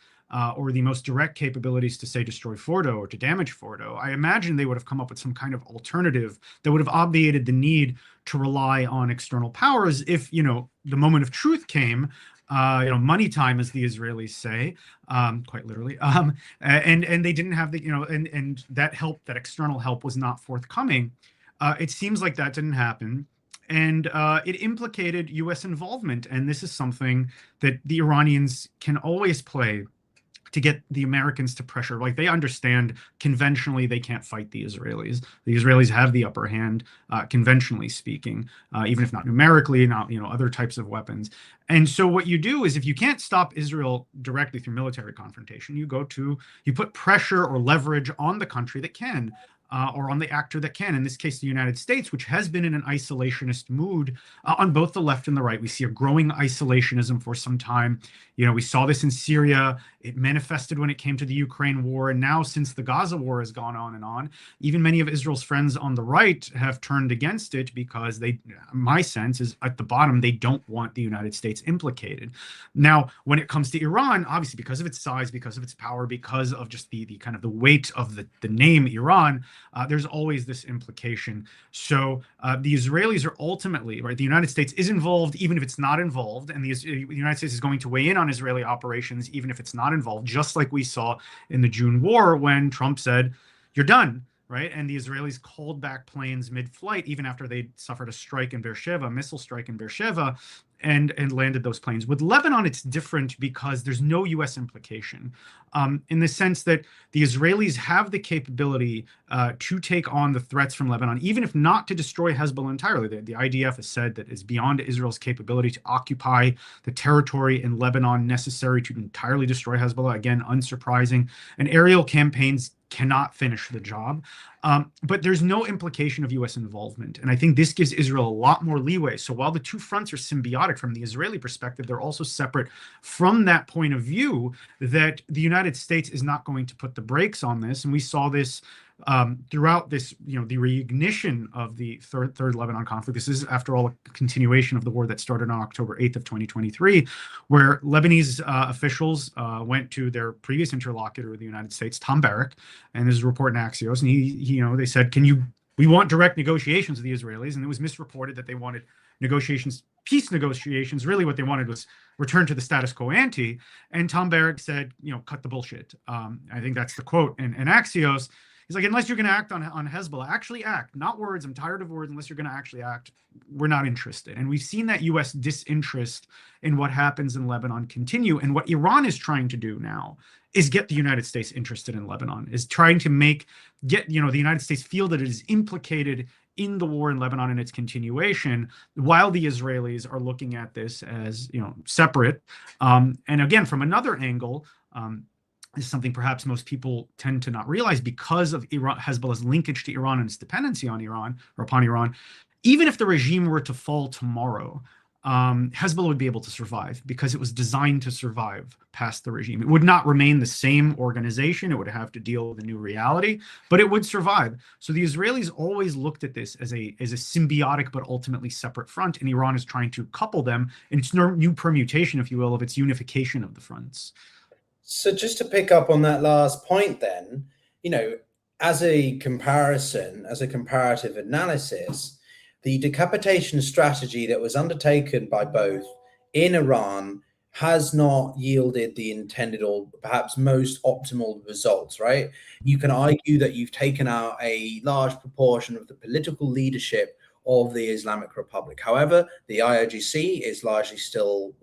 [SPEAKER 3] or the most direct capabilities to, say, destroy Fordo or to damage Fordo, I imagine they would have come up with some kind of alternative that would have obviated the need to rely on external powers if, the moment of truth came. Money time, as the Israelis say, quite literally, and they didn't have the, and that help, that external help, was not forthcoming. It seems like that didn't happen, and it implicated U.S. involvement, and this is something that the Iranians can always play to get the Americans to pressure. Like, they understand conventionally they can't fight the Israelis. The Israelis have the upper hand, conventionally speaking, even if not numerically, not other types of weapons. And so what you do is, if you can't stop Israel directly through military confrontation, you put pressure or leverage on the country that can. Or on the actor that can, in this case, the United States, which has been in an isolationist mood on both the left and the right. We see a growing isolationism for some time. We saw this in Syria. It manifested when it came to the Ukraine war. And now, since the Gaza war has gone on and on, even many of Israel's friends on the right have turned against it because my sense is, at the bottom, they don't want the United States implicated. Now, when it comes to Iran, obviously, because of its size, because of its power, because of just the kind of the weight of the name Iran, there's always this implication. So the Israelis are ultimately, right, the United States is involved even if it's not involved, and the United States is going to weigh in on Israeli operations even if it's not involved, just like we saw in the June war when Trump said, "You're done." Right. And the Israelis called back planes mid-flight, even after they suffered a strike in Beersheba, a missile strike in Beersheba, and landed those planes. With Lebanon, it's different because there's no U.S. implication, in the sense that the Israelis have the capability to take on the threats from Lebanon, even if not to destroy Hezbollah entirely. The IDF has said that it's beyond Israel's capability to occupy the territory in Lebanon necessary to entirely destroy Hezbollah. Again, unsurprising. And aerial campaigns cannot finish the job. But there's no implication of U.S. involvement. And I think this gives Israel a lot more leeway. So while the two fronts are symbiotic from the Israeli perspective, they're also separate from that point of view that the United States is not going to put the brakes on this. And we saw this throughout this, the reignition of the third Lebanon conflict. This is, after all, a continuation of the war that started on October 8th of 2023, where Lebanese officials went to their previous interlocutor with the United States, Tom Barrack, and this is a report in Axios, and they said, we want direct negotiations with the Israelis, and it was misreported that they wanted peace negotiations. Really what they wanted was return to the status quo ante. And Tom Barrack said, cut the bullshit. I think that's the quote in Axios. He's like, unless you're going to act on Hezbollah, actually act, not words. I'm tired of words. Unless you're going to actually act, we're not interested. And we've seen that U.S. disinterest in what happens in Lebanon continue. And what Iran is trying to do now is get the United States interested in Lebanon, is trying to get the United States feel that it is implicated in the war in Lebanon and its continuation, while the Israelis are looking at this as, separate. And again, from another angle, is something perhaps most people tend to not realize, because of Hezbollah's linkage to Iran and its dependency on Iran, or upon Iran. Even if the regime were to fall tomorrow, Hezbollah would be able to survive because it was designed to survive past the regime. It would not remain the same organization. It would have to deal with a new reality, but it would survive. So the Israelis always looked at this as a symbiotic but ultimately separate front, and Iran is trying to couple them in its new permutation, if you will, of its unification of the fronts.
[SPEAKER 1] So just to pick up on that last point then, as a comparison, as a comparative analysis, the decapitation strategy that was undertaken by both in Iran has not yielded the intended or perhaps most optimal results, right? You can argue that you've taken out a large proportion of the political leadership of the Islamic Republic. However, the IRGC is largely still,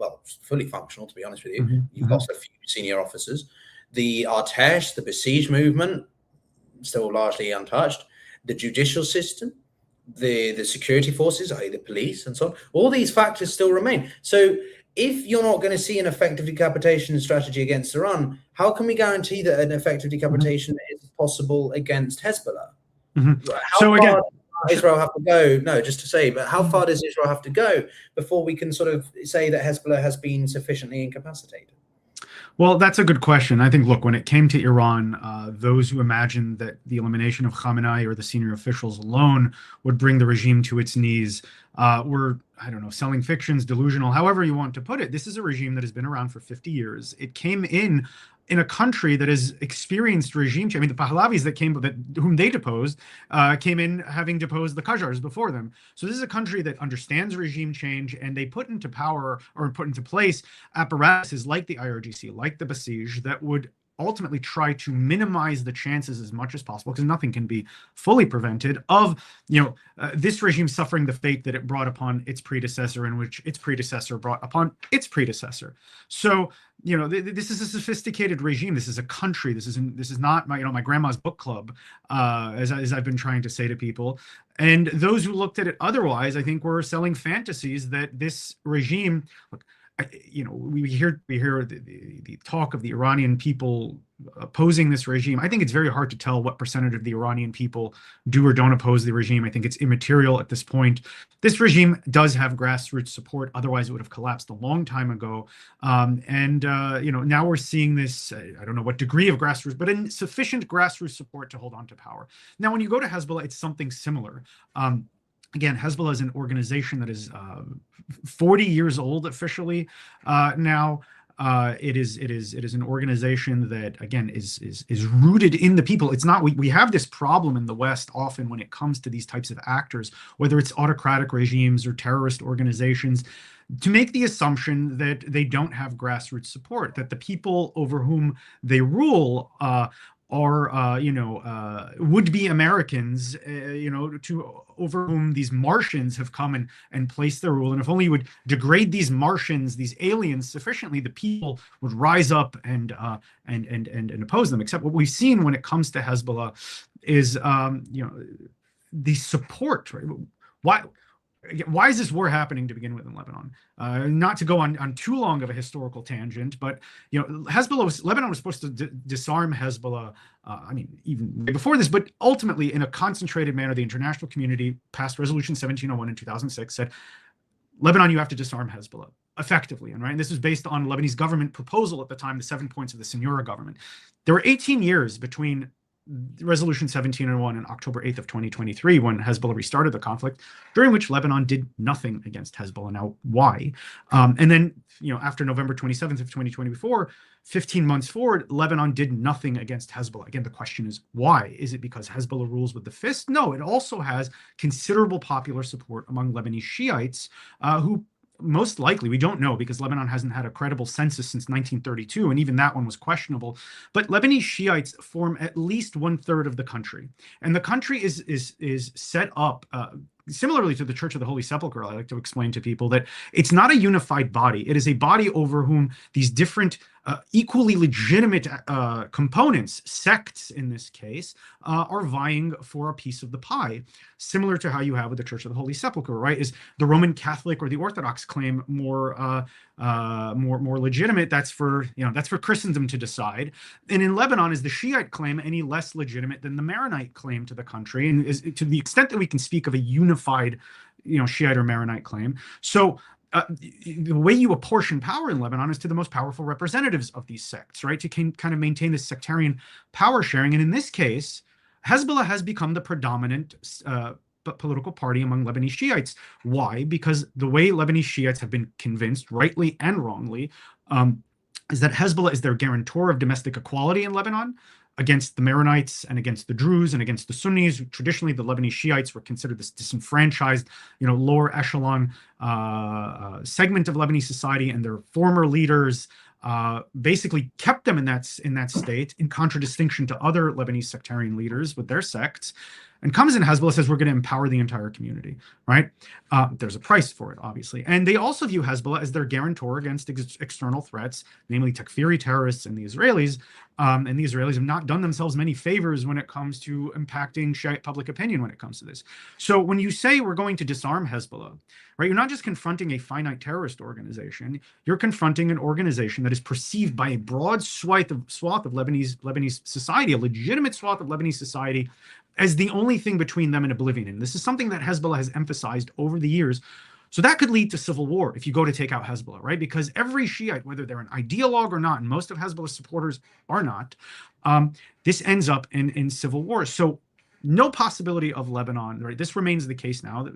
[SPEAKER 1] fully functional, to be honest with you. You've lost a few senior officers. The Artesh, the Besieged movement, still largely untouched. The judicial system, the security forces, i.e. the police and so on, all these factors still remain. So if you're not going to see an effective decapitation strategy against Iran, how can we guarantee that an effective decapitation is possible against Hezbollah?
[SPEAKER 3] So again,
[SPEAKER 1] does Israel have to go? No, just to say, but how far does Israel have to go before we can sort of say that Hezbollah has been sufficiently incapacitated?
[SPEAKER 3] Well, that's a good question. I think, look, when it came to Iran, those who imagined that the elimination of Khamenei or the senior officials alone would bring the regime to its knees were, I don't know, selling fictions, delusional, however you want to put it. This is a regime that has been around for 50 years. It came in a country that has experienced regime change. I mean, the Pahlavis whom they deposed came in having deposed the Qajars before them. So this is a country that understands regime change, and they put into power or put into place apparatuses like the IRGC, like the Basij, that would ultimately try to minimize the chances as much as possible, because nothing can be fully prevented, of this regime suffering the fate that it brought upon its predecessor, in which its predecessor brought upon its predecessor. So this is a sophisticated regime. This is a country. This is not my grandma's book club, as I've been trying to say to people. And those who looked at it otherwise, I think, were selling fantasies that this regime. Look, we hear the talk of the Iranian people opposing this regime. I think it's very hard to tell what percentage of the Iranian people do or don't oppose the regime. I think it's immaterial at this point. This regime does have grassroots support. Otherwise, it would have collapsed a long time ago. Now we're seeing this, I don't know what degree of grassroots, but insufficient grassroots support to hold on to power. Now, when you go to Hezbollah, it's something similar. Again, Hezbollah is an organization that is 40 years old officially now. It is an organization that, again, is rooted in the people. It's not, we have this problem in the West often when it comes to these types of actors, whether it's autocratic regimes or terrorist organizations, to make the assumption that they don't have grassroots support, that the people over whom they rule are would-be Americans, over whom these Martians have come and placed their rule. And if only you would degrade these Martians, these aliens, sufficiently, the people would rise up and oppose them. Except what we've seen when it comes to Hezbollah is, the support. Right? Why is this war happening to begin with in Lebanon? Not to go on too long of a historical tangent, but Lebanon was supposed to disarm Hezbollah. Even before this, but ultimately, in a concentrated manner, the international community passed Resolution 1701 in 2006, said, Lebanon, you have to disarm Hezbollah effectively. And this was based on Lebanese government proposal at the time, the 7 points of the Senora government. There were 18 years between Resolution 1701 and October 8th of 2023, when Hezbollah restarted the conflict, during which Lebanon did nothing against Hezbollah. Now, why? And then, after November 27th of 2024, 15 months forward, Lebanon did nothing against Hezbollah. Again, the question is, why? Is it because Hezbollah rules with the fist? No, it also has considerable popular support among Lebanese Shiites, who most likely, we don't know because Lebanon hasn't had a credible census since 1932, and even that one was questionable. But Lebanese Shiites form at least 1/3 of the country, and the country is set up similarly to the Church of the Holy Sepulchre. I like to explain to people that it's not a unified body. It is a body over whom these different equally legitimate components, sects in this case, are vying for a piece of the pie, similar to how you have with the Church of the Holy Sepulchre, right? Is the Roman Catholic or the Orthodox claim more legitimate? That's for Christendom to decide. And in Lebanon, is the Shiite claim any less legitimate than the Maronite claim to the country? And to the extent that we can speak of a unified, Shiite or Maronite claim. So the way you apportion power in Lebanon is to the most powerful representatives of these sects, right? To kind of maintain this sectarian power sharing. And in this case, Hezbollah has become the predominant political party among Lebanese Shiites. Why? Because the way Lebanese Shiites have been convinced, rightly and wrongly, is that Hezbollah is their guarantor of domestic equality in Lebanon against the Maronites and against the Druze and against the Sunnis. Traditionally, the Lebanese Shiites were considered this disenfranchised, lower echelon segment of Lebanese society, and their former leaders basically kept them in that state, in contradistinction to other Lebanese sectarian leaders with their sects. And comes in Hezbollah, says we're going to empower the entire community, right? There's a price for it, obviously. And they also view Hezbollah as their guarantor against external threats, namely Takfiri terrorists and the Israelis. And the Israelis have not done themselves many favors when it comes to impacting Shiite public opinion when it comes to this. So when you say we're going to disarm Hezbollah, right, you're not just confronting a finite terrorist organization, you're confronting an organization that is perceived by a broad swath of Lebanese society, a legitimate swath of Lebanese society, as the only thing between them and oblivion. And this is something that Hezbollah has emphasized over the years. So that could lead to civil war if you go to take out Hezbollah, right? Because every Shiite, whether they're an ideologue or not, and most of Hezbollah's supporters are not, this ends up in civil war. So no possibility of Lebanon, right? This remains the case now, that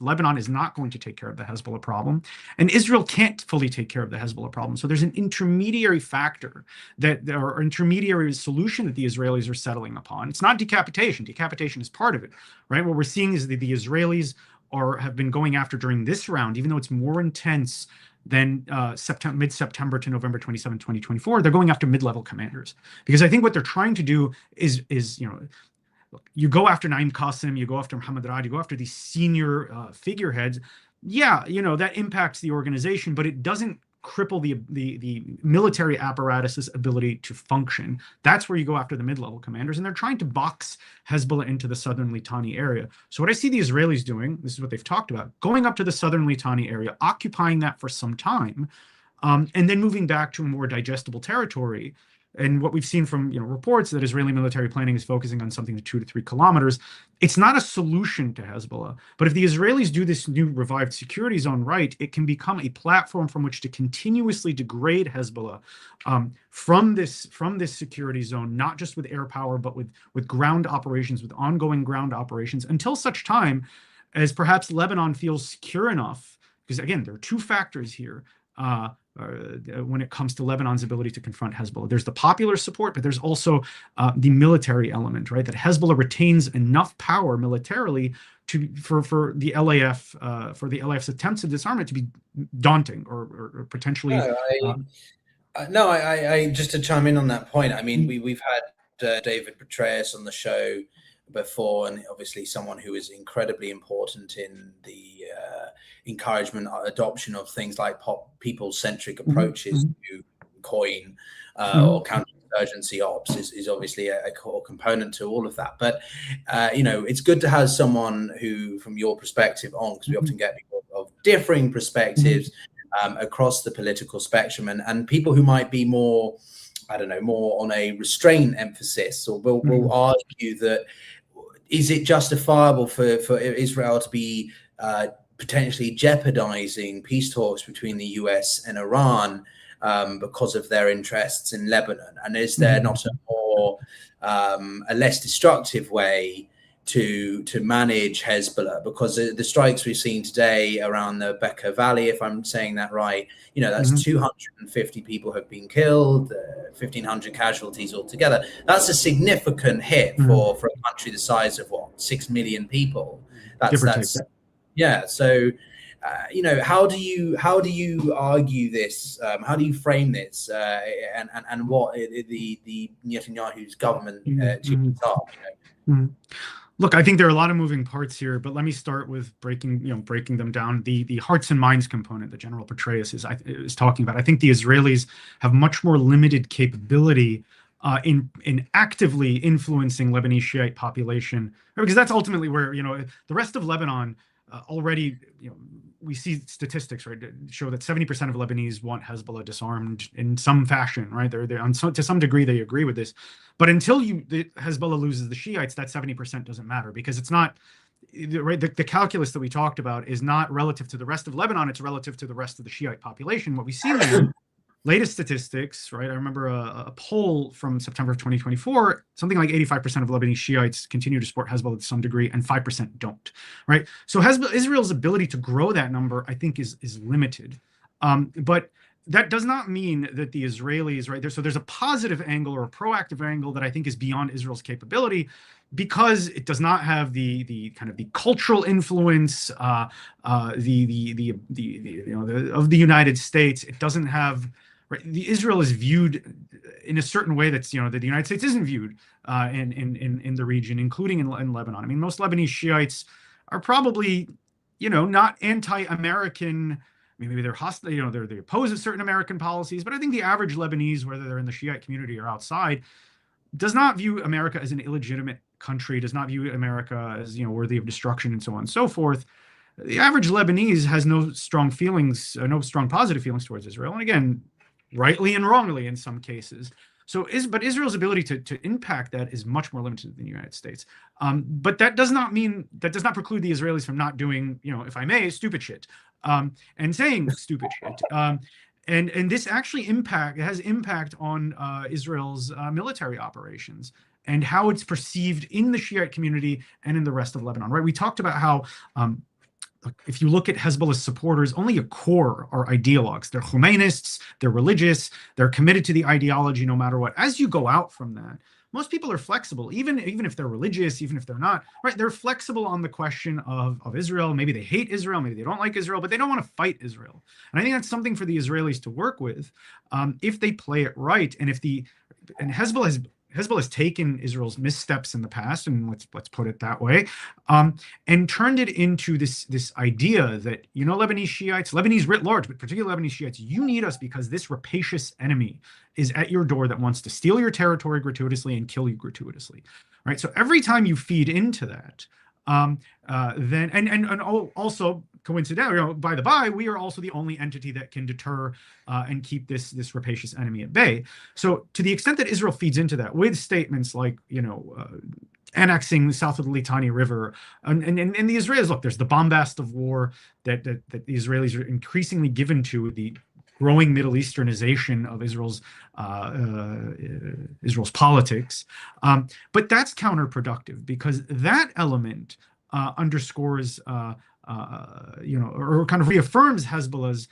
[SPEAKER 3] Lebanon is not going to take care of the Hezbollah problem, and Israel can't fully take care of the Hezbollah problem. So there's an intermediary factor, or intermediary solution that the Israelis are settling upon. It's not decapitation. Decapitation is part of it, right? What we're seeing is that the Israelis have been going after during this round, even though it's more intense than mid-September to November 27, 2024, they're going after mid-level commanders. Because I think what they're trying to do is look, you go after Naim Qassem, you go after Mohammed Rad, you go after these senior figureheads. Yeah, that impacts the organization, but it doesn't cripple the military apparatus's ability to function. That's where you go after the mid-level commanders, and they're trying to box Hezbollah into the southern Litani area. So what I see the Israelis doing, this is what they've talked about, going up to the southern Litani area, occupying that for some time, and then moving back to a more digestible territory. And what we've seen from reports that Israeli military planning is focusing on something to 2 to 3 kilometers. It's not a solution to Hezbollah. But if the Israelis do this new revived security zone right, it can become a platform from which to continuously degrade Hezbollah from this security zone, not just with air power, but with ground operations, with ongoing ground operations, until such time as perhaps Lebanon feels secure enough. Because again, there are two factors here. When it comes to Lebanon's ability to confront Hezbollah. There's the popular support, but there's also the military element, right? That Hezbollah retains enough power militarily for the LAF's attempts to disarm it to be daunting or potentially.
[SPEAKER 1] I just to chime in on that point. I mean, we've had David Petraeus on the show before, and obviously someone who is incredibly important in the encouragement, adoption of things like people-centric approaches to coin or counterinsurgency ops is obviously a core component to all of that. But it's good to have someone who, from your perspective on, because we often get people of differing perspectives across the political spectrum, and people who might be more, more on a restraint emphasis, or will argue that, is it justifiable for Israel to be potentially jeopardizing peace talks between the US and Iran because of their interests in Lebanon? And is there not a less destructive way to manage Hezbollah? Because the strikes we've seen today around the Bekaa Valley, if I'm saying that right, that's 250 people have been killed, 1,500 casualties altogether. That's a significant hit for a country the size of 6 million people. That's yeah. So, how do you argue this? How do you frame this? And what the Netanyahu's government achievements are?
[SPEAKER 3] Look, I think there are a lot of moving parts here, but let me start with breaking them down. The hearts and minds component that General Petraeus is talking about. I think the Israelis have much more limited capability in actively influencing Lebanese Shiite population, because that's ultimately where the rest of Lebanon already, we see statistics, right, show that 70% of Lebanese want Hezbollah disarmed in some fashion, right? To some degree they agree with this, but until Hezbollah loses the Shiites, that 70% doesn't matter, because right, the calculus that we talked about is not relative to the rest of Lebanon, it's relative to the rest of the Shiite population. What we've seen there, latest statistics, right? I remember a poll from September of 2024, something like 85% of Lebanese Shiites continue to support Hezbollah to some degree, and 5% don't, right? So Israel's ability to grow that number, I think, is limited. But that does not mean that the Israelis, right there, so there's a positive angle or a proactive angle that I think is beyond Israel's capability, because it does not have the kind of the cultural influence of the United States. It doesn't have, right, Israel is viewed in a certain way that's, that the United States isn't viewed in the region, including in Lebanon. I mean, most Lebanese Shiites are probably, not anti-American. I mean, maybe they're hostile, they oppose certain American policies, but I think the average Lebanese, whether they're in the Shiite community or outside, does not view America as an illegitimate country, does not view America as, worthy of destruction and so on and so forth. The average Lebanese has no strong feelings, no strong positive feelings towards Israel. And again, rightly and wrongly in some cases. But Israel's ability to impact that is much more limited than the United States. But that does not preclude the Israelis from not doing, if I may, stupid shit, and saying stupid shit. And this actually has impact on Israel's military operations and how it's perceived in the Shiite community and in the rest of Lebanon, right? We talked about how if you look at Hezbollah's supporters, only a core are ideologues. They're Khomeinists, they're religious, they're committed to the ideology no matter what. As you go out from that, most people are flexible, even if they're religious, even if they're not, right? They're flexible on the question of Israel. Maybe they hate Israel, maybe they don't like Israel, but they don't want to fight Israel. And I think that's something for the Israelis to work with if they play it right. And Hezbollah has taken Israel's missteps in the past, and let's put it that way, and turned it into this idea that, Lebanese Shiites, Lebanese writ large, but particularly Lebanese Shiites, you need us because this rapacious enemy is at your door that wants to steal your territory gratuitously and kill you gratuitously, right? So every time you feed into that, then and also coincidentally, by the by, we are also the only entity that can deter and keep this rapacious enemy at bay. So to the extent that Israel feeds into that with statements like, annexing south of the Litani River, and the Israelis, look, there's the bombast of war that the Israelis are increasingly given to the growing Middle Easternization of Israel's politics, but that's counterproductive because that element underscores, or kind of reaffirms Hezbollah's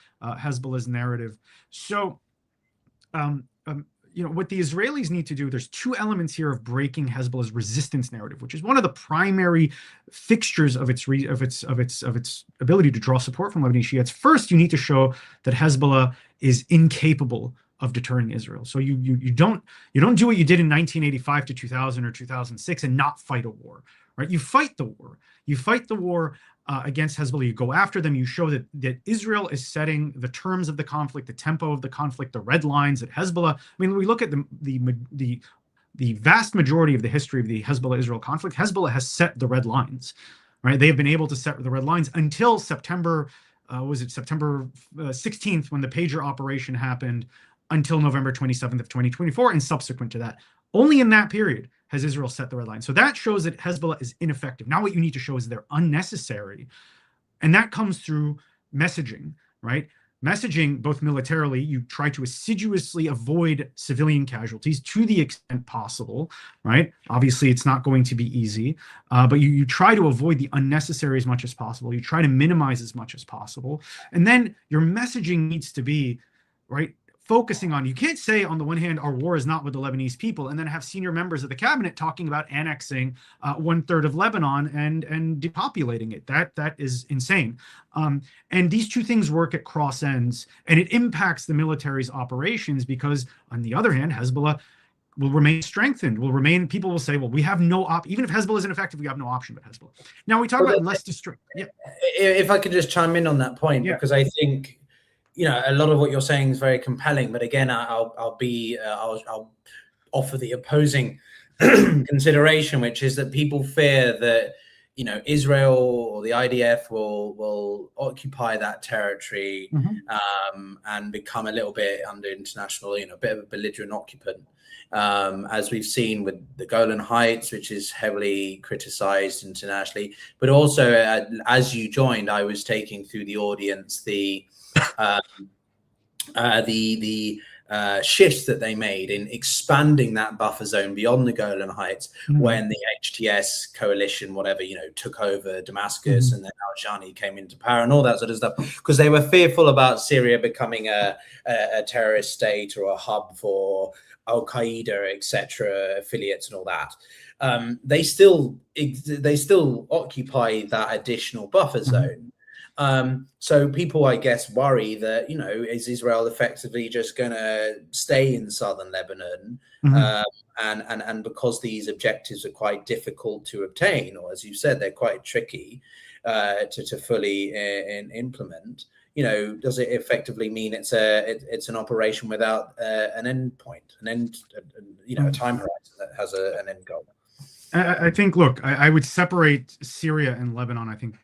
[SPEAKER 3] narrative. So, what the Israelis need to do, there's two elements here of breaking Hezbollah's resistance narrative, which is one of the primary fixtures of its ability to draw support from Lebanese Shiites. First, you need to show that Hezbollah is incapable of deterring Israel. So you don't do what you did in 1985 to 2000 or 2006 and not fight a war, right? You fight the war. You fight the war against Hezbollah. You go after them. You show that Israel is setting the terms of the conflict, the tempo of the conflict, the red lines that Hezbollah. I mean, when we look at the vast majority of the history of the Hezbollah-Israel conflict, Hezbollah has set the red lines, right? They have been able to set the red lines until September 16th when the pager operation happened, until November 27th of 2024, and subsequent to that. Only in that period has Israel set the red line. So that shows that Hezbollah is ineffective. Now what you need to show is they're unnecessary. And that comes through messaging, right? Messaging, both militarily, you try to assiduously avoid civilian casualties to the extent possible, right? Obviously, it's not going to be easy, but you try to avoid the unnecessary as much as possible. You try to minimize as much as possible. And then your messaging needs to be, right, focusing on, you can't say on the one hand, our war is not with the Lebanese people, and then have senior members of the cabinet talking about annexing 1/3 of Lebanon and depopulating it. That is insane. And these two things work at cross ends, and it impacts the military's operations because, on the other hand, Hezbollah will remain strengthened, people will say, well, we have no even if Hezbollah isn't effective, we have no option but Hezbollah. Now we talk about less destruction. Yeah.
[SPEAKER 1] If I could just chime in on that point,
[SPEAKER 3] yeah.
[SPEAKER 1] Because I think, a lot of what you're saying is very compelling, but again, I'll offer the opposing consideration, which is that people fear that, Israel or the IDF will occupy that territory and become a little bit under international, a bit of a belligerent occupant. as we've seen with the Golan Heights, which is heavily criticized internationally. But also, as you joined, I was taking through the audience the shifts that they made in expanding that buffer zone beyond the Golan Heights when the HTS coalition, whatever, took over Damascus, and then Al-Shani came into power and all that sort of stuff, because they were fearful about Syria becoming a terrorist state or a hub for Al-Qaeda, etc., affiliates and all that. They still occupy that additional buffer zone. So people, I guess, worry that, is Israel effectively just going to stay in southern Lebanon? And because these objectives are quite difficult to obtain, or as you said, they're quite tricky to fully implement, does it effectively mean it's an operation without an end point, a time horizon that has an end goal?
[SPEAKER 3] I think, look, I would separate Syria and Lebanon. I think,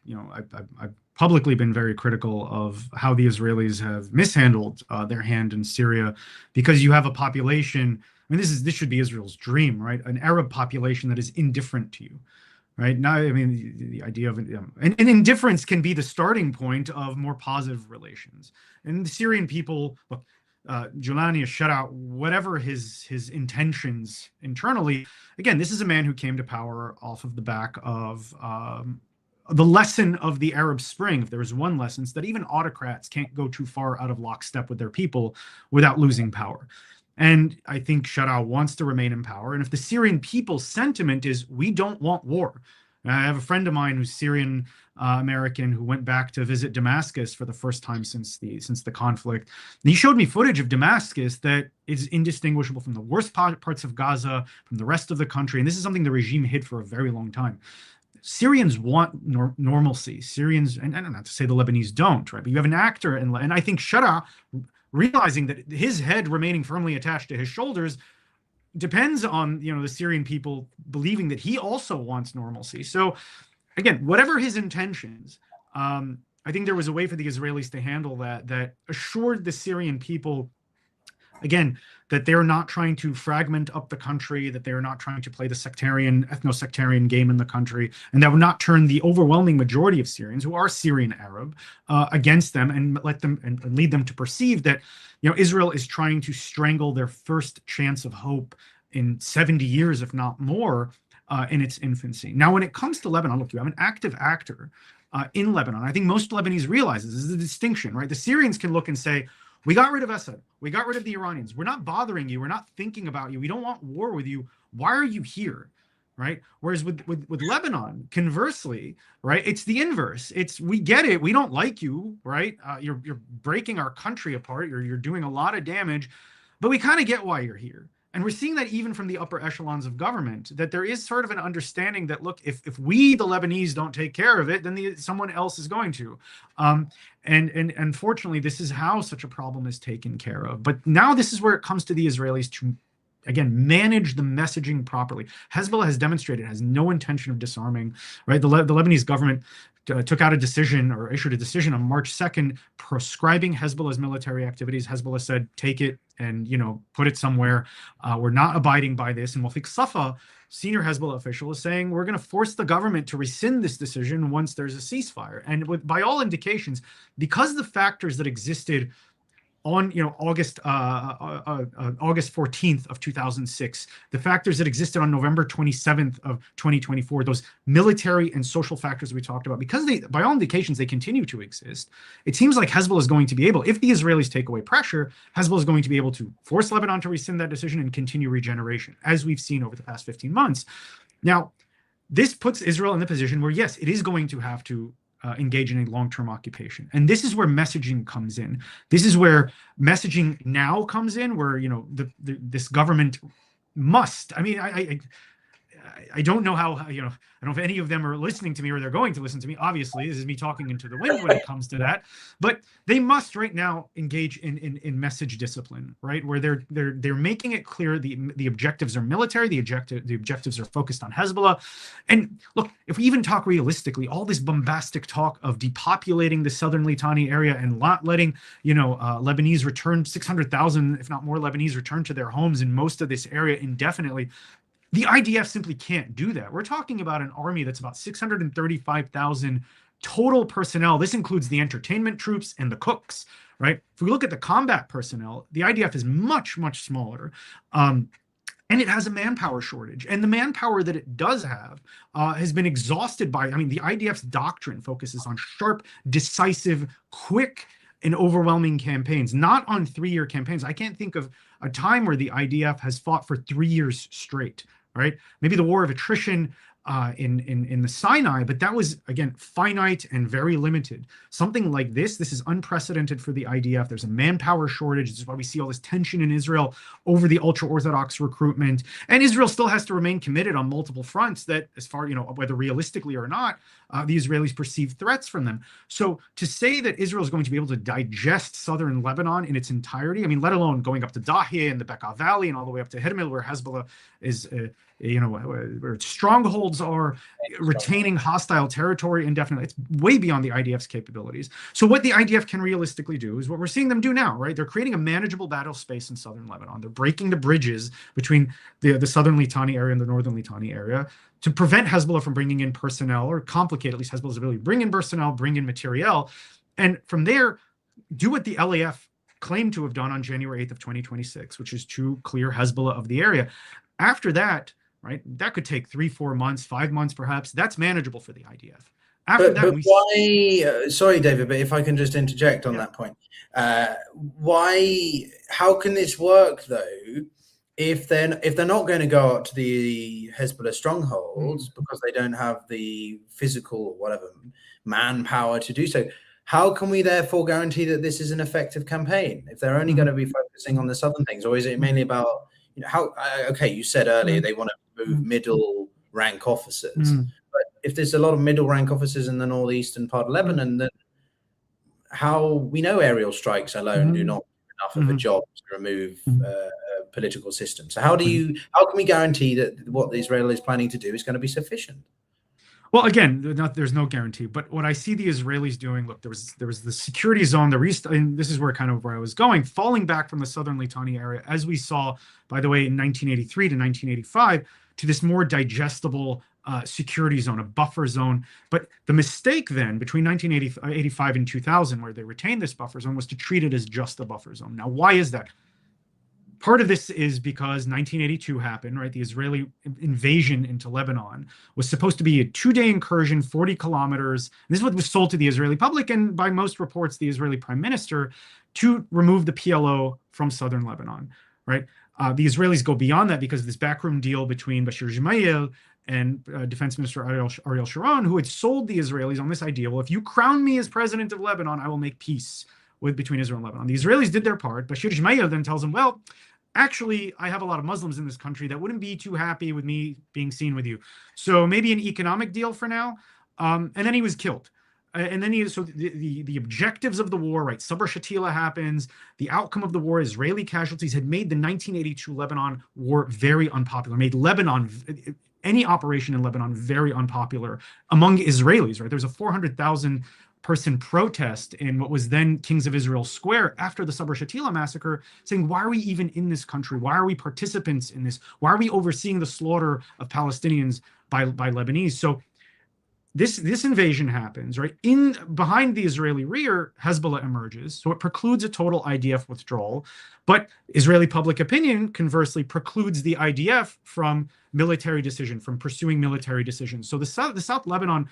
[SPEAKER 3] I've publicly been very critical of how the Israelis have mishandled their hand in Syria, because you have a population. I mean, this should be Israel's dream, right? An Arab population that is indifferent to you, right? Now, I mean, the idea of and indifference can be the starting point of more positive relations. And the Syrian people, look, Julani is shut out, whatever his intentions internally. Again, this is a man who came to power off of the back of the lesson of the Arab Spring. If there was one lesson, it's that even autocrats can't go too far out of lockstep with their people without losing power. And I think Shara wants to remain in power. And if the Syrian people's sentiment is, we don't want war. And I have a friend of mine who's Syrian American who went back to visit Damascus for the first time since the conflict. And he showed me footage of Damascus that is indistinguishable from the worst parts of Gaza, from the rest of the country. And this is something the regime hid for a very long time. Syrians want normalcy. Syrians, and not to say the Lebanese don't, right? But you have an actor, and I think Shara, realizing that his head remaining firmly attached to his shoulders depends on, the Syrian people believing that he also wants normalcy. So again, whatever his intentions, I think there was a way for the Israelis to handle that assured the Syrian people, again, that they're not trying to fragment up the country, that they're not trying to play the ethno-sectarian game in the country, and that would not turn the overwhelming majority of Syrians who are Syrian Arab against them and let them and lead them to perceive that, Israel is trying to strangle their first chance of hope in 70 years, if not more, in its infancy. Now, when it comes to Lebanon, look, you have an active actor in Lebanon. I think most Lebanese realize this is a distinction, right? The Syrians can look and say, we got rid of Assad. We got rid of the Iranians. We're not bothering you. We're not thinking about you. We don't want war with you. Why are you here? Right? Whereas with Lebanon, conversely, right, it's the inverse. It's, we get it. We don't like you, right? You're breaking our country apart. You're doing a lot of damage, but we kind of get why you're here. And we're seeing that even from the upper echelons of government, that there is sort of an understanding that, look, if we, the Lebanese, don't take care of it, then someone else is going to. And unfortunately, this is how such a problem is taken care of. But now this is where it comes to the Israelis to, again, manage the messaging properly. Hezbollah has demonstrated it has no intention of disarming, right? The Lebanese government took out a decision or issued a decision on March 2nd proscribing Hezbollah's military activities. Hezbollah said, take it and, put it somewhere. We're not abiding by this. And Wafiq Safa, senior Hezbollah official, is saying, we're going to force the government to rescind this decision once there's a ceasefire. And by all indications, because the factors that existed on August 14th of 2006, the factors that existed on November 27th of 2024, those military and social factors we talked about, because they, by all indications, they continue to exist, it seems like Hezbollah is going to be able, if the Israelis take away pressure, Hezbollah is going to be able to force Lebanon to rescind that decision and continue regeneration, as we've seen over the past 15 months. Now, this puts Israel in the position where, yes, it is going to have to engage in a long-term occupation. And this is where messaging comes in. This is where messaging now comes in, where, this government must, I mean, I don't know how, I don't know if any of them are listening to me or they're going to listen to me. Obviously, this is me talking into the wind when it comes to that. But they must right now engage in message discipline, right? Where they're making it clear the objectives are military, the objectives are focused on Hezbollah. And look, if we even talk realistically, all this bombastic talk of depopulating the southern Litani area and not letting, Lebanese return 600,000, if not more Lebanese return to their homes in most of this area indefinitely. The IDF simply can't do that. We're talking about an army that's about 635,000 total personnel. This includes the entertainment troops and the cooks, right? If we look at the combat personnel, the IDF is much, much smaller. And it has a manpower shortage. And the manpower that it does have has been exhausted by, the IDF's doctrine focuses on sharp, decisive, quick, and overwhelming campaigns, not on 3-year campaigns. I can't think of a time where the IDF has fought for 3 years straight. Right? Maybe the war of attrition in the Sinai, but that was, again, finite and very limited. Something like this is unprecedented for the IDF. There's a manpower shortage. This is why we see all this tension in Israel over the ultra-Orthodox recruitment. And Israel still has to remain committed on multiple fronts that, as far, whether realistically or not, the Israelis perceive threats from them. So to say that Israel is going to be able to digest southern Lebanon in its entirety, let alone going up to Dahiyeh and the Bekaa Valley and all the way up to Hermel, where Hezbollah is, where its strongholds are, retaining hostile territory indefinitely. It's way beyond the IDF's capabilities. So what the IDF can realistically do is what we're seeing them do now, right? They're creating a manageable battle space in southern Lebanon. They're breaking the bridges between the southern Litani area and the northern Litani area to prevent Hezbollah from bringing in personnel, or complicate at least Hezbollah's ability to bring in personnel, bring in materiel. And from there, do what the LAF claimed to have done on January 8th of 2026, which is to clear Hezbollah of the area. After that, right, that could take 3-4 months, 5 months perhaps. That's manageable for the IDF. After that,
[SPEAKER 1] why? Sorry, David, but if I can just interject on that point, how can this work though? If they're not going to go up to the Hezbollah strongholds because they don't have the physical or whatever manpower to do so, how can we therefore guarantee that this is an effective campaign if they're only going to be focusing on the southern things? Or is it mainly about, how, okay, you said earlier they want to move middle rank officers, but if there's a lot of middle rank officers in the northeastern part of Lebanon, then how, we know aerial strikes alone do not do enough of a job to remove political system. So how can we guarantee that what the Israel is planning to do is going to be sufficient?
[SPEAKER 3] Well, again, there's no guarantee. But what I see the Israelis doing, look, there was the security zone, and this is where I was going, falling back from the southern Litani area, as we saw, by the way, in 1983 to 1985, to this more digestible security zone, a buffer zone. But the mistake then between 1985 and 2000, where they retained this buffer zone, was to treat it as just a buffer zone. Now, why is that? Part of this is because 1982 happened, right? The Israeli invasion into Lebanon was supposed to be a 2-day incursion, 40 kilometers. And this is what was sold to the Israeli public and by most reports, the Israeli prime minister, to remove the PLO from southern Lebanon, right? The Israelis go beyond that because of this backroom deal between Bashir Gemayel and Defense Minister Ariel Sharon, who had sold the Israelis on this idea, well, if you crown me as president of Lebanon, I will make peace between Israel and Lebanon. The Israelis did their part. Bashir Gemayel then tells them, well, actually, I have a lot of Muslims in this country that wouldn't be too happy with me being seen with you. So maybe an economic deal for now. And then he was killed. And then the objectives of the war, right? Sabra Shatila happens. The outcome of the war, Israeli casualties, had made the 1982 Lebanon war very unpopular, made any operation in Lebanon very unpopular among Israelis, right? There's a 400,000 person protest in what was then Kings of Israel Square after the Sabra Shatila massacre, saying, why are we even in this country? Why are we participants in this? Why are we overseeing the slaughter of Palestinians by Lebanese? So this invasion happens, right? Behind the Israeli rear, Hezbollah emerges. So it precludes a total IDF withdrawal. But Israeli public opinion, conversely, precludes the IDF from military decision, from pursuing military decisions. So the South Lebanon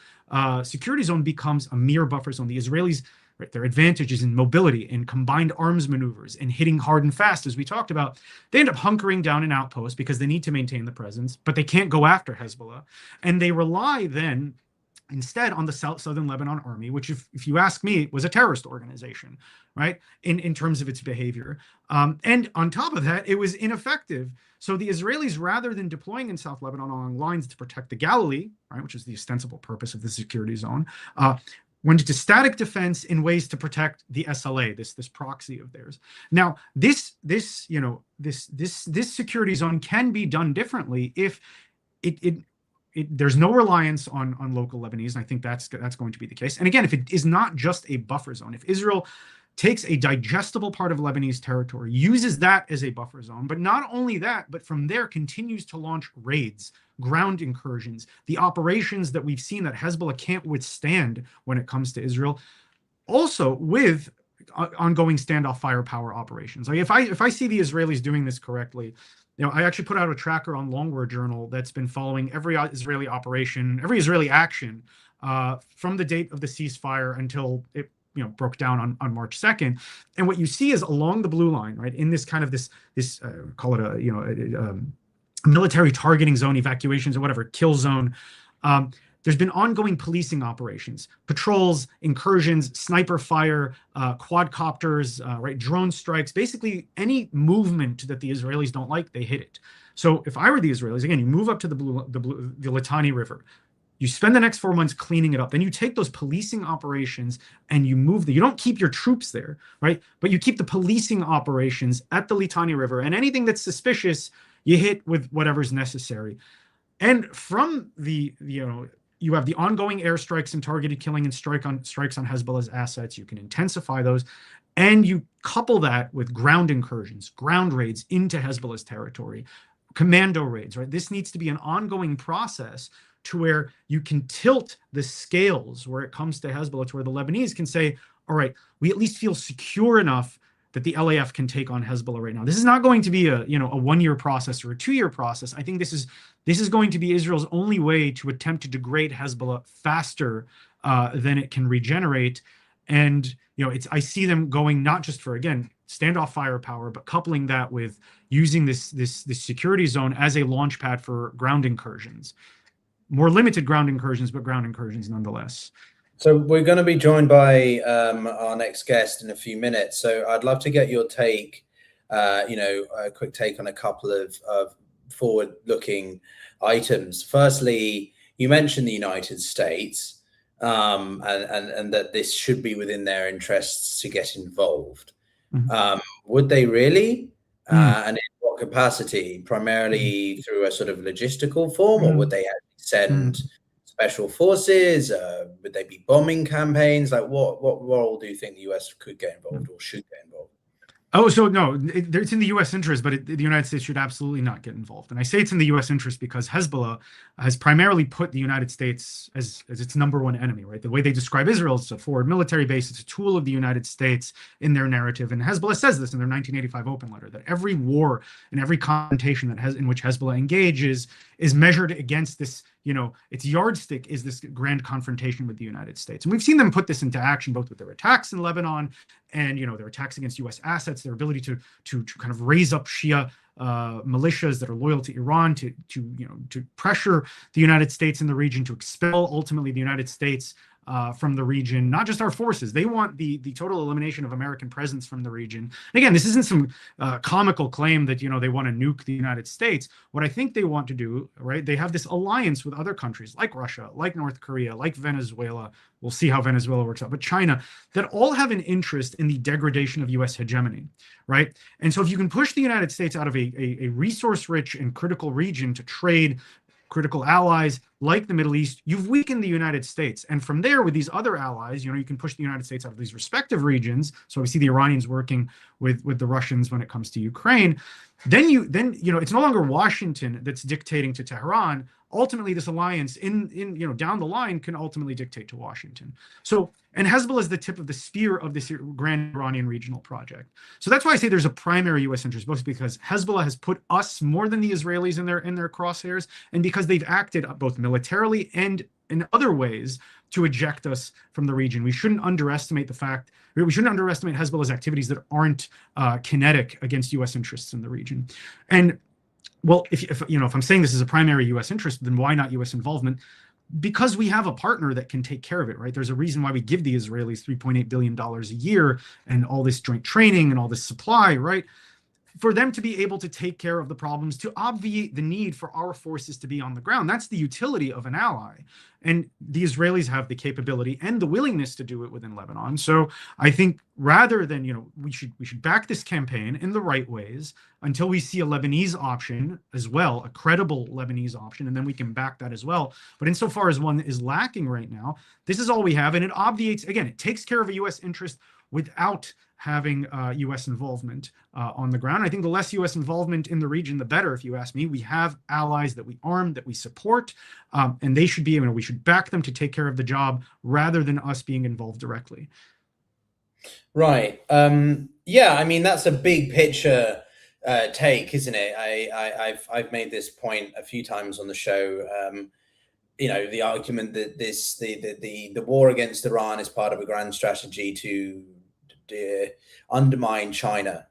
[SPEAKER 3] security zone becomes a mere buffer zone. The Israelis, right, their advantage is in mobility, in combined arms maneuvers, in hitting hard and fast, as we talked about. They end up hunkering down an outpost because they need to maintain the presence, but they can't go after Hezbollah. And they rely then instead on the Southern Lebanon Army, which, if you ask me, was a terrorist organization, right, in terms of its behavior. And on top of that, it was ineffective. So the Israelis, rather than deploying in South Lebanon along lines to protect the Galilee, right, which is the ostensible purpose of the security zone, went into static defense in ways to protect the SLA, this proxy of theirs. Now, this security zone can be done differently if there's no reliance on local Lebanese, and I think that's going to be the case. And again, if it is not just a buffer zone, if Israel takes a digestible part of Lebanese territory, uses that as a buffer zone, but not only that, but from there continues to launch raids, ground incursions, the operations that we've seen that Hezbollah can't withstand when it comes to Israel, also with ongoing standoff firepower operations. Like if I see the Israelis doing this correctly, I actually put out a tracker on Longwar Journal that's been following every Israeli operation, every Israeli action from the date of the ceasefire until it broke down on March 2nd. And what you see is along the blue line, right, in this kind of this call it a military targeting zone, evacuations or whatever, kill zone. There's been ongoing policing operations, patrols, incursions, sniper fire, quadcopters, right, drone strikes. Basically, any movement that the Israelis don't like, they hit it. So if I were the Israelis, again, you move up to the Litani River, you spend the next 4 months cleaning it up. Then you take those policing operations and you move them. You don't keep your troops there, right? But you keep the policing operations at the Litani River, and anything that's suspicious, you hit with whatever's necessary. And from you have the ongoing airstrikes and targeted killing and strikes on Hezbollah's assets. You can intensify those. And you couple that with ground incursions, ground raids into Hezbollah's territory, commando raids, right? This needs to be an ongoing process to where you can tilt the scales where it comes to Hezbollah, to where the Lebanese can say, all right, we at least feel secure enough that the LAF can take on Hezbollah right now. This is not going to be a 1-year process or a 2-year process. I think this is going to be Israel's only way to attempt to degrade Hezbollah faster than it can regenerate. And I see them going not just for, again, standoff firepower, but coupling that with using this security zone as a launch pad for ground incursions. More limited ground incursions, but ground incursions nonetheless.
[SPEAKER 1] So we're going to be joined by our next guest in a few minutes. So I'd love to get your take, a quick take on a couple of forward-looking items. Firstly, you mentioned the United States and that this should be within their interests to get involved. Mm-hmm. Would they really? And in what capacity? Primarily through a sort of logistical form, or would they actually send special forces? Would they be bombing campaigns? Like what role do you think the US could get involved or should get involved?
[SPEAKER 3] Oh, so no, it's in the U.S. interest, but the United States should absolutely not get involved. And I say it's in the U.S. interest because Hezbollah has primarily put the United States as its number one enemy, right? The way they describe Israel is a forward military base. It's a tool of the United States in their narrative. And Hezbollah says this in their 1985 open letter, that every war and every confrontation in which Hezbollah engages is measured against this, its yardstick is this grand confrontation with the United States. And we've seen them put this into action, both with their attacks in Lebanon and, their attacks against U.S. assets, their ability to kind of raise up Shia militias that are loyal to Iran, to pressure the United States in the region, to expel ultimately the United States from the region, not just our forces. They want the total elimination of American presence from the region. And again, this isn't some comical claim that, they want to nuke the United States. What I think they want to do, right, they have this alliance with other countries like Russia, like North Korea, like Venezuela. We'll see how Venezuela works out, but China, that all have an interest in the degradation of U.S. hegemony, right? And so if you can push the United States out of a resource-rich and critical region to trade, critical allies like the Middle East, you've weakened the United States. And from there, with these other allies, you can push the United States out of these respective regions. So we see the Iranians working with the Russians when it comes to Ukraine. Then it's no longer Washington that's dictating to Tehran. Ultimately, this alliance in down the line can ultimately dictate to Washington. So, and Hezbollah is the tip of the spear of this grand Iranian regional project. So that's why I say there's a primary U.S. interest, both because Hezbollah has put us more than the Israelis in their crosshairs, and because they've acted both militarily and in other ways to eject us from the region. We shouldn't underestimate Hezbollah's activities that aren't kinetic against U.S. interests in the region. And well, if I'm saying this is a primary U.S. interest, then why not U.S. involvement? because we have a partner that can take care of it, right? There's a reason why we give the Israelis $3.8 billion a year and all this joint training and all this supply, right? For them to be able to take care of the problems, to obviate the need for our forces to be on the ground. That's the utility of an ally. And the Israelis have the capability and the willingness to do it within Lebanon. So I think rather than, we should back this campaign in the right ways until we see a Lebanese option as well, a credible Lebanese option, and then we can back that as well. But insofar as one is lacking right now, this is all we have. And it obviates, again, it takes care of a U.S. interest without having U.S. involvement on the ground. I think the less U.S. involvement in the region, the better, if you ask me. We have allies that we arm, that we support, and they should be, we should back them to take care of the job rather than us being involved directly.
[SPEAKER 1] Right. Yeah, I mean, that's a big picture take, isn't it? I've made this point a few times on the show. The argument that the war against Iran is part of a grand strategy to undermine China.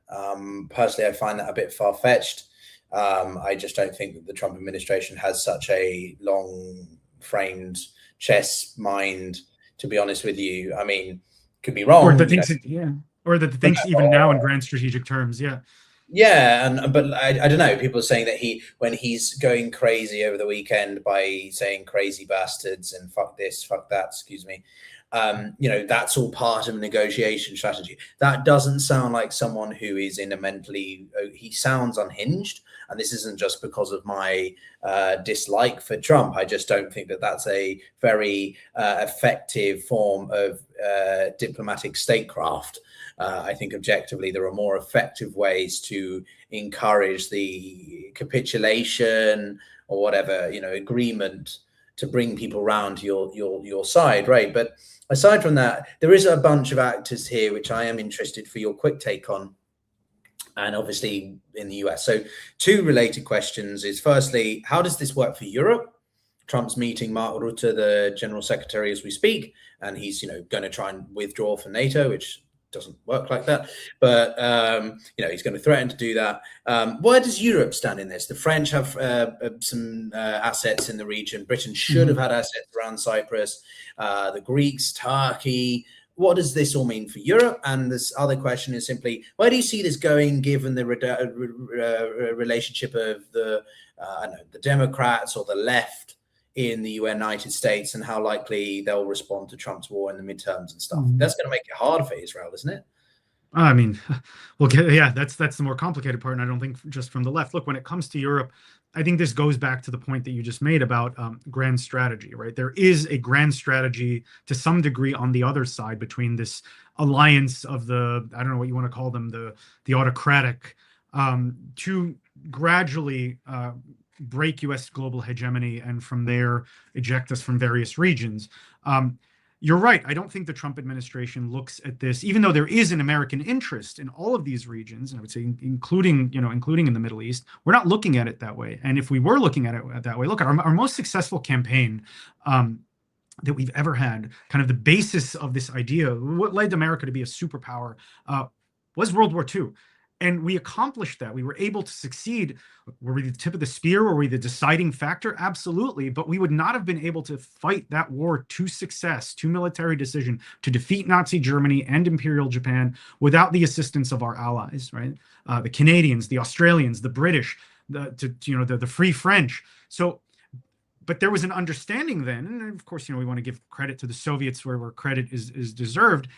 [SPEAKER 1] Personally, I find that a bit far-fetched. I just don't think that the Trump administration has such a long-framed chess mind, to be honest with you. I mean, could be wrong.
[SPEAKER 3] Or that thinks even now in grand strategic terms, yeah.
[SPEAKER 1] Yeah, but I don't know. People are saying that when he's going crazy over the weekend by saying crazy bastards and fuck this, fuck that, excuse me, that's all part of a negotiation strategy. That doesn't sound like someone who is he sounds unhinged. And this isn't just because of my dislike for Trump. I just don't think that that's a very effective form of diplomatic statecraft. I think objectively there are more effective ways to encourage the capitulation or whatever, agreement to bring people around to your side, right? But aside from that, there is a bunch of actors here which I am interested for your quick take on, and obviously in the US. So two related questions is, firstly, how does this work for Europe? Trump's meeting Mark Rutte, the General Secretary, as we speak, and he's going to try and withdraw from NATO, which doesn't work like that, but he's going to threaten to do that. Where does Europe stand in this? The French have some assets in the region. Britain should have had assets around Cyprus. The Greeks, Turkey. What does this all mean for Europe? And this other question is simply, where do you see this going, given the relationship of the Democrats or the left in the United States, and how likely they'll respond to Trump's war in the midterms and stuff? That's going to make it hard for Israel, isn't it?
[SPEAKER 3] I mean, well, yeah, that's the more complicated part. And I don't think just from the left. Look, when it comes to Europe, I think this goes back to the point that you just made about grand strategy, right? There is a grand strategy to some degree on the other side between this alliance of the, I don't know what you want to call them, the autocratic, to gradually break U.S. global hegemony and from there eject us from various regions. You're right. I don't think the Trump administration looks at this, even though there is an American interest in all of these regions, and I would say including in the Middle East, we're not looking at it that way. And if we were looking at it that way, look, our most successful campaign that we've ever had, kind of the basis of this idea, what led America to be a superpower, was World War II. And we accomplished that. We were able to succeed. Were we the tip of the spear? Were we the deciding factor? Absolutely. But we would not have been able to fight that war to success, to military decision, to defeat Nazi Germany and Imperial Japan without the assistance of our allies, right? The Canadians, the Australians, the British, the Free French. So, but there was an understanding then, and of course, we want to give credit to the Soviets where credit is deserved.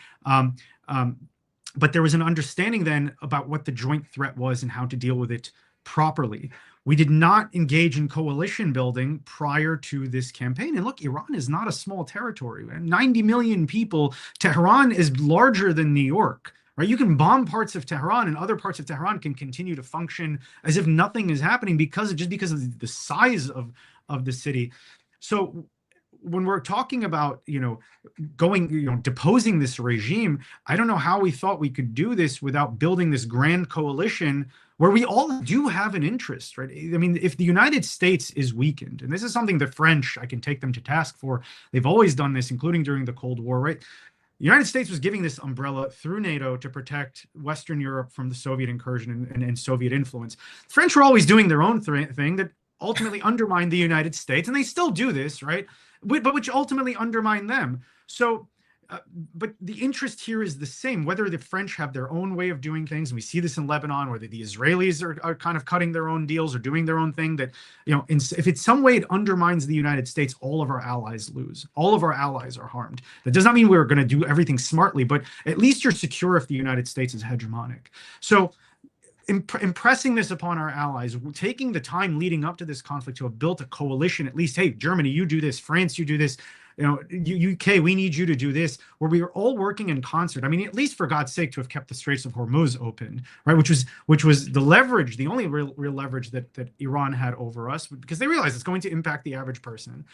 [SPEAKER 3] But there was an understanding then about what the joint threat was and how to deal with it properly. We did not engage in coalition building prior to this campaign. And look, Iran is not a small territory. 90 million people. Tehran is larger than New York, right? You can bomb parts of Tehran and other parts of Tehran can continue to function as if nothing is happening because of the size of the city. So when we're talking about, deposing this regime, I don't know how we thought we could do this without building this grand coalition where we all do have an interest, right? I mean, if the United States is weakened, and this is something the French, I can take them to task for, they've always done this, including during the Cold War, right? The United States was giving this umbrella through NATO to protect Western Europe from the Soviet incursion and Soviet influence. The French were always doing their own thing that ultimately undermine the United States, and they still do this, right? But which ultimately undermine them. So, but the interest here is the same, whether the French have their own way of doing things, and we see this in Lebanon, whether the Israelis are kind of cutting their own deals or doing their own thing, that, if it's some way it undermines the United States, all of our allies lose. All of our allies are harmed. That does not mean we're going to do everything smartly, but at least you're secure if the United States is hegemonic. So impressing this upon our allies, taking the time leading up to this conflict to have built a coalition, at least, hey, Germany, you do this, France, you do this, UK, we need you to do this, where we are all working in concert. I mean, at least for God's sake, to have kept the Straits of Hormuz open, right? Which was the leverage, the only real leverage that Iran had over us, because they realized it's going to impact the average person.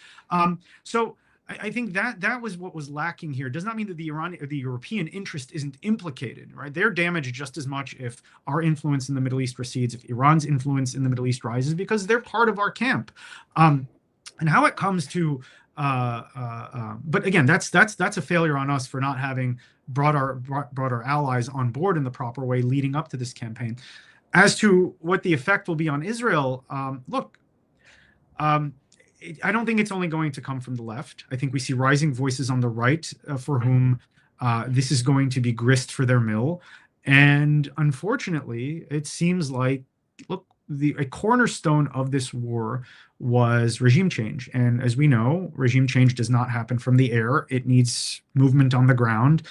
[SPEAKER 3] So I think that was what was lacking here. It does not mean that the European interest isn't implicated, right? They're damaged just as much if our influence in the Middle East recedes, if Iran's influence in the Middle East rises, because they're part of our camp. And how it comes to, but again, that's a failure on us for not having brought our allies on board in the proper way leading up to this campaign. As to what the effect will be on Israel, look. I don't think it's only going to come from the left. I think we see rising voices on the right for whom this is going to be grist for their mill. And unfortunately, it seems like, look, a cornerstone of this war was regime change. And as we know, regime change does not happen from the air. It needs movement on the ground.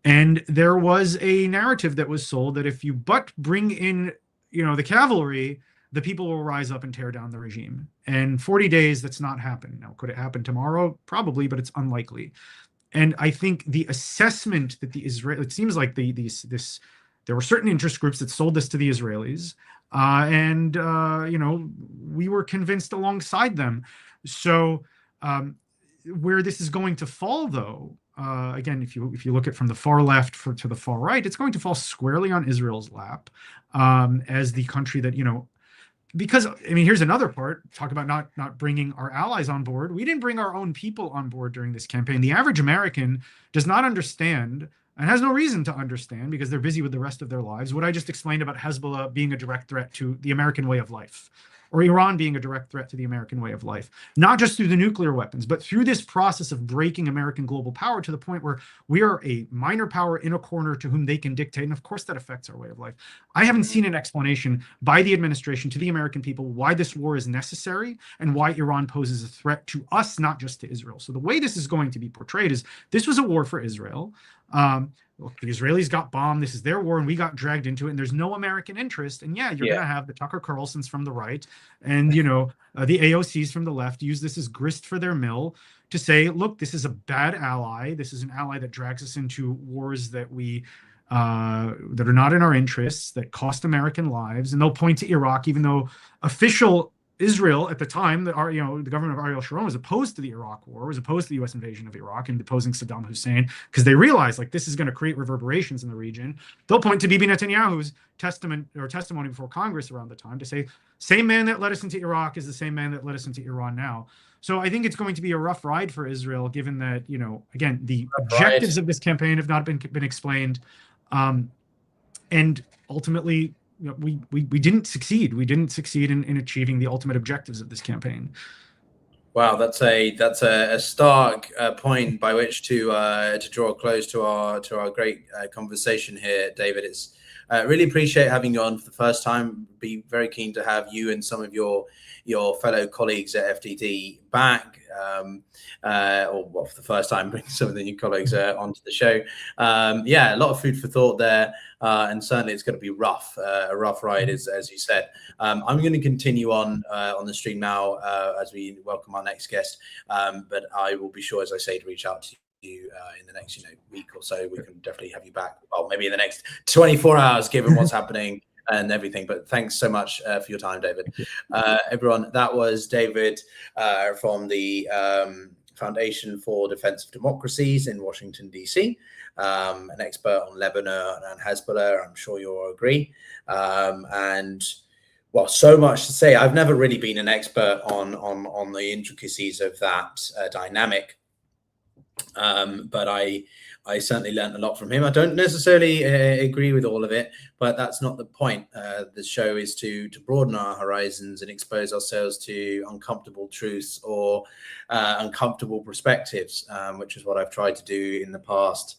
[SPEAKER 3] And there was a narrative that was sold that if you but bring in, the cavalry, the people will rise up and tear down the regime. And 40 days, that's not happened. Now, could it happen tomorrow? Probably, but it's unlikely. And I think the assessment that it seems like there were certain interest groups that sold this to the Israelis, and we were convinced alongside them. So where this is going to fall, though, again, if you look at from the far left to the far right, it's going to fall squarely on Israel's lap as the country that, because, I mean, here's another part. Talk about not bringing our allies on board. We didn't bring our own people on board during this campaign. The average American does not understand and has no reason to understand, because they're busy with the rest of their lives, what I just explained about Hezbollah being a direct threat to the American way of life, or Iran being a direct threat to the American way of life, not just through the nuclear weapons, but through this process of breaking American global power to the point where we are a minor power in a corner to whom they can dictate. And of course, that affects our way of life. I haven't seen an explanation by the administration to the American people why this war is necessary and why Iran poses a threat to us, not just to Israel. So the way this is going to be portrayed is this was a war for Israel. Look, the Israelis got bombed. This is their war, and we got dragged into it. And there's no American interest. And you're going to have the Tucker Carlsons from the right, and the AOCs from the left use this as grist for their mill to say, look, this is a bad ally. This is an ally that drags us into wars that that are not in our interests, that cost American lives. And they'll point to Iraq, even though official Israel at the time, the government of Ariel Sharon was opposed to the Iraq War, was opposed to the U.S. invasion of Iraq and deposing Saddam Hussein, because they realized this is going to create reverberations in the region. They'll point to Bibi Netanyahu's testimony before Congress around the time to say, same man that led us into Iraq is the same man that led us into Iran now. So I think it's going to be a rough ride for Israel, given that, again, the objectives of this campaign have not been explained, and ultimately, we didn't succeed. We didn't succeed in achieving the ultimate objectives of this campaign.
[SPEAKER 1] Wow, that's a stark point by which to draw a close to our great conversation here, David. It's really appreciate having you on for the first time. Be very keen to have you and some of your fellow colleagues at FDD back, or for the first time, bring some of the new colleagues onto the show. A lot of food for thought there, and certainly it's going to be a rough ride, as you said. I'm going to continue on the stream now as we welcome our next guest, but I will be sure, as I say, to reach out to you in the next week or so. We can definitely have you back. Well, maybe in the next 24 hours, given what's happening and everything. But thanks so much for your time, David. Everyone, that was David from the Foundation for Defense of Democracies in Washington, D.C., an expert on Lebanon and Hezbollah. I'm sure you'll agree. And well, so much to say. I've never really been an expert on the intricacies of that dynamic. But I certainly learned a lot from him. I don't necessarily agree with all of it, but that's not the point. The show is to broaden our horizons and expose ourselves to uncomfortable truths or uncomfortable perspectives, which is what I've tried to do in the past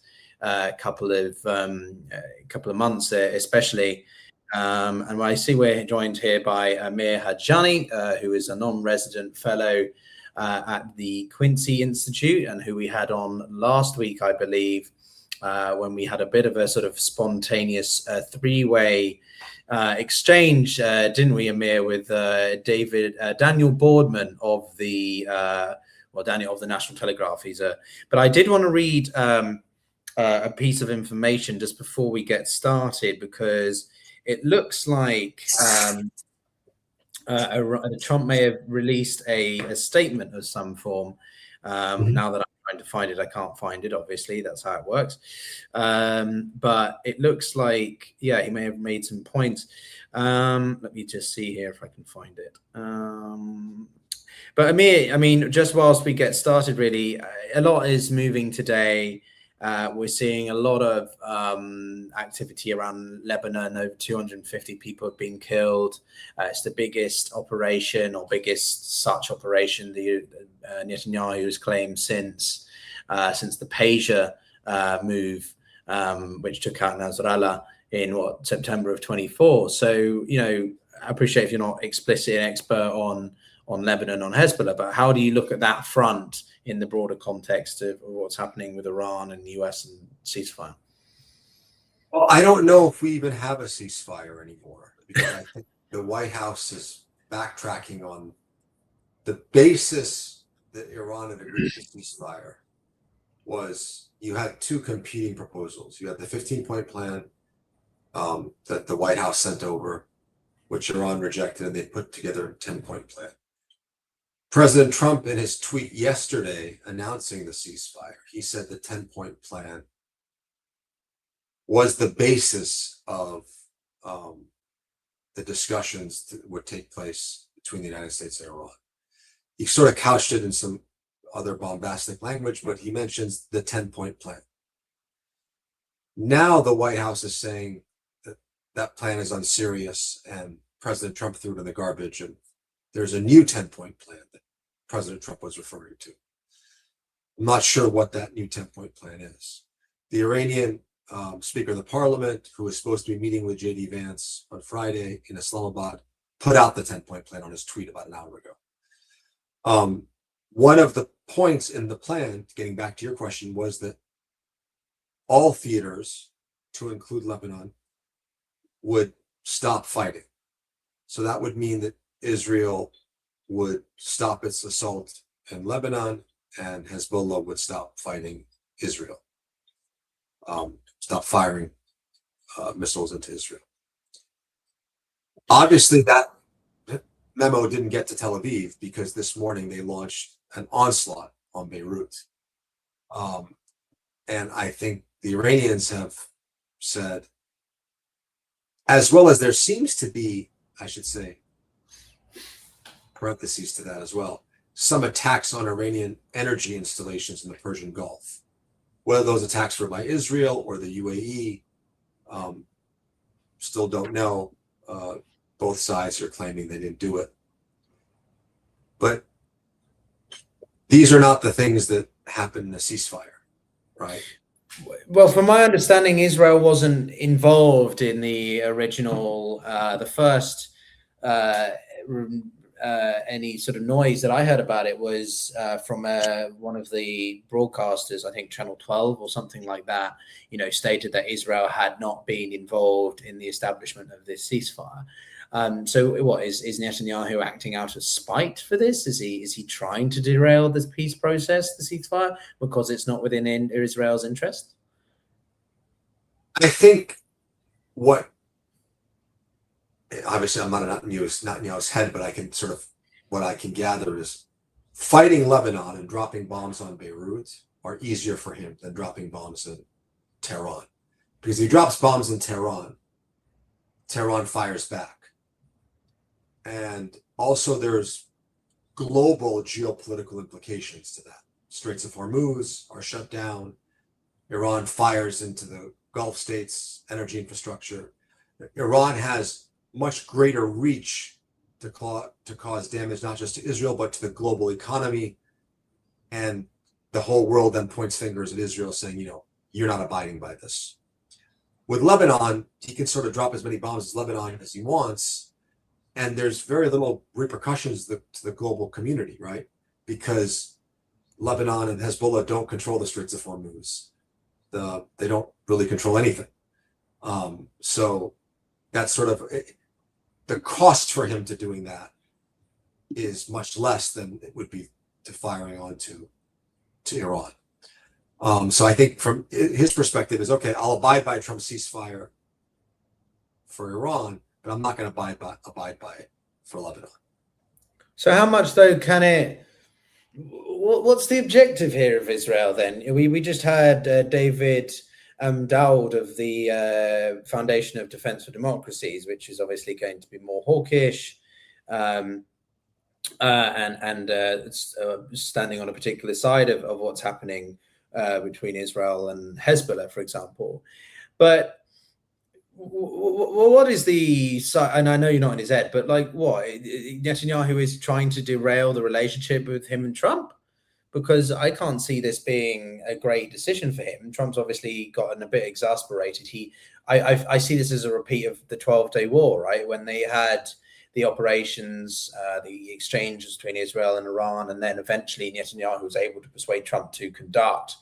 [SPEAKER 1] couple of months, especially. And I see we're joined here by Amir Hajani, who is a non-resident fellow at the Quincy Institute, and who we had on last week, I believe, when we had a bit of a sort of spontaneous three-way exchange, didn't we, Amir, with Daniel Boardman of the Daniel of the National Telegraph. But I did want to read a piece of information just before we get started, because it looks like Trump may have released a statement of some form. Now that I'm trying to find it, I can't find it. Obviously, that's how it works. But it looks like, yeah, he may have made some points. Let me just see here if I can find it. But Amir, I mean, just whilst we get started, really, a lot is moving today. We're seeing a lot of activity around Lebanon. Over 250 people have been killed. It's the biggest operation, or biggest such operation, the Netanyahu's claimed since the Pager move, which took out Nasrallah in September of 24. So, you know, I appreciate if you're not explicit and expert on Lebanon, on Hezbollah, but how do you look at that front in the broader context of what's happening with Iran and the US and ceasefire?
[SPEAKER 4] Well, I don't know if we even have a ceasefire anymore, because I think the White House is backtracking on the basis that Iran had agreed to ceasefire. Was you had two competing proposals. You had the 15-point plan that the White House sent over, which Iran rejected, and they put together a 10-point plan. President Trump, in his tweet yesterday announcing the ceasefire, he said the 10-point plan was the basis of the discussions that would take place between the United States and Iran. He sort of couched it in some other bombastic language, but he mentions the 10-point plan. Now the White House is saying that that plan is unserious and President Trump threw it in the garbage, and there's a new 10-point plan that President Trump was referring to. I'm not sure what that new 10-point plan is. The Iranian Speaker of the Parliament, who was supposed to be meeting with J.D. Vance on Friday in Islamabad, put out the 10-point plan on his tweet about an hour ago. One of the points in the plan, getting back to your question, was that all theaters, to include Lebanon, would stop fighting. So that would mean that Israel would stop its assault in Lebanon, and Hezbollah would stop fighting Israel, stop firing missiles into Israel. Obviously, that memo didn't get to Tel Aviv, because this morning they launched an onslaught on Beirut. And I think the Iranians have said, as well as there seems to be, I should say, parentheses to that as well, some attacks on Iranian energy installations in the Persian Gulf. Whether those attacks were by Israel or the UAE, still don't know. Both sides are claiming they didn't do it. But these are not the things that happen in a ceasefire, right?
[SPEAKER 1] Well, from my understanding, Israel wasn't involved in the original, the first any sort of noise that I heard about it was from one of the broadcasters, I think Channel 12 or something like that, you know, stated that Israel had not been involved in the establishment of this ceasefire. So what is Netanyahu acting out of spite for this? Is he trying to derail this peace process, the ceasefire, because it's not within Israel's interest?
[SPEAKER 4] I think what, obviously I'm not Netanyahu's head, but I can sort of, what I can gather is fighting Lebanon and dropping bombs on Beirut are easier for him than dropping bombs in Tehran. Because he drops bombs in Tehran, Tehran fires back. And also there's global geopolitical implications to that. Straits of Hormuz are shut down. Iran fires into the Gulf states' energy infrastructure. Iran has much greater reach to cause damage, not just to Israel, but to the global economy. And the whole world then points fingers at Israel saying, you're not abiding by this. With Lebanon, he can sort of drop as many bombs as Lebanon as he wants. And there's very little repercussions to the global community, right? Because Lebanon and Hezbollah don't control the Straits of Hormuz. They don't really control anything. So that's sort of the cost for him to doing that is much less than it would be to firing on to Iran. So I think from his perspective is, okay, I'll abide by Trump's ceasefire for Iran, but I'm not going to abide by it for Lebanon.
[SPEAKER 1] So how much though can it? What's the objective here of Israel then? We just had David Daoud of the Foundation of Defense for Democracies, which is obviously going to be more hawkish and standing on a particular side of what's happening between Israel and Hezbollah, for example. But what is the, and I know you're not in his head, but like what, Netanyahu is trying to derail the relationship with him and Trump? Because I can't see this being a great decision for him. Trump's obviously gotten a bit exasperated. I see this as a repeat of the 12-day war, right? When they had the operations, the exchanges between Israel and Iran, and then eventually Netanyahu was able to persuade Trump to conduct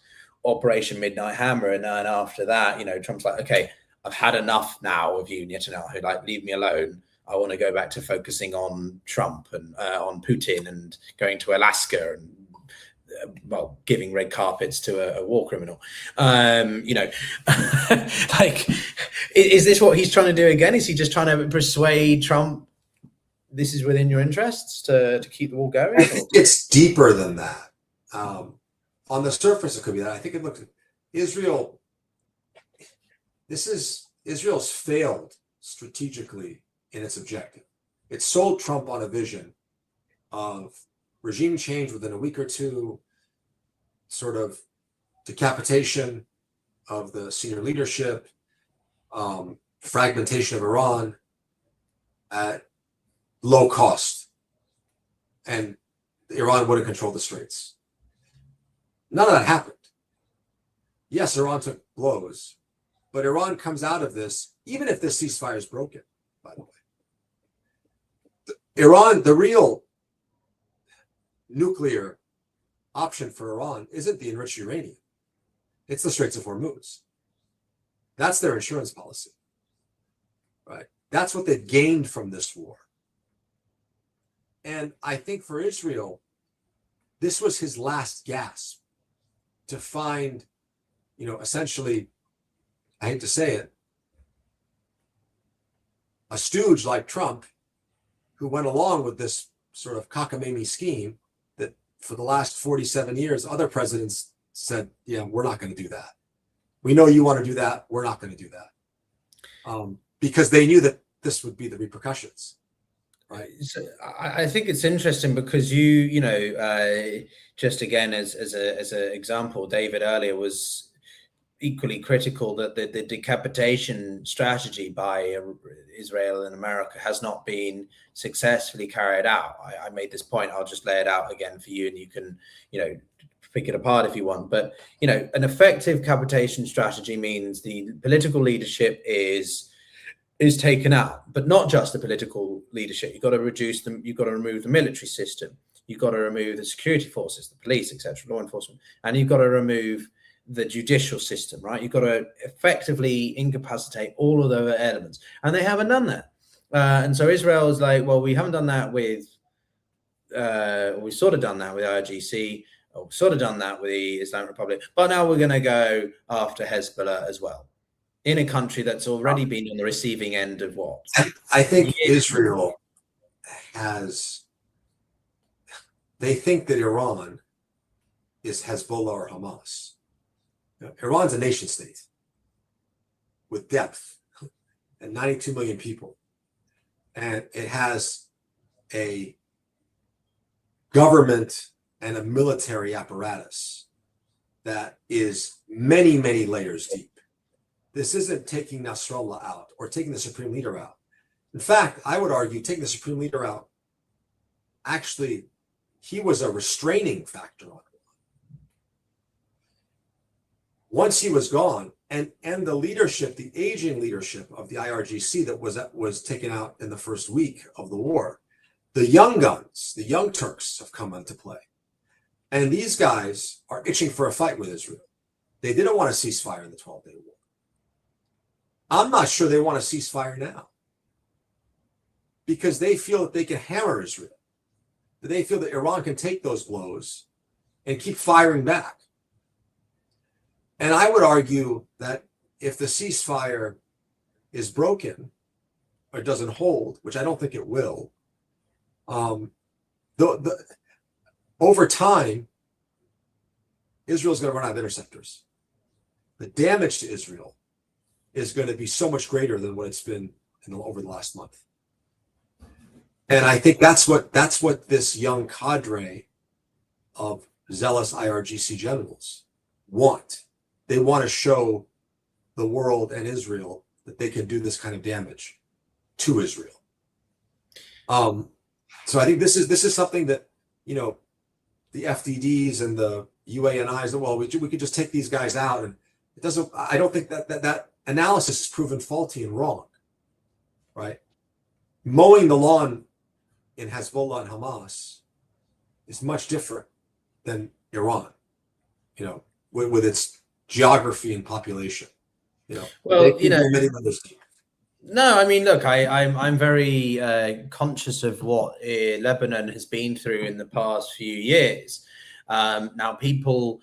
[SPEAKER 1] Operation Midnight Hammer. And then after that, Trump's like, okay, I've had enough now of you, Netanyahu, like, leave me alone. I want to go back to focusing on Trump and on Putin and going to Alaska and, giving red carpets to a war criminal. Like, is this what he's trying to do again? Is he just trying to persuade Trump this is within your interests to keep the war going?
[SPEAKER 4] It's deeper than that. On the surface, it could be that. I think it looks at Israel. Israel's failed strategically in its objective. It sold Trump on a vision of regime change within a week or two, sort of decapitation of the senior leadership, fragmentation of Iran at low cost, and Iran wouldn't control the Straits. None of that happened. Yes, Iran took blows, but Iran comes out of this, even if this ceasefire is broken, by the way. Iran, the real nuclear option for Iran isn't the enriched uranium. It's the Straits of Hormuz. That's their insurance policy, right? That's what they've gained from this war. And I think for Israel, this was his last gasp to find, essentially, I hate to say it, a stooge like Trump who went along with this sort of cockamamie scheme that for the last 47 years, other presidents said, yeah, we're not going to do that. We know you want to do that. We're not going to do that. Because they knew that this would be the repercussions. Right.
[SPEAKER 1] So I think it's interesting because just again, as an example, David earlier was equally critical that the decapitation strategy by Israel and America has not been successfully carried out. I made this point. I'll just lay it out again for you, and you can, pick it apart if you want. But, an effective capitation strategy means the political leadership is taken out, but not just the political leadership. You've got to reduce them. You've got to remove the military system. You've got to remove the security forces, the police, etc., law enforcement, and you've got to remove the judicial system, right? You've got to effectively incapacitate all of those elements, and they haven't done that. And so Israel is like, well, we haven't done that with, we sort of done that with IRGC, or sort of done that with the Islamic Republic, but now we're going to go after Hezbollah as well, in a country that's already been on the receiving end of what?
[SPEAKER 4] I think Israel they think that Iran is Hezbollah or Hamas. Iran's a nation state with depth and 92 million people. And it has a government and a military apparatus that is many, many layers deep. This isn't taking Nasrallah out or taking the supreme leader out. In fact, I would argue taking the supreme leader out, actually, he was a restraining factor on it. Once he was gone, and the leadership, the aging leadership of the IRGC that was taken out in the first week of the war, the young guns, the young Turks have come into play. And these guys are itching for a fight with Israel. They didn't want a ceasefire in the 12-day war. I'm not sure they want a ceasefire now, because they feel that they can hammer Israel. That they feel that Iran can take those blows and keep firing back. And I would argue that if the ceasefire is broken or doesn't hold, which I don't think it will, over time, Israel's going to run out of interceptors. The damage to Israel is going to be so much greater than what it's been over the last month. And I think that's what this young cadre of zealous IRGC generals want. They want to show the world and Israel that they can do this kind of damage to Israel. So I think this is something that, you know, the FDDs and the UANIs, well, we could just take these guys out, and it doesn't. I don't think that analysis is proven faulty and wrong, right? Mowing the lawn in Hezbollah and Hamas is much different than Iran, you know, with its geography and population. You know,
[SPEAKER 1] well, you know, no, I mean, look, I'm very conscious of what Lebanon has been through in the past few years. Now, people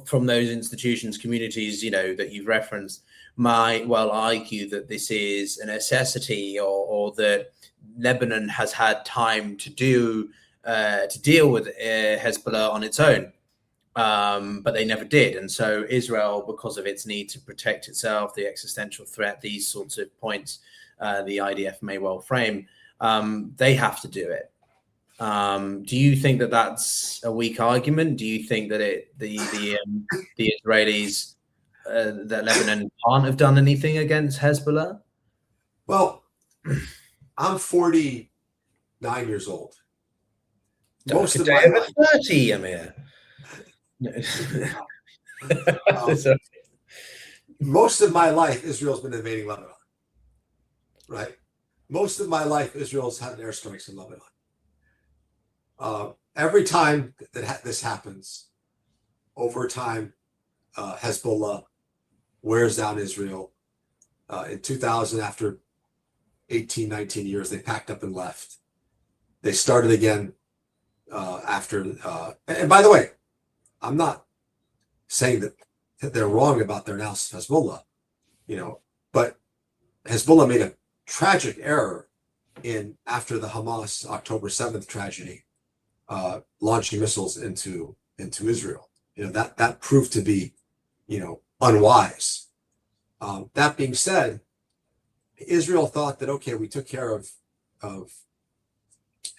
[SPEAKER 1] from those institutions, communities, you know, that you've referenced, might well argue that this is a necessity, or that Lebanon has had time to deal with Hezbollah on its own. But they never did. And so Israel, because of its need to protect itself, the existential threat, these sorts of points the IDF may well frame, they have to do it. Do you think that that's a weak argument? Do you think that the Israelis, that Lebanon can't have done anything against Hezbollah?
[SPEAKER 4] Well, I'm 49 years old.
[SPEAKER 1] Most of my life, 30, Amir.
[SPEAKER 4] Most of my life, Israel's been invading Lebanon, right? Most of my life, Israel's had airstrikes in Lebanon. Every time that this happens, over time, Hezbollah wears down Israel. In 2000, after 18, 19 years, they packed up and left. They started again after. And by the way, I'm not saying that they're wrong about their analysis of Hezbollah, you know, but Hezbollah made a tragic error after the Hamas October 7th tragedy, launching missiles into Israel. You know, that proved to be, you know, unwise. That being said, Israel thought that, okay, we took care of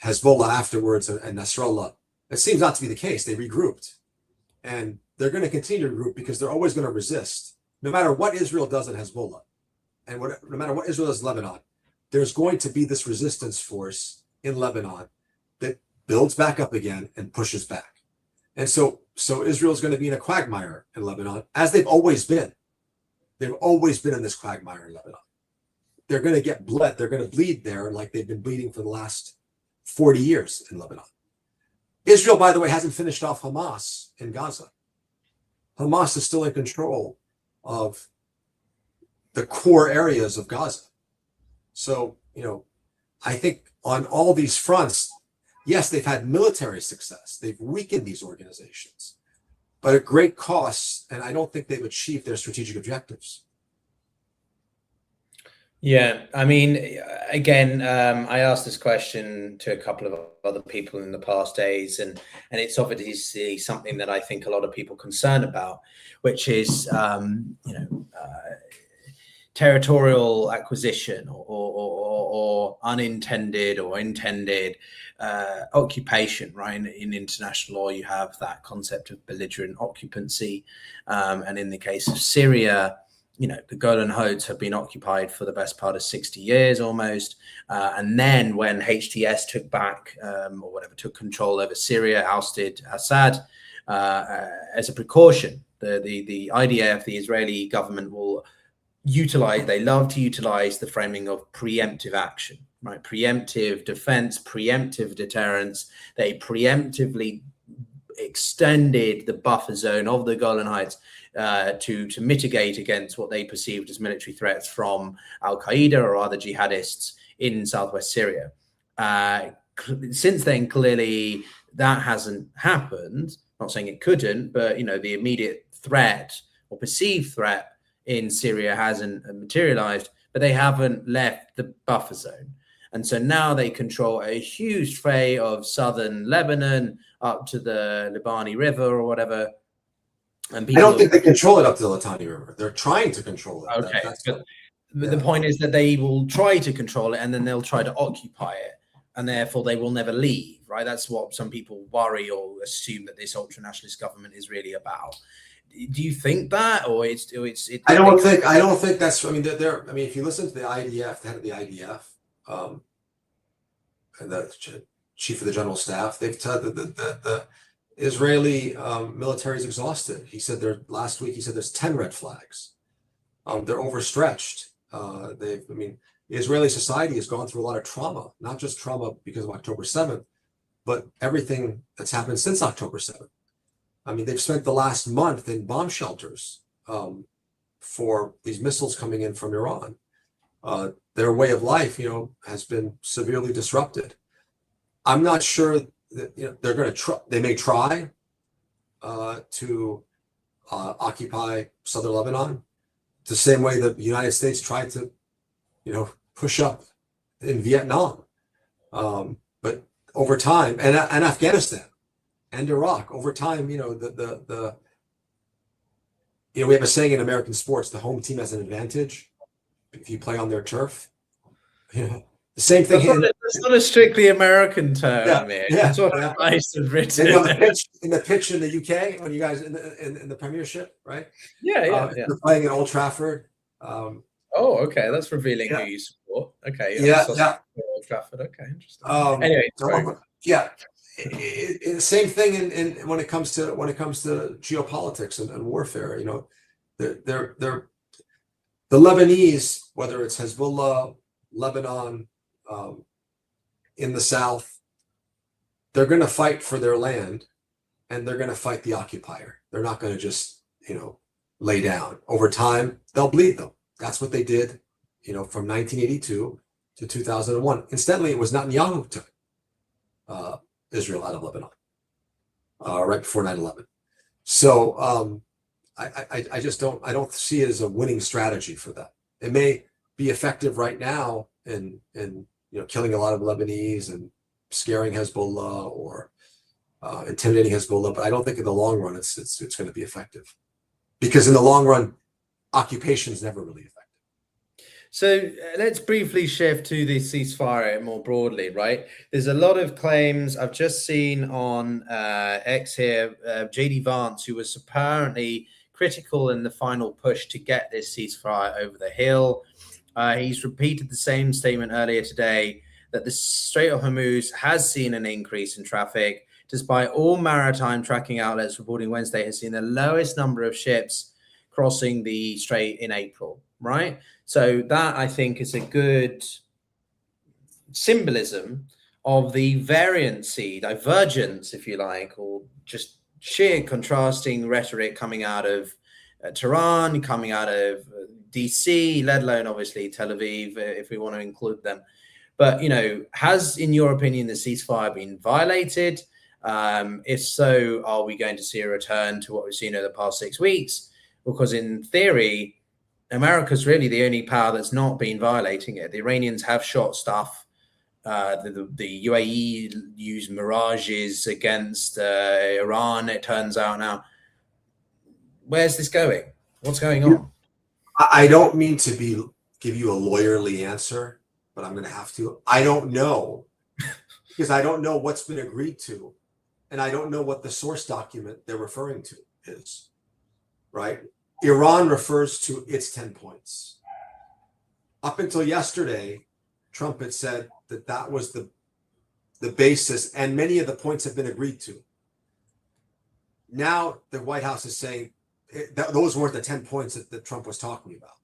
[SPEAKER 4] Hezbollah afterwards and Nasrallah. It seems not to be the case. They regrouped, and they're going to continue to regroup because they're always going to resist, no matter what Israel does in Hezbollah, and no matter what Israel does in Lebanon. There's going to be this resistance force in Lebanon that builds back up again and pushes back. And so Israel's going to be in a quagmire in Lebanon, as they've always been. They've always been in this quagmire in Lebanon. They're going to get bled. They're going to bleed there like they've been bleeding for the last 40 years in Lebanon. Israel, by the way, hasn't finished off Hamas in Gaza. Hamas is still in control of the core areas of Gaza. So, you know, I think on all these fronts, yes, they've had military success. They've weakened these organizations, but at great costs, and I don't think they've achieved their strategic objectives.
[SPEAKER 1] Yeah, I mean, again, I asked this question to a couple of other people in the past days, and it's obviously something that I think a lot of people are concerned about, which is, territorial acquisition or unintended or intended occupation, right? In international law, you have that concept of belligerent occupancy. And in the case of Syria, the Golan Heights have been occupied for the best part of 60 years almost. And then when HTS took back took control over Syria, ousted Assad, as a precaution, the IDF, the Israeli government, they love to utilize the framing of preemptive action, right? Preemptive defense, preemptive deterrence. They preemptively extended the buffer zone of the Golan Heights to mitigate against what they perceived as military threats from Al-Qaeda or other jihadists in southwest Syria. Since then, clearly that hasn't happened. Not saying it couldn't, but the immediate threat or perceived threat in Syria hasn't materialized, but they haven't left the buffer zone. And so now they control a huge swathe of southern Lebanon up to the Libani River or whatever. And
[SPEAKER 4] I don't think they control it up to the Litani River. They're trying to control it.
[SPEAKER 1] Okay, but the point is that they will try to control it and then they'll try to occupy it. And therefore they will never leave, right? That's what some people worry or assume that this ultra-nationalist government is really about. Do you think that, or it's?
[SPEAKER 4] I don't think that's. I mean, if you listen to the IDF, the head of the IDF, and the chief of the general staff, they've said that the Israeli military is exhausted. He said last week. He said there's 10 red flags. They're overstretched. The Israeli society has gone through a lot of trauma, not just trauma because of October 7th, but everything that's happened since October 7th. They've spent the last month in bomb shelters for these missiles coming in from Iran. Their way of life, has been severely disrupted. I'm not sure that they're going to try. They may try to occupy southern Lebanon, the same way the United States tried to, push up in Vietnam. But over time, and Afghanistan. And Iraq, over time, we have a saying in American sports: the home team has an advantage if you play on their turf. The same thing.
[SPEAKER 1] It's not a strictly American term. That's what I have written.
[SPEAKER 4] In the pitch in the UK, when you guys in the Premiership, right?
[SPEAKER 1] Yeah.
[SPEAKER 4] You're playing at Old Trafford.
[SPEAKER 1] Okay, that's revealing who you support. Okay, Old Trafford. Okay, interesting. Anyway,
[SPEAKER 4] same thing in when it comes to geopolitics and warfare. The Lebanese, whether it's Hezbollah, Lebanon, in the south, they're going to fight for their land, and they're going to fight the occupier. They're not going to just lay down. Over time, they'll bleed them. That's what they did, from 1982 to 2001. Incidentally, it was Netanyahu who took Israel out of Lebanon right before 9/11. So I just don't see it as a winning strategy for that. It may be effective right now in killing a lot of Lebanese and scaring Hezbollah or intimidating Hezbollah, but I don't think in the long run it's going to be effective, because in the long run, occupation is never really effective.
[SPEAKER 1] So let's briefly shift to the ceasefire more broadly, right? There's a lot of claims I've just seen on X here. JD Vance, who was apparently critical in the final push to get this ceasefire over the hill. He's repeated the same statement earlier today that the Strait of Hormuz has seen an increase in traffic, despite all maritime tracking outlets reporting Wednesday has seen the lowest number of ships crossing the strait in April, right? So that, I think, is a good symbolism of the divergence, if you like, or just sheer contrasting rhetoric coming out of Tehran, coming out of DC, let alone obviously Tel Aviv, if we want to include them. But, has, in your opinion, the ceasefire been violated? If so, are we going to see a return to what we've seen over the past 6 weeks? Because in theory, America's really the only power that's not been violating it. The Iranians have shot stuff. The UAE used mirages against Iran, it turns out now. Where's this going? What's going on?
[SPEAKER 4] I don't mean to give you a lawyerly answer, but I'm going to have to. I don't know, because I don't know what's been agreed to, and I don't know what the source document they're referring to is, right? Iran refers to its 10 points. Up until yesterday, Trump had said that that was the basis, and many of the points have been agreed to. Now the White House is saying that those weren't the 10 points that Trump was talking about.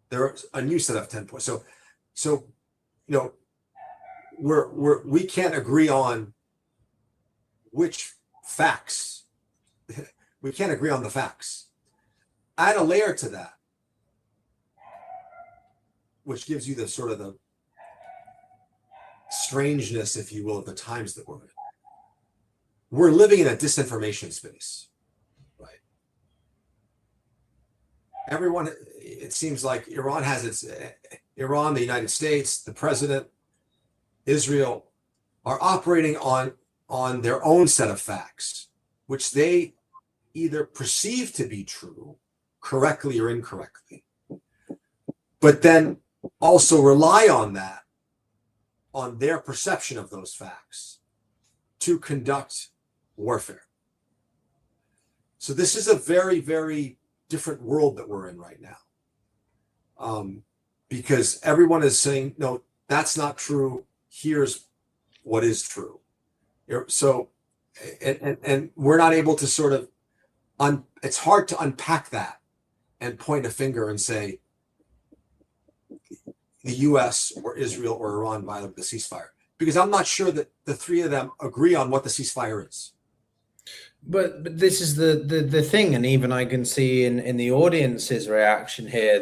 [SPEAKER 4] There's a new set of 10 points. So we can't agree on which facts. We can't agree on the facts. Add a layer to that, which gives you the sort of the strangeness, if you will, of the times that we're in. We're living in a disinformation space, right? Everyone, it seems like Iran has Iran, the United States, the president, Israel are operating on their own set of facts, which they either perceive to be true, correctly or incorrectly, but then also rely on that, on their perception of those facts, to conduct warfare. So this is a very, very different world that we're in right now, because everyone is saying, no, that's not true. Here's what is true. So, and we're not able to sort of, it's hard to unpack that and point a finger and say the US or Israel or Iran violated the ceasefire, because I'm not sure that the three of them agree on what the ceasefire is.
[SPEAKER 1] But this is the thing, and even I can see in the audience's reaction here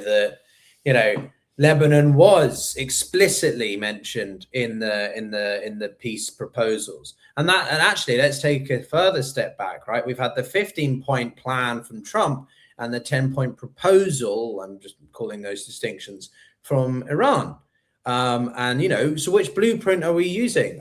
[SPEAKER 1] that Lebanon was explicitly mentioned in the peace proposals, and actually let's take a further step back, right? We've had the 15-point plan from Trump and the 10-point proposal. I'm just calling those distinctions from Iran, and so which blueprint are we using?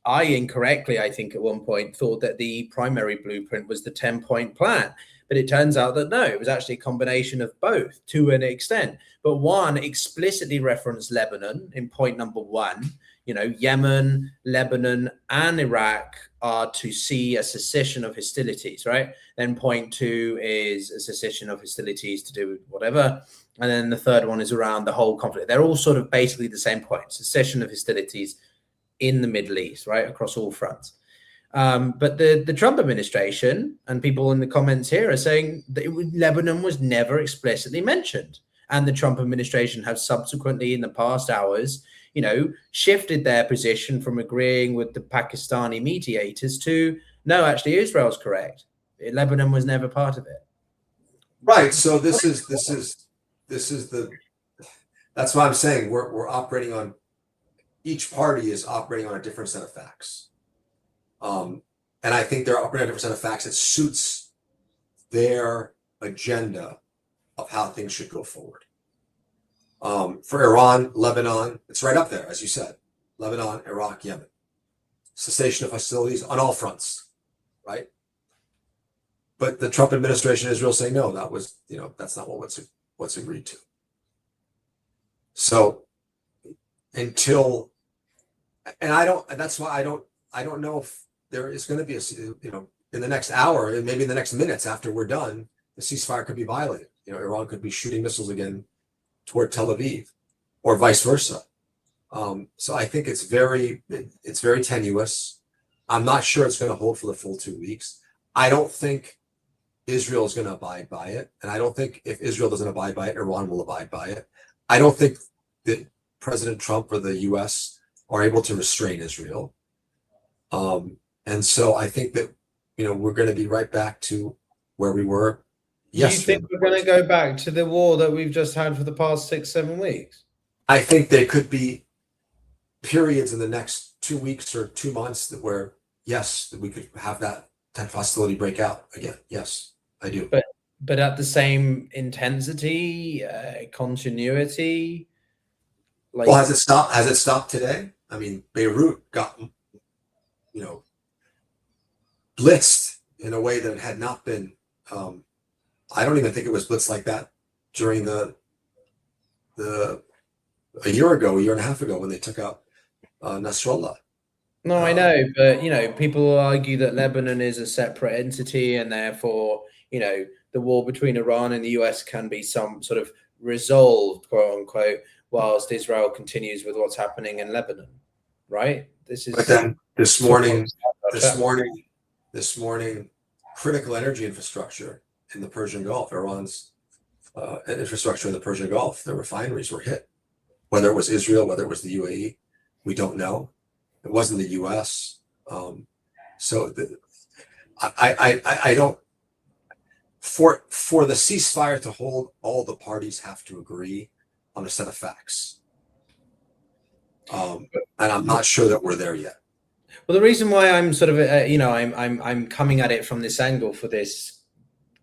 [SPEAKER 1] I incorrectly, I think at one point, thought that the primary blueprint was the 10-point plan. But it turns out that no, it was actually a combination of both to an extent. But one explicitly referenced Lebanon in point number one. Yemen, Lebanon, and Iraq are to see a cessation of hostilities, right? Then point two is a cessation of hostilities to do with whatever. And then the third one is around the whole conflict. They're all sort of basically the same point, cessation of hostilities in the Middle East, right, across all fronts. But the Trump administration and people in the comments here are saying that Lebanon was never explicitly mentioned. And the Trump administration have subsequently, in the past hours, shifted their position from agreeing with the Pakistani mediators to, no, actually, Israel's correct. Lebanon was never part of it.
[SPEAKER 4] Right. So this is that's why I'm saying we're operating on, each party is operating on a different set of facts. And I think they're operating on a different set of facts that suits their agenda of how things should go forward. For Iran, Lebanon, it's right up there, as you said. Lebanon, Iraq, Yemen. Cessation of hostilities on all fronts, right? But the Trump administration, Israel saying, no, that was, that's not what's agreed to. So until, and that's why I don't know if there is going to be in the next hour, and maybe in the next minutes after we're done, the ceasefire could be violated. Iran could be shooting missiles again toward Tel Aviv, or vice versa. So I think it's very tenuous. I'm not sure it's going to hold for the full 2 weeks. I don't think Israel is going to abide by it, and I don't think if Israel doesn't abide by it, Iran will abide by it. I don't think that President Trump or the U.S. are able to restrain Israel. And so I think that, we're going to be right back to where we were yesterday.
[SPEAKER 1] You think we're going to go back to the war that we've just had for the past 6-7 weeks?
[SPEAKER 4] I think there could be periods in the next 2 weeks or 2 months that we could have that type of hostility break out again. Yes, I do.
[SPEAKER 1] But at the same intensity, continuity.
[SPEAKER 4] Well, has it stopped? Has it stopped today? I mean, Beirut got, blitzed in a way that it had not been. I don't even think it was blitzed like that during a year and a half ago when they took out Nasrallah.
[SPEAKER 1] No, I know, but people argue that Lebanon is a separate entity, and therefore, the war between Iran and the US can be some sort of resolved, quote unquote, whilst Israel continues with what's happening in Lebanon, right?
[SPEAKER 4] But then this morning, critical energy infrastructure in the Persian Gulf, Iran's infrastructure in the Persian Gulf, the refineries were hit. Whether it was Israel, whether it was the UAE, we don't know. It wasn't the US. I don't. For the ceasefire to hold, all the parties have to agree on a set of facts, and I'm not sure that we're there yet.
[SPEAKER 1] Well, the reason why I'm sort of, I'm coming at it from this angle for this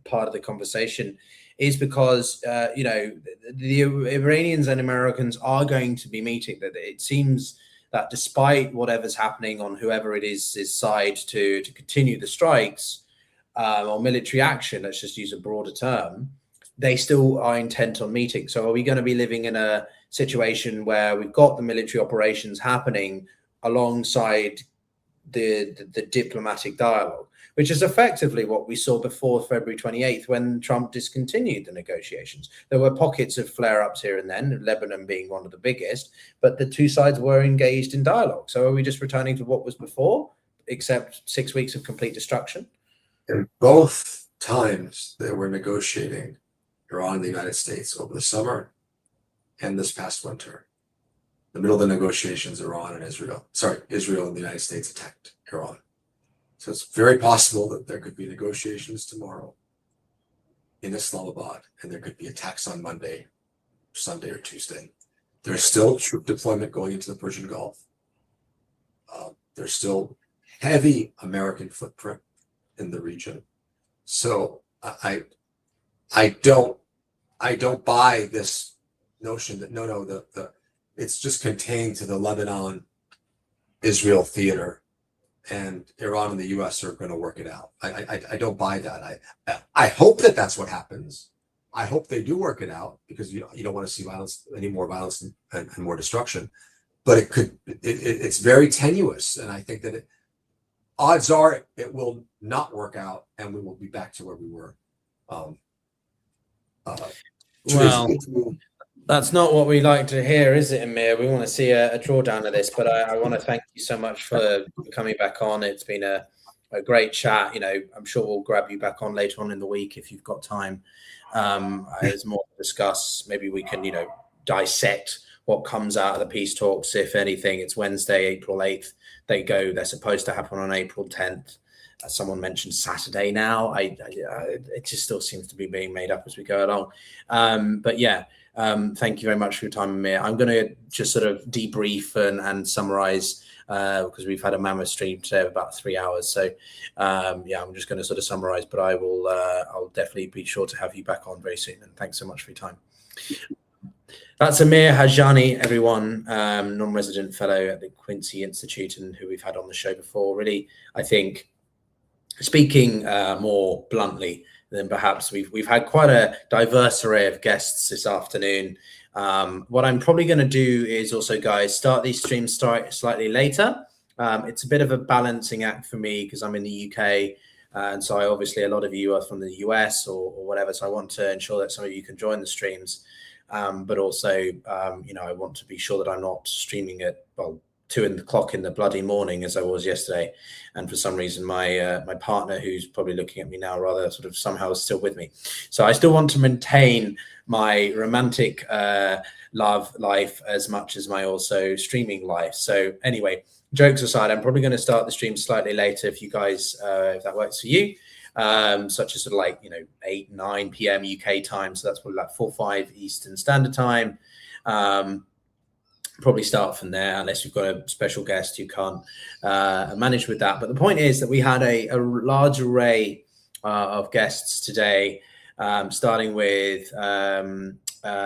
[SPEAKER 1] part of the conversation is because, the Iranians and Americans are going to be meeting. That it seems that despite whatever's happening on whoever it is side to continue the strikes or military action, let's just use a broader term, they still are intent on meeting. So are we going to be living in a situation where we've got the military operations happening alongside the diplomatic dialogue, which is effectively what we saw before February 28th when Trump discontinued the negotiations? There were pockets of flare-ups here and then, Lebanon being one of the biggest, but the two sides were engaged in dialogue. So are we just returning to what was before, except 6 weeks of complete destruction?
[SPEAKER 4] In both times they were negotiating, Iran and the United States, over the summer and this past winter. In the middle of the negotiations, Israel and the United States attacked Iran. So it's very possible that there could be negotiations tomorrow in Islamabad, and there could be attacks on Monday, Sunday, or Tuesday. There's still troop deployment going into the Persian Gulf. There's still heavy American footprint in the region. So I don't buy this notion that it's just contained to the Lebanon Israel theater and Iran and the US are going to work it out. I don't buy that. I hope that that's what happens. I hope they do work it out, because you don't want to see any more violence and more destruction. But it's very tenuous, and I think that odds are it will not work out, and we will be back to where we were.
[SPEAKER 1] That's not what we like to hear, is it, Amir? We want to see a drawdown of this, but I want to thank you so much for coming back on. It's been a great chat. I'm sure we'll grab you back on later on in the week if you've got time. There's more to discuss. Maybe we can, dissect what comes out of the peace talks. If anything, it's Wednesday, April 8th. They're supposed to happen on April 10th. Someone mentioned Saturday now. It just still seems to be being made up as we go along. But yeah. Thank you very much for your time, Amir. I'm going to just sort of debrief and summarize because we've had a mammoth stream today of about 3 hours. So I'm just going to sort of summarize, but I'll definitely be sure to have you back on very soon. And thanks so much for your time. That's Amir Hajani, everyone, non-resident fellow at the Quincy Institute, and who we've had on the show before. Really, I think, speaking more bluntly, then perhaps we've had quite a diverse array of guests this afternoon. What I'm probably going to do is also, guys, start these streams slightly later. It's a bit of a balancing act for me because I'm in the UK, and so obviously a lot of you are from the US or whatever. So I want to ensure that some of you can join the streams, but also I want to be sure that I'm not streaming at 2 o'clock in the bloody morning as I was yesterday. And for some reason, my partner, who's probably looking at me now rather sort of somehow is still with me. So I still want to maintain my romantic love life as much as my also streaming life. So anyway, jokes aside, I'm probably going to start the stream slightly later if you guys, if that works for you, such as sort of like, 8, 9 p.m. UK time. So that's probably like 4, 5 Eastern Standard Time. Probably start from there unless you've got a special guest you can't manage with that. But the point is that we had a large array of guests today, starting with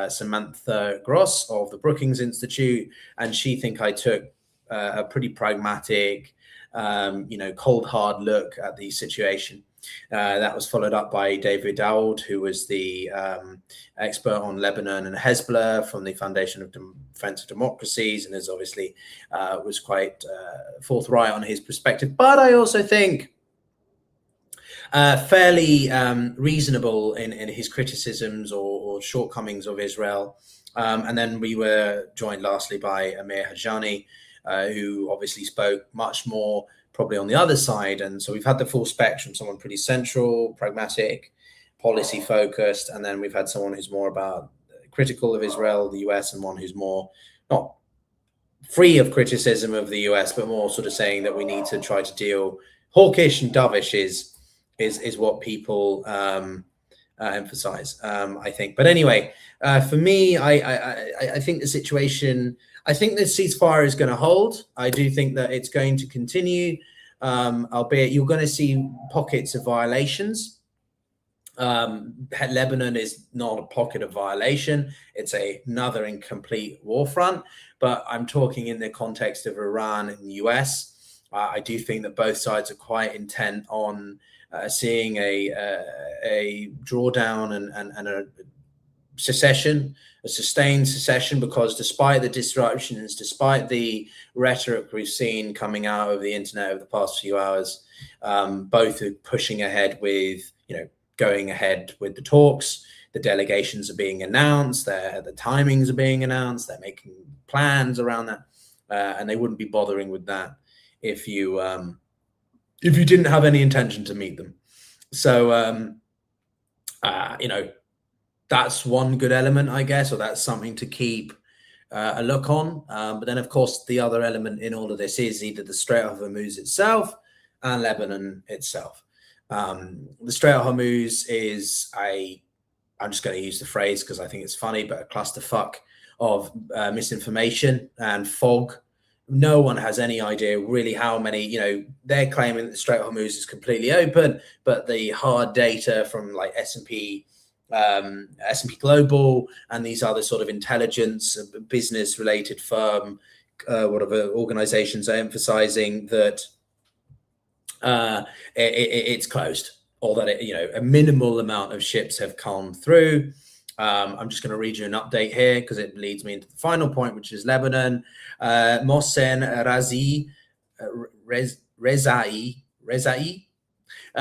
[SPEAKER 1] Samantha Gross of the Brookings Institute, and she I took a pretty pragmatic, cold hard look at the situation. That was followed up by David Daoud, who was the expert on Lebanon and Hezbollah from the Foundation of Defense of Democracies, and is obviously was quite forthright on his perspective. But I also think fairly reasonable in his criticisms or shortcomings of Israel. And then we were joined lastly by Amir Hajani, who obviously spoke much more probably on the other side. And so we've had the full spectrum, someone pretty central, pragmatic, policy focused, and then we've had someone who's more about critical of Israel, the US, and one who's more not free of criticism of the US, but more sort of saying that we need to try to deal hawkish and dovish is what people emphasize, I think. But anyway, for me, I think the situation, I think the ceasefire is going to hold. I do think that it's going to continue, albeit you're going to see pockets of violations. Lebanon is not a pocket of violation. It's another incomplete war front. But I'm talking in the context of Iran and the US. I do think that both sides are quite intent on seeing a drawdown and a secession, a sustained secession, because despite the disruptions, despite the rhetoric we've seen coming out of the internet over the past few hours, both are pushing ahead with, going ahead with the talks. The delegations are being announced, the timings are being announced, they're making plans around that, and they wouldn't be bothering with that if you didn't have any intention to meet them. So, that's one good element, I guess, or that's something to keep a look on. But then, of course, the other element in all of this is either the Strait of Hormuz itself and Lebanon itself. The Strait of Hormuz is I'm just going to use the phrase because I think it's funny, but a clusterfuck of misinformation and fog. No one has any idea really how many, they're claiming that the Strait of Hormuz is completely open, but the hard data from like S&P Global and these other sort of intelligence business related firm, whatever organizations are emphasizing that it's closed, or that a minimal amount of ships have come through. I'm just going to read you an update here because it leads me into the final point, which is Lebanon. Mohsen Rezai,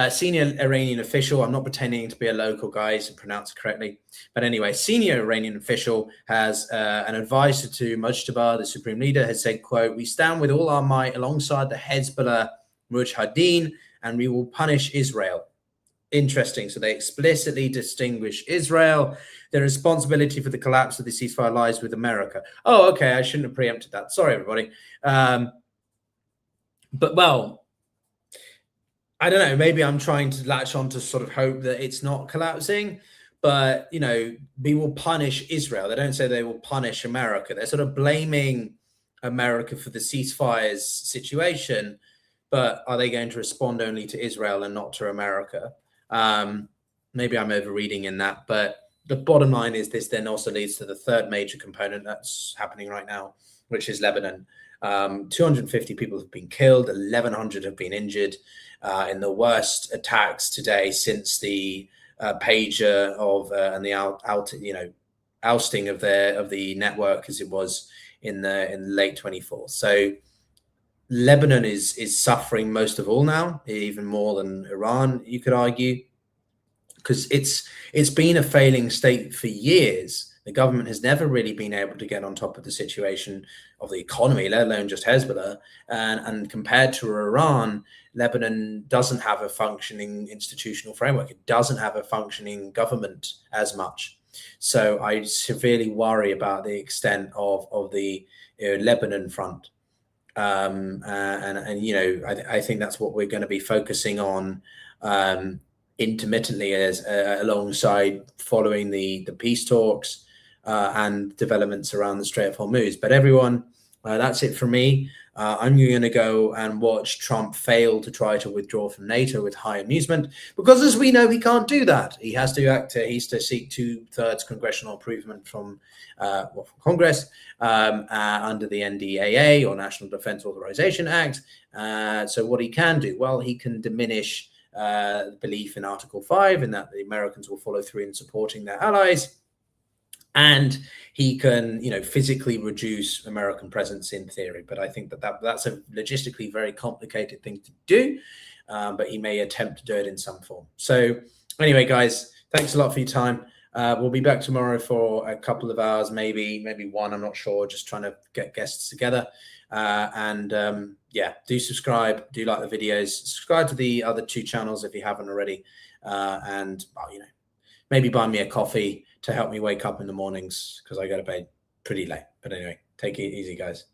[SPEAKER 1] senior Iranian official. I'm not pretending to be a local guy to pronounce it correctly. But anyway, senior Iranian official has an advisor to Mujtaba, the supreme leader, has said, quote, "We stand with all our might alongside the Hezbollah Mujahideen, and we will punish Israel." Interesting. So they explicitly distinguish Israel. The responsibility for the collapse of the ceasefire lies with America. Oh, okay. I shouldn't have preempted that. Sorry, everybody. But, well, I don't know. Maybe I'm trying to latch on to sort of hope that it's not collapsing. But, we will punish Israel. They don't say they will punish America. They're sort of blaming America for the ceasefire's situation. But are they going to respond only to Israel and not to America? Maybe I'm overreading in that, but the bottom line is this then also leads to the third major component that's happening right now, which is Lebanon. 250 people have been killed, 1,100 have been injured in the worst attacks today since the pager of and the ousting of the network as it was in late 24. So Lebanon is suffering most of all now, even more than Iran, you could argue, because it's been a failing state for years. The government has never really been able to get on top of the situation of the economy, let alone just Hezbollah. And compared to Iran, Lebanon doesn't have a functioning institutional framework. It doesn't have a functioning government as much. So I severely worry about the extent of the Lebanon front. I think that's what we're going to be focusing on intermittently as alongside following the peace talks and developments around the Strait of Hormuz. But everyone, that's it for me. I'm going to go and watch Trump fail to try to withdraw from NATO with high amusement, because as we know, he can't do that. He has to seek 2/3 congressional approval from Congress under the NDAA, or National Defense Authorization Act. So what he can do, well, he can diminish belief in Article 5 and that the Americans will follow through in supporting their allies. And he can, physically reduce American presence in theory. But I think that's a logistically very complicated thing to do. But he may attempt to do it in some form. So anyway, guys, thanks a lot for your time. We'll be back tomorrow for a couple of hours, maybe one. I'm not sure. Just trying to get guests together. Yeah, do subscribe. Do like the videos. Subscribe to the other 2 channels if you haven't already. Maybe buy me a coffee to help me wake up in the mornings because I go to bed pretty late. But anyway, take it easy, guys.